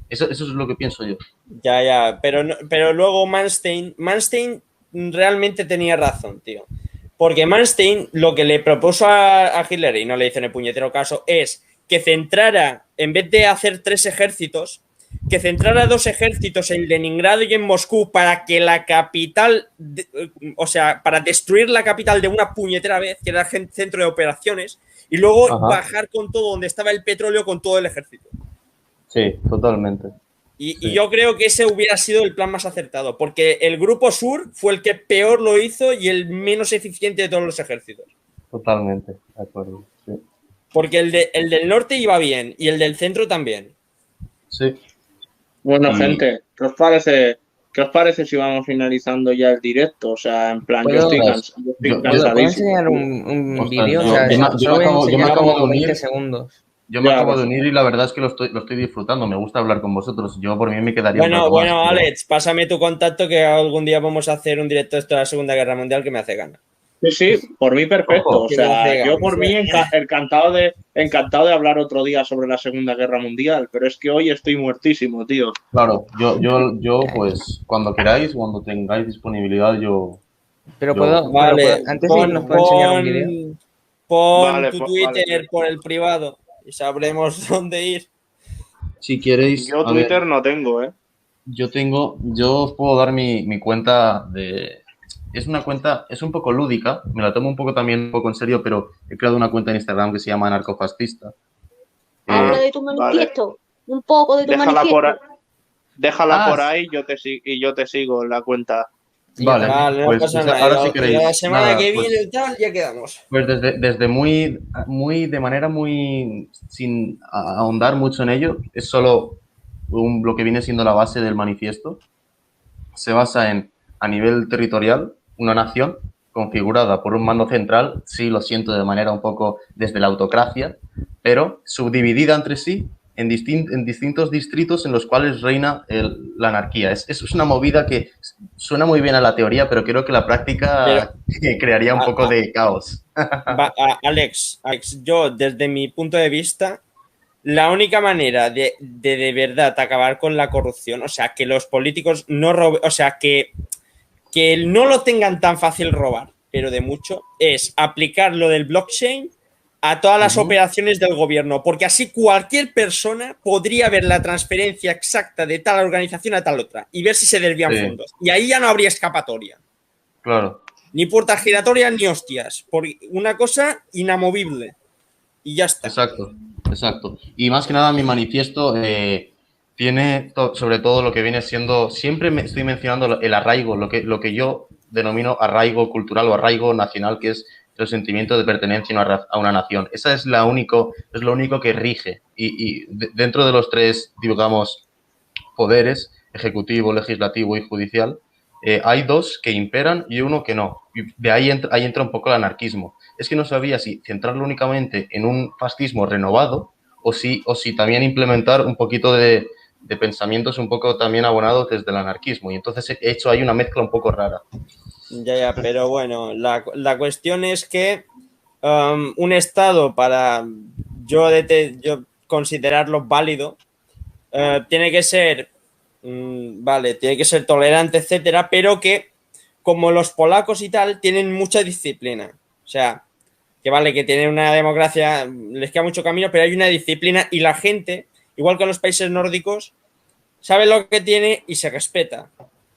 Eso es lo que pienso yo. Ya, pero luego Manstein realmente tenía razón, tío. Porque Manstein lo que le propuso a Hitler, y no le hizo ni puñetero caso, es que centrara, en vez de hacer 3 ejércitos, que centrara 2 ejércitos en Leningrado y en Moscú para que la capital, o sea, para destruir la capital de una puñetera vez, que era el centro de operaciones, y luego bajar con todo donde estaba el petróleo con todo el ejército. Sí, totalmente. Y yo creo que ese hubiera sido el plan más acertado, porque el Grupo Sur fue el que peor lo hizo y el menos eficiente de todos los ejércitos. Totalmente, de acuerdo. Sí. Porque el del norte iba bien y el del centro también. Sí. Bueno, gente, ¿qué os parece si vamos finalizando ya el directo? O sea, en plan, yo estoy ¿Puedo cansadísimo. enseñar un Ostras, vídeo? yo- O sea, yo me- solo yo me voy a acabo- yo me enseñar acabo de como 20 unir. segundos. Yo me Ya, acabo pues. de unir y la verdad es que lo estoy disfrutando. Me gusta hablar con vosotros. Yo por mí me quedaría un Bueno, rato más, pero- Alex, pásame tu contacto que algún día vamos a hacer un directo de esto de la Segunda Guerra Mundial que me hace ganas. Sí, por mí perfecto. Ojo. O sea, Que me yo hace por mí encantado de hablar otro día sobre la Segunda Guerra Mundial, pero es que hoy estoy muertísimo, tío. Claro, yo pues cuando queráis, cuando tengáis disponibilidad, yo... Pero Yo- puedo, Vale, pero antes de irnos, ¿puedo enseñar un vídeo? Pon Vale, tu vale. Twitter por el privado y sabremos dónde ir. Si queréis... Yo a ver, Twitter no tengo, ¿eh? yo os puedo dar mi cuenta de... Es una cuenta, es un poco lúdica, me la tomo un poco también un poco en serio, pero he creado una cuenta en Instagram que se llama Anarcofascista. Habla de tu manifiesto. Un poco de tu manifiesto. Déjala Ah, por ahí y yo te sigo en la cuenta. Vale, Vale, no pues pasa nada. ahora si Y queréis. la semana nada, que pues- viene y tal, ya quedamos. Pues desde de manera muy, sin ahondar mucho en ello, es solo lo que viene siendo la base del manifiesto. Se basa en, a nivel territorial, una nación configurada por un mando central, sí, lo siento, de manera un poco desde la autocracia, pero subdividida entre sí en distintos distritos en los cuales reina la anarquía. Es una movida que suena muy bien a la teoría, pero creo que la práctica crearía un poco de caos. Alex, yo desde mi punto de vista, la única manera de verdad acabar con la corrupción, o sea, que los políticos no roben, o sea, que no lo tengan tan fácil robar, pero de mucho, es aplicar lo del blockchain a todas las operaciones del gobierno, porque así cualquier persona podría ver la transferencia exacta de tal organización a tal otra y ver si se desvían fondos. Y ahí ya no habría escapatoria. Claro. Ni puertas giratorias ni hostias. Por una cosa inamovible. Y ya está. Exacto. Y más que nada mi manifiesto tiene sobre todo lo que viene siendo, siempre estoy mencionando el arraigo, lo que yo denomino arraigo cultural o arraigo nacional, que es el sentimiento de pertenencia a una nación. Esa es lo único que rige. Y dentro de los tres, digamos, poderes, ejecutivo, legislativo y judicial, hay dos que imperan y uno que no. Y de ahí entra un poco el anarquismo. Es que no sabía si centrarlo únicamente en un fascismo renovado o si también implementar un poquito de pensamientos un poco también abonados desde el anarquismo. Y entonces he hecho ahí una mezcla un poco rara. Ya, pero bueno, la cuestión es que un Estado, para yo considerarlo válido, tiene que ser tiene que ser tolerante, etcétera, pero que como los polacos y tal tienen mucha disciplina, o sea, que tienen una democracia, les queda mucho camino, pero hay una disciplina y la gente, igual que en los países nórdicos, sabe lo que tiene y se respeta.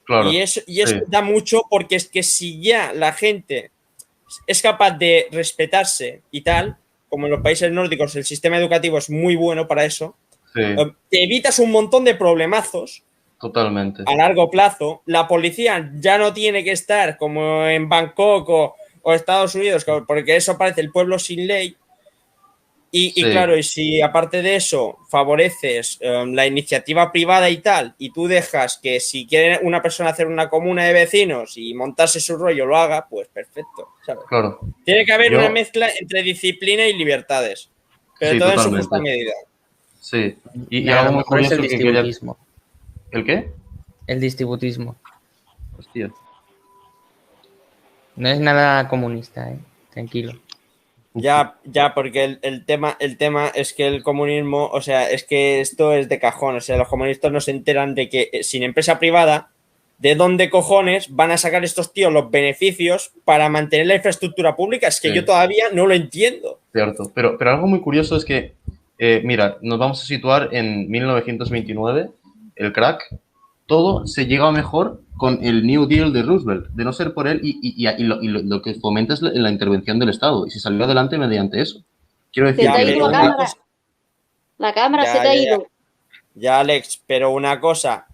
Claro, y eso da mucho, porque es que si ya la gente es capaz de respetarse y tal, como en los países nórdicos el sistema educativo es muy bueno para eso, te evitas un montón de problemazos. Totalmente. A largo plazo, la policía ya no tiene que estar como en Bangkok o Estados Unidos, porque eso parece el pueblo sin ley. Y claro, y si aparte de eso favoreces la iniciativa privada y tal, y tú dejas que si quiere una persona hacer una comuna de vecinos y montarse su rollo lo haga, pues perfecto, ¿sabes? Claro. Tiene que haber una mezcla entre disciplina y libertades, pero todo totalmente. en su justa medida. Sí. Y a algo lo muy mejor es curioso el que quería... distributismo. ¿El qué? El distributismo. Hostia. No es nada comunista, tranquilo. Ya, porque el tema es que el comunismo, o sea, es que esto es de cajón, o sea, los comunistas no se enteran de que sin empresa privada, ¿de dónde cojones van a sacar estos tíos los beneficios para mantener la infraestructura pública? Es que yo todavía no lo entiendo. Cierto, pero algo muy curioso es que, mira, nos vamos a situar en 1929 el crack, todo se llega mejor con el New Deal de Roosevelt. De no ser por él, lo que fomenta es la intervención del Estado. Y se salió adelante mediante eso. Quiero Se decir te ha que... ido la cámara. La cámara se te ha ido. Ya, Alex, pero una cosa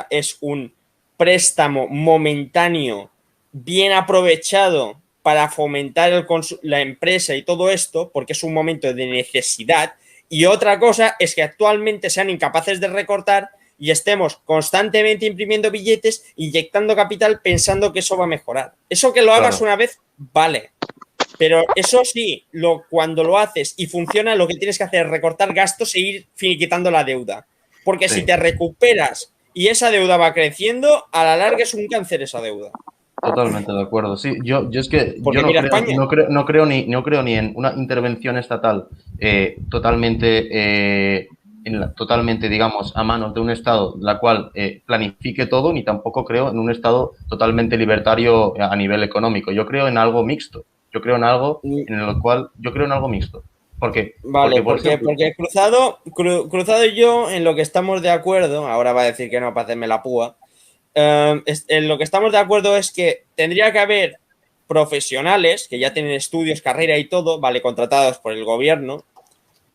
es un préstamo momentáneo bien aprovechado para fomentar la empresa y todo esto, porque es un momento de necesidad, y otra cosa es que actualmente sean incapaces de recortar y estemos constantemente imprimiendo billetes, inyectando capital, pensando que eso va a mejorar. Eso que lo hagas una vez, vale. Pero eso sí, cuando lo haces y funciona, lo que tienes que hacer es recortar gastos e ir finiquitando la deuda. Porque si te recuperas y esa deuda va creciendo, a la larga es un cáncer esa deuda. Totalmente de acuerdo. Sí, yo es que porque yo mira no creo ni en una intervención estatal totalmente, digamos, a manos de un Estado la cual planifique todo, ni tampoco creo en un Estado totalmente libertario a nivel económico. Yo creo en algo mixto. Yo creo en algo mixto. ¿Por qué? Vale, porque Cruzado y yo en lo que estamos de acuerdo, ahora va a decir que no para hacerme la púa, en lo que estamos de acuerdo es que tendría que haber profesionales que ya tienen estudios, carrera y todo, vale, contratados por el gobierno,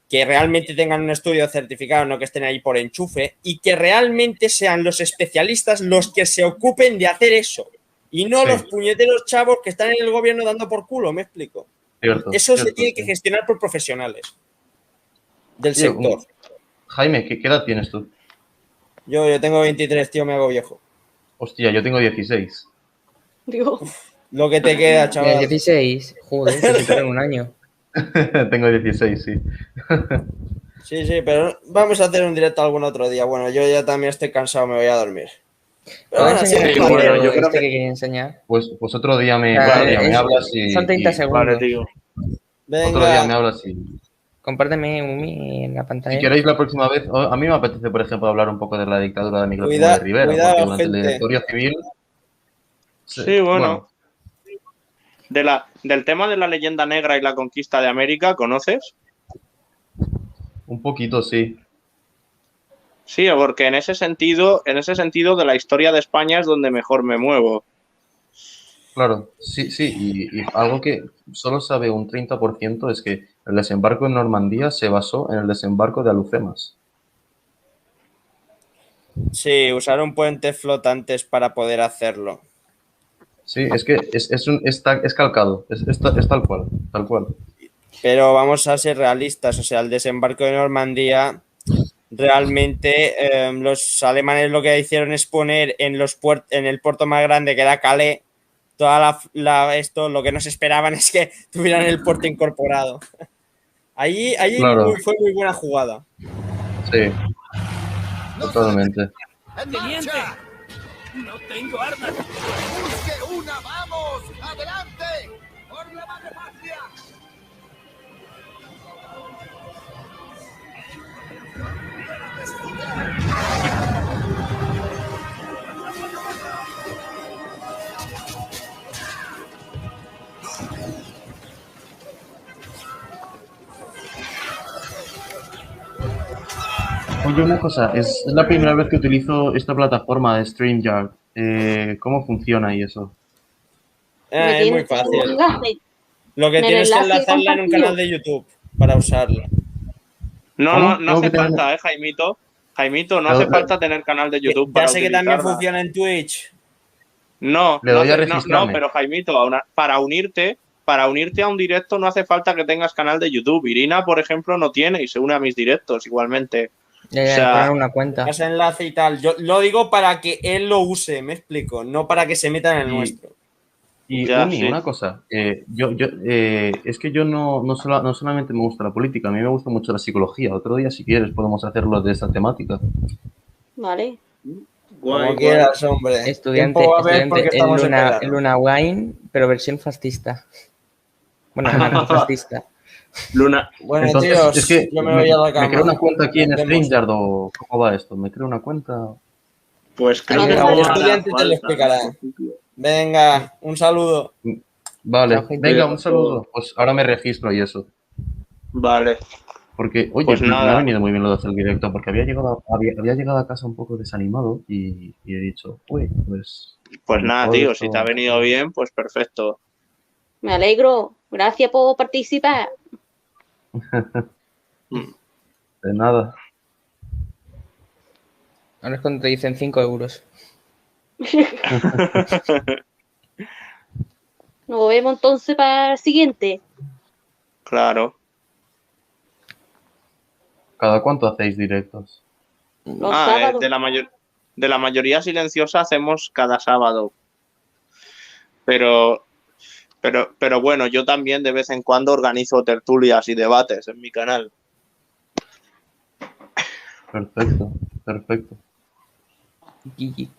que realmente tengan un estudio certificado, no que estén ahí por enchufe, y que realmente sean los especialistas los que se ocupen de hacer eso, y no los puñeteros chavos que están en el gobierno dando por culo, ¿me explico? Eso se tiene que gestionar por profesionales del sector. Jaime, ¿qué edad tienes tú? Yo tengo 23, tío, me hago viejo. Hostia, yo tengo 16. Dios. Lo que te queda, chaval. 16, joder, que se te un año. Tengo 16, sí. Sí, pero vamos a hacer un directo algún otro día. Bueno, yo ya también estoy cansado, me voy a dormir. Pero yo creo que quería enseñar. Pues otro día me hablas y... Son 30 segundos. Vale, tío. Venga. Otro día me hablas y... Compárteme en la pantalla. Si queréis la próxima vez, a mí me apetece, por ejemplo, hablar un poco de la dictadura de Miguel Primo de Rivera, porque durante el directorio civil... Sí, bueno. Del tema de la leyenda negra y la conquista de América, ¿conoces? Un poquito, sí. Sí, porque en ese sentido de la historia de España es donde mejor me muevo. Claro, sí, y algo que solo sabe un 30% es que el desembarco en Normandía se basó en el desembarco de Alhucemas. Sí, usaron puentes flotantes para poder hacerlo. Sí, es que es calcado, es tal cual. Pero vamos a ser realistas, o sea, el desembarco de Normandía, realmente los alemanes lo que hicieron es poner en el puerto más grande, que era Calais, lo que no se esperaban es que tuvieran el puerto incorporado. Allí claro. Fue muy buena jugada. Sí, totalmente. ¡Teniente! ¡No tengo armas! ¡Busque una! ¡Vamos! ¡Adelante! ¡Por la madre patria! Oye, una cosa, es la primera vez que utilizo esta plataforma de StreamYard. ¿Cómo funciona y eso? Es muy fácil. Lo que tienes que enlazarla en un canal de YouTube para usarlo. No hace falta, Jaimito. Jaimito, no hace falta tener canal de YouTube para ya sé que también funciona en Twitch. No, pero Jaimito, para unirte a un directo no hace falta que tengas canal de YouTube. Irina, por ejemplo, no tiene y se une a mis directos igualmente. Poner una cuenta. Ese enlace y tal. Yo lo digo para que él lo use, me explico, no para que se meta en el nuestro. Y una cosa, es que yo no solamente me gusta la política, a mí me gusta mucho la psicología. Otro día, si quieres, podemos hacerlo de esa temática. Vale. Como quieras, hombre. Estudiante en Luna Wine, pero versión fascista. Bueno, no fascista. Luna. Bueno, entonces, tíos, es que yo me voy a la cama. ¿Me creo una cuenta aquí en StreamYard o cómo va esto? ¿Me creo una cuenta? Pues creo que el estudiante te lo explicará. Venga, un saludo. Vale, venga, un saludo. Pues ahora me registro y eso. Vale. Porque, oye, Pues me ha nada. venido muy bien lo de hacer el directo, porque había llegado a casa un poco desanimado y he dicho, uy, pues... Pues nada, todo tío, esto- si te ha venido bien, pues perfecto. Me alegro. Gracias por participar. De nada. Ahora es cuando te dicen 5 euros. Nos vemos entonces para el siguiente. Claro. ¿Cada cuánto hacéis directos? Los sábados. De la mayoría silenciosa hacemos cada sábado. Pero bueno, yo también de vez en cuando organizo tertulias y debates en mi canal. Perfecto, perfecto. Gigi.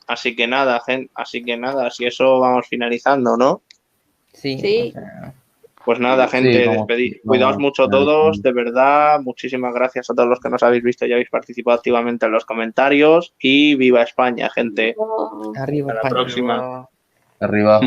Así que nada, gente, si eso vamos finalizando, ¿no? Sí. Sí. Pues nada, gente, vamos, cuidaos mucho finalizando. todos, de verdad. Muchísimas gracias a todos los que nos habéis visto y habéis participado activamente en los comentarios. Y viva España, gente. Oh. Arriba, Hasta la España. próxima. Arriba.